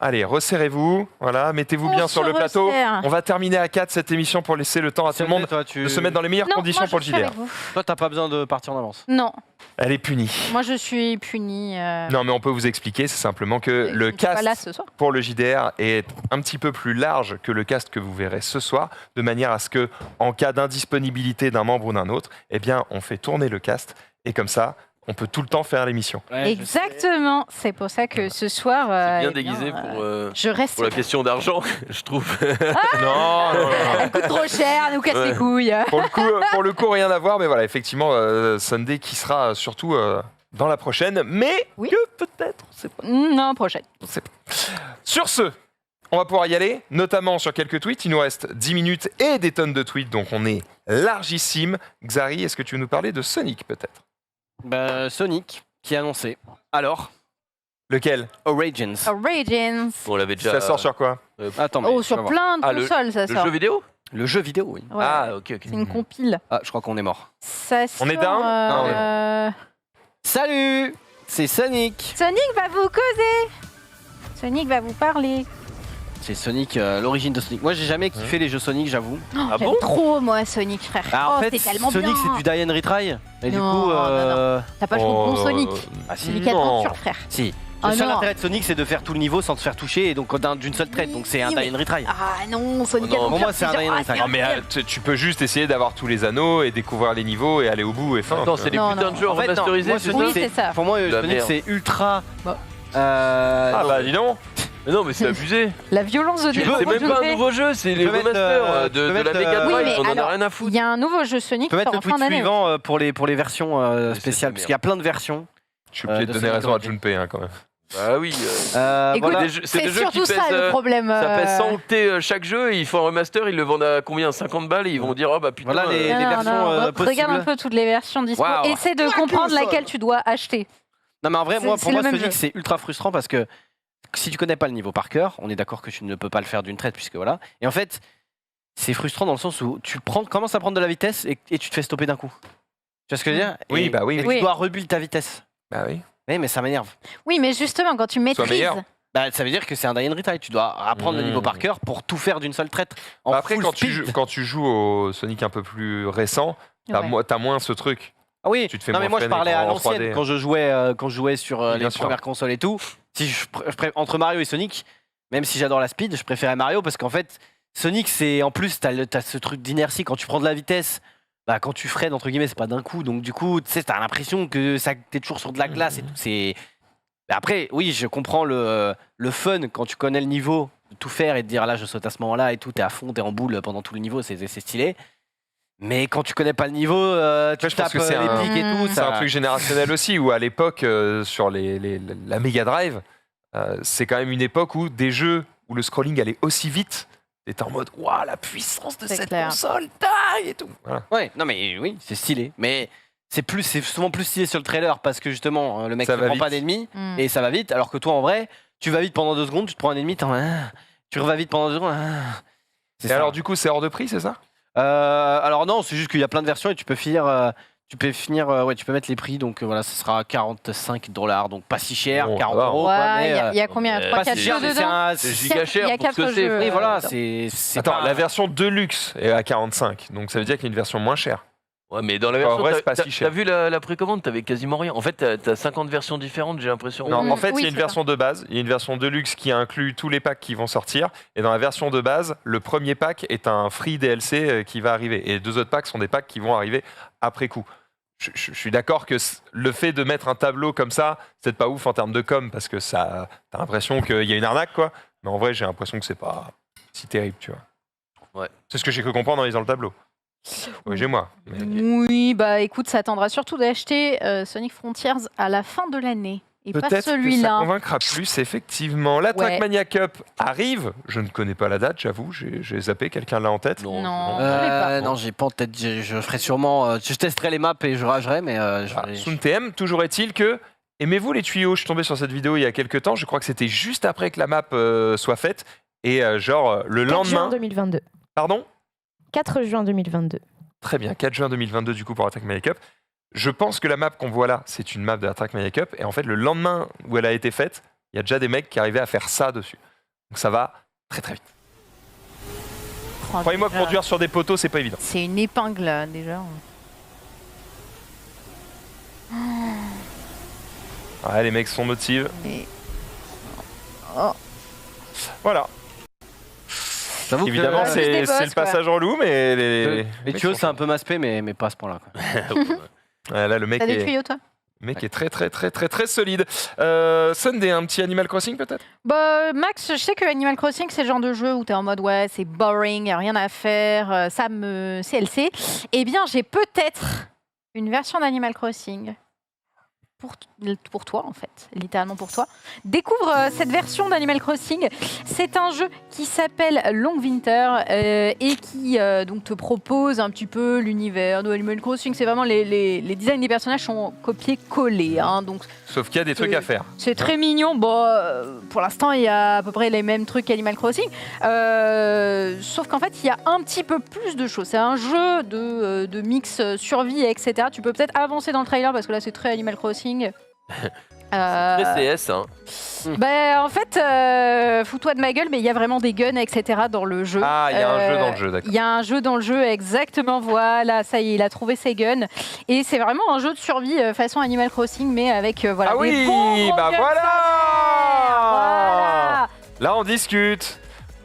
Allez, resserrez-vous. Voilà, mettez-vous On bien se sur le plateau. resserre. On va terminer à 4 cette émission pour laisser le temps à tout le monde Toi, de se mettre dans les meilleures Non, conditions moi, pour le je suis JDR. avec vous. Toi, t'as pas besoin de partir en avance. Non, Elle est punie. moi je suis punie. Non, mais on peut vous expliquer, c'est simplement que je le ne suis pas là cast ce soir. pour le JDR est un petit peu plus large que le cast que vous verrez ce soir, de manière à ce que, en cas d'indisponibilité d'un membre ou d'un autre, eh bien, on fait tourner le cast et comme ça, on peut tout le temps faire l'émission. Exactement. C'est pour ça que ce soir. Bien eh déguisé je reste. pour la question d'argent, je trouve. Non, non, non, Ça coûte trop cher, elle nous casse Ouais. les couilles. pour le coup, rien à voir, mais voilà, effectivement, Sunday qui sera surtout dans la prochaine, mais Oui. que peut-être, on sait pas. Non, prochaine. On sait pas. Sur ce, on va pouvoir y aller, notamment sur quelques tweets. Il nous reste 10 minutes et des tonnes de tweets, donc on est largissime. Xari, est-ce que tu veux nous parler de Sonic, peut-être? Bah, Sonic qui a annoncé. Alors, Lequel? Origins. Origins. On l'avait déjà. Ça sort sur quoi? Attends, mais Oh, tu vas sur voir. plein de Ah, le- consoles, ça Le sort. jeu vidéo Le jeu vidéo, oui. Ouais. Ah, ok, ok. C'est une compile. Ah, je crois qu'on est mort. Ça sort, On est down Non, Salut, c'est Sonic. Sonic va vous causer. Sonic va vous parler. C'est Sonic, l'origine de Sonic. Moi, j'ai jamais kiffé les jeux Sonic, j'avoue. Oh, j'aime trop, moi, Sonic, frère. Ah, en oh, fait, c'est tellement Sonic, bien. c'est du die and retry. Et du Non, coup, T'as pas joué au bon Sonic. ah si. Sonic non. Adventure, frère. Si. Ah Le seul non. intérêt de Sonic, c'est de faire tout le niveau sans te faire toucher et donc d'une seule traite. Donc c'est un Oui, die and retry. Ah non, Sonic Oh non, Adventure. pour moi, c'est un genre, die and ah, retry. c'est Non, mais incroyable. tu peux juste essayer d'avoir tous les anneaux et découvrir les niveaux et aller au bout et fin. Attends, c'est des Non, putains non. de jeux En fait, non, remasterisés, moi, c'est Oui, ça c'est ça. Pour moi, La Sonic, merde. c'est ultra. Bah. Ah bah dis donc. Mais non, mais c'est abusé. La violence de C'est Nintendo même pas un Junpei. nouveau jeu, c'est les peux mettre, remasters de la Mega Oui, Drive. mais On en a alors, rien à Il foutre. y a un nouveau jeu Sonic Je peux qui mettre sort le en fin tweet d'année. suivant pour les versions Mais c'est spéciales, de parce qu'il y a plein de versions. Je suis obligé de de donner Sonic raison à Origins. Junpei quand même. Bah oui. Écoute, Voilà. c'est c'est des jeux qui surtout ça pèsent, le problème. Ça pèse 100 octets chaque jeu, et ils font un remaster, ils le vendent à combien 50 balles et ils vont dire oh bah putain. Voilà les Non, non, versions non. Regarde possibles. un peu toutes les versions dispo. Waouh. Essaie de comprendre laquelle tu dois acheter. Non mais en vrai, C'est- moi, c'est pour le moi, même Sonic, jeu. c'est ultra frustrant parce que si tu connais pas le niveau par cœur, on est d'accord que tu ne peux pas le faire d'une traite puisque voilà. Et en fait, c'est frustrant dans le sens où tu commences à prendre de la vitesse et tu te fais stopper d'un coup. Tu vois ce que je veux dire? Oui, Et- bah oui, et oui. tu dois rebuild ta vitesse. Bah oui. Oui, mais ça m'énerve. Oui, mais justement, quand tu maîtrises. meilleur. Bah, ça veut dire que c'est un die and retry. Tu dois apprendre le niveau par cœur pour tout faire d'une seule traite. En Bah après, full quand tu, speed. quand tu joues au Sonic un peu plus récent, t'as Ouais. t'as moins ce truc. Ah oui, tu te fais non mais moins moi je freiner parlais à en l'ancienne 3D. quand je jouais sur Oui, les bien sûr. premières consoles et tout. Si entre Mario et Sonic, même si j'adore la speed, je préférais Mario parce qu'en fait Sonic c'est en plus t'as ce truc d'inertie quand tu prends de la vitesse. Bah, quand tu freines entre guillemets c'est pas d'un coup donc du coup tu sais t'as l'impression que t'es toujours sur de la glace et tout. C'est mais après oui je comprends le fun quand tu connais le niveau de tout faire et de dire là je saute à ce moment-là et tout t'es à fond t'es en boule pendant tout le niveau c'est stylé. Mais quand tu connais pas le niveau, tu je pense tapes que c'est les un- pics et tout. C'est ça- un truc générationnel aussi, où à l'époque, sur la Mega Drive, c'est quand même une époque où des jeux où le scrolling allait aussi vite, t'étais en mode waouh, la puissance de C'est cette clair. console, taille et tout. Voilà. Ouais, non mais oui, c'est stylé. Mais c'est souvent plus stylé sur le trailer parce que justement, le mec Ça ne va prend vite. pas d'ennemis Hmm. et ça va vite. Alors que toi, en vrai, tu vas vite pendant 2 secondes, tu te prends un ennemi, tu revas vite pendant 2 secondes. C'est Et ça. alors, du coup, c'est hors de prix, c'est ça? Alors non, c'est juste qu'il y a plein de versions et tu peux finir. Tu peux mettre les prix, donc voilà, ce sera $45, donc pas si cher, Bon, 40 ça va. euros. Ouais, quoi, mais, il y a combien? euh, 3, pas 4 si cher, jeux mais dedans C'est c'est giga cher Il y a pour ce que 4 c'est. jeux. oui, voilà, dedans. c'est Attends, pas- la version Deluxe est à 45, donc ça veut dire qu'il y a une version moins chère. Ouais, mais dans la En version, vrai, c'est pas t'as si cher. t'as vu la précommande, t'avais quasiment rien. En fait, t'as 50 versions différentes, j'ai l'impression. Non, Mm, en fait, oui, il y a une c'est version de base, il y a une version Deluxe qui inclut tous les packs qui vont sortir, et dans la version de base, le premier pack est un free DLC qui va arriver, et les 2 autres packs sont des packs qui vont arriver après coup. Je suis d'accord que le fait de mettre un tableau comme ça, c'est pas ouf en termes de com, parce que ça, t'as l'impression qu'il y a une arnaque, quoi. Mais en vrai, j'ai l'impression que c'est pas si terrible, tu vois. Ouais. C'est ce que j'ai cru comprendre en lisant le tableau. Corrigez-moi. Mais- Oui, bah écoute, ça attendra surtout d'acheter Sonic Frontiers à la fin de l'année. Et pas Peut-être que ça celui-là. convaincra plus, effectivement. La Ouais. Trackmania Cup arrive. Je ne connais pas la date, j'avoue. J'ai zappé. Quelqu'un l'a en tête? Non. Non. Je l'ai pas. Non, j'ai pas en tête. Je ferai sûrement. Je testerai les maps et je ragerai, mais Soon TM, toujours est-il que. Aimez-vous les tuyaux? Je suis tombé sur cette vidéo il y a quelques temps. Je crois que c'était juste après que la map soit faite. Et le 4 juin lendemain. 2022. Pardon? 4 juin 2022. Très bien, 4 juin 2022 du coup pour la Trackmania Cup. Je pense que la map qu'on voit là, c'est une map de la Trackmania Cup. Et en fait, le lendemain où elle a été faite, il y a déjà des mecs qui arrivaient à faire ça dessus. Donc ça va très très vite. Oh, Croyez-moi que déjà, conduire sur des poteaux, c'est pas évident. C'est une épingle là, déjà. Ouais, les mecs sont motivés. Mais- Oh. Voilà. j'avoue que, Évidemment, Juste des c'est boss, le passage relou, mais les les tuyaux, c'est un peu maspé, mais pas à ce point-là. quoi. Ouais, là, le mec T'as des est, tuyaux, toi? est très très très très très solide. Sunday, un petit Animal Crossing peut-être? Bah, Max, je sais que Animal Crossing, c'est le genre de jeu où t'es en mode ouais, c'est boring, y a rien à faire, CLC. Eh bien, j'ai peut-être une version d'Animal Crossing pour toi, en fait, littéralement pour toi. Découvre cette version d'Animal Crossing. C'est un jeu qui s'appelle Long Winter et qui donc te propose un petit peu l'univers de Animal Crossing. C'est vraiment les designs des personnages sont copiés-collés, hein, donc Sauf qu'il y a des trucs à faire. c'est très mignon. Bon, pour l'instant, il y a à peu près les mêmes trucs qu'Animal Crossing. Sauf qu'en fait, il y a un petit peu plus de choses. C'est un jeu de mix survie, etc. Tu peux peut-être avancer dans le trailer parce que là, c'est très Animal Crossing. Très CS, hein. En fait, fous-toi de ma gueule, mais il y a vraiment des guns, etc. dans le jeu. Ah, il y a un jeu dans le jeu, d'accord. Il y a un jeu dans le jeu, exactement, voilà, ça y est, il a trouvé ses guns. Et c'est vraiment un jeu de survie façon Animal Crossing, mais avec voilà, Ah des oui, bons gros bah guns voilà. Voilà. Là, on discute.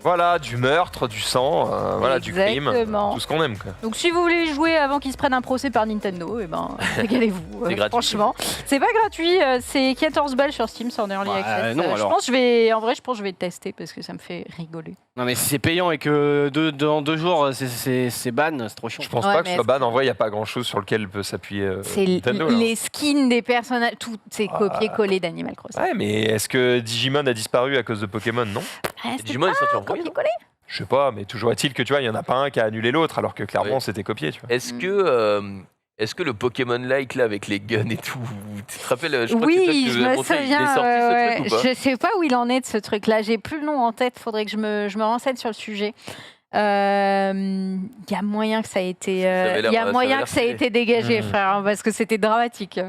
Voilà, du meurtre, du sang, voilà, du crime, Exactement. tout ce qu'on aime. Quoi. Donc si vous voulez jouer avant qu'ils se prennent un procès par Nintendo, eh ben régalez-vous. C'est gratuit. Franchement, c'est pas gratuit, c'est 14 balles sur Steam, c'est en early Bah, access. non, je alors. pense que je vais le tester parce que ça me fait rigoler. Non, mais si c'est payant et que dans 2 jours, c'est ban, c'est trop chiant. Je pense Ouais, pas que ce mais soit ban. En vrai, il n'y a pas grand-chose sur lequel peut s'appuyer C'est Nintendo. là. les skins des personnages, tout c'est copié-collé d'Animal Crossing. Ouais, mais est-ce que Digimon a disparu à cause de Pokémon? Non. Ah, c'était Digimon est sorti en premier. copié-collé. Je sais pas, mais toujours est-il que tu vois, il y en a pas un qui a annulé l'autre, alors que clairement Oui. c'était copié. Tu vois. Est-ce que le Pokémon like là avec les guns et tout, tu te rappelles? Je crois que c'est toi Oui, qui je nous as me montré, souviens. il est sorti ce truc ou pas? Je sais pas où il en est de ce truc-là. J'ai plus le nom en tête. Faudrait que je me renseigne sur le sujet. Il y a moyen que ça ait été, avait l'air- il y a ça moyen avait que ça ait l'air été dégagé, Mhm. frère, parce que c'était dramatique.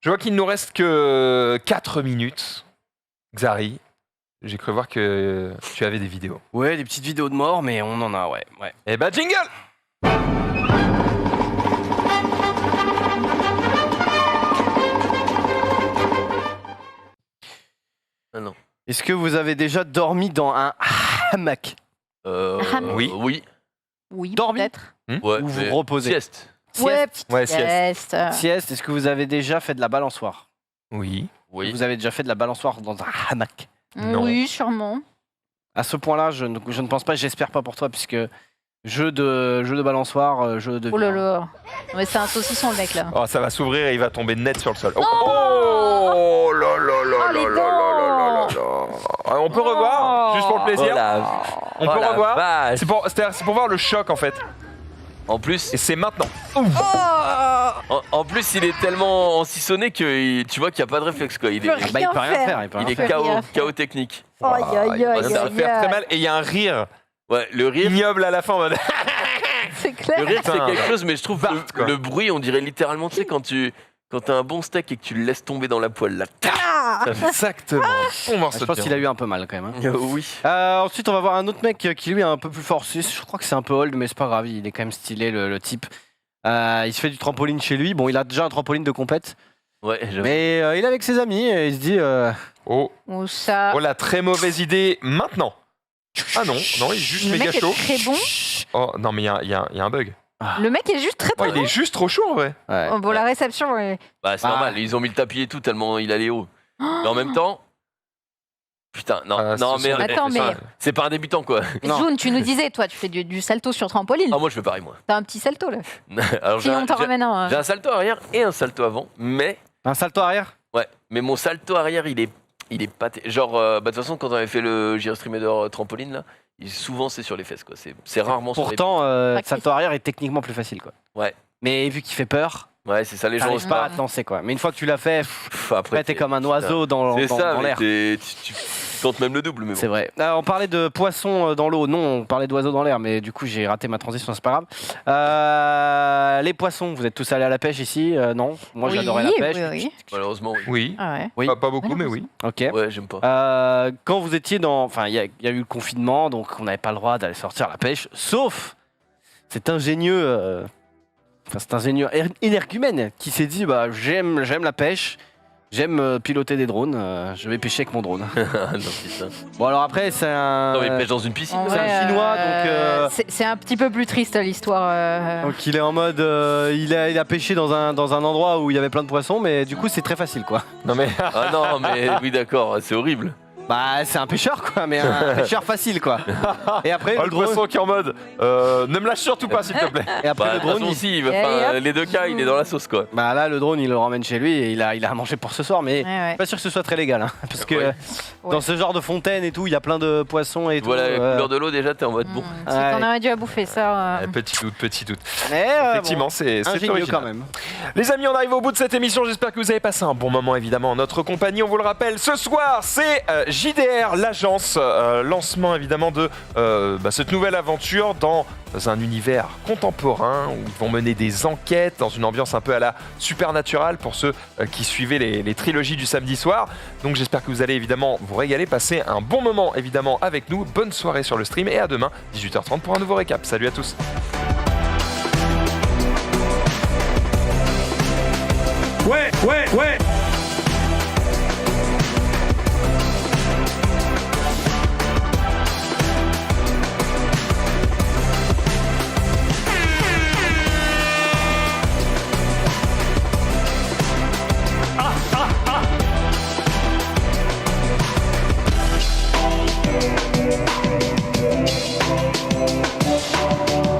Je vois qu'il nous reste que 4 minutes. Xari, j'ai cru voir que tu avais des vidéos. Ouais, des petites vidéos de mort, mais on en a, ouais. Eh bah jingle! Est-ce que vous avez déjà dormi dans un hamac? Oui. Oui. Oui, Dormi. peut-être. Ouais, Ou vous mais- reposez? Sieste. Ouais, petite Ouais, sieste. sieste. Sieste, est-ce que vous avez déjà fait de la balançoire? Oui. Oui. Vous avez déjà fait de la balançoire dans un hamac? Non. Oui, sûrement. À ce point-là, je ne pense pas, j'espère pas pour toi, puisque jeu de balançoire, jeu de... Oh là là. Non, mais c'est un saucisson, le mec, là. Oh, ça va s'ouvrir et il va tomber net sur le sol. Oh, Oh oh là là là Oh, les là là là là là là. On peut revoir, juste pour le plaisir. Oh la- On oh peut la revoir. vache. C'est pour voir le choc en fait. En plus, Et c'est maintenant. en plus, il est tellement ensissonné que tu vois qu'il n'y a pas de réflexe quoi. Il est, Peut rien Bah, il peut rien faire. faire, il peut rien il est faire. faire. KO technique. Aïe, aïe, aïe, Ça va aïe, faire très aïe. mal. Et il y a un rire Ouais, le rire, ignoble à la fin en mode. C'est clair. le rire c'est Putain, quelque chose, mais je trouve Bart, quoi. le bruit, on dirait littéralement, tu sais, quand t'as un bon steak et que tu le laisses tomber dans la poêle là. Ah. Exactement. Bon morceau Je pense de qu'il a eu un peu mal quand même. hein. Oui. Ensuite, on va voir un autre mec qui lui est un peu plus forcé. Je crois que c'est un peu old, mais c'est pas grave, il est quand même stylé le type. Il se fait du trampoline chez lui. Bon, il a déjà un trampoline de compète, Ouais, j'avoue. mais il est avec ses amis et il se dit Oh, Ou ça. oh la très mauvaise idée maintenant. Ah non, non, il est juste Le méga mec est chaud. très bon. Oh non, mais il y a un bug. Le mec est juste très Oh, très il bon. est juste trop chaud en vrai. ouais. Oh, bon, la réception, ouais. Bah, c'est Ah. normal, ils ont mis le tapis et tout tellement il allait haut. Mais en même temps. Putain, non, Ah, non, ce mais, sont des Attends, mais- professionnels. c'est pas un débutant quoi. Non. June, tu nous disais, toi, tu fais du salto sur trampoline. Ah, moi je fais pareil, moi. T'as un petit salto, là. Alors, Si on t'en ramène un. j'ai un salto arrière et un salto avant, mais. Un salto arrière. Ouais, mais mon salto arrière, il est pas. Genre, bah, de toute façon, quand on avait fait le Giro Streamer trampoline, là, souvent c'est sur les fesses, quoi. C'est rarement sur les. Pourtant, Practice. salto arrière est techniquement plus facile, quoi. Ouais. Mais vu qu'il fait peur, Ouais, c'est ça, les gens t'arrives osent pas pas. à te lancer, quoi. Mais une fois que tu l'as fait, après t'es comme un oiseau dans C'est ça, mais l'air. tu tentes même le double, mais bon. C'est vrai. On parlait de poissons dans l'eau. Non, on parlait d'oiseaux dans l'air, mais du coup j'ai raté ma transition, c'est pas grave. Les poissons, vous êtes tous allés à la pêche ici? Non. Moi Oui, j'adorais la pêche. oui. Malheureusement, oui. Oui. Ah ouais. Oui. Pas beaucoup, mais oui. Ok. Ouais, j'aime pas. Quand vous étiez dans, enfin, il y a eu le confinement, donc on n'avait pas le droit d'aller sortir à la pêche, sauf cet ingénieux, cet ingénieur énergumène qui s'est dit, bah j'aime la pêche, j'aime piloter des drones, je vais pêcher avec mon drone. non, putain. Bon alors après c'est un, Non, mais il pêche dans une piscine. En C'est vrai, un Chinois, donc, c'est un petit peu plus triste l'histoire. donc il est en mode, il a pêché dans un endroit où il y avait plein de poissons, mais du coup c'est très facile quoi. Non mais. Ah non, mais oui, d'accord, c'est horrible. Bah c'est un pêcheur quoi, mais un pêcheur facile quoi. Et après Oh, le le drone, poisson qui est en mode. Ne me lâche surtout pas, s'il te plaît. et après Bah, le de toute drone, façon, il- si, Et enfin, hop. les deux cas, il est dans la sauce, quoi. bah là le drone il le ramène chez lui et il a à manger pour ce soir, mais Ouais. pas sûr que ce soit très légal, hein, parce que Ouais. dans ce genre de fontaine et tout, il y a plein de poissons et Voilà, tout. la couleur de l'eau, déjà, t'es en mode bon. Si Ouais. t'en aurais dû à bouffer ça. Petit doute. Mais Effectivement, c'est ingénieux original. quand même. Les amis, on arrive au bout de cette émission. J'espère que vous avez passé un bon moment, évidemment, en notre compagnie. On vous le rappelle, ce soir, c'est JDR, l'agence. Lancement, évidemment, de cette nouvelle aventure dans un univers contemporain où ils vont mener des enquêtes dans une ambiance un peu à la Supernatural pour ceux qui suivaient les trilogies du samedi soir. Donc, j'espère que vous allez évidemment vous régaler, passer un bon moment, évidemment, avec nous. Bonne soirée sur le stream et à demain, 18h30, pour un nouveau récap. Salut à tous. Ouais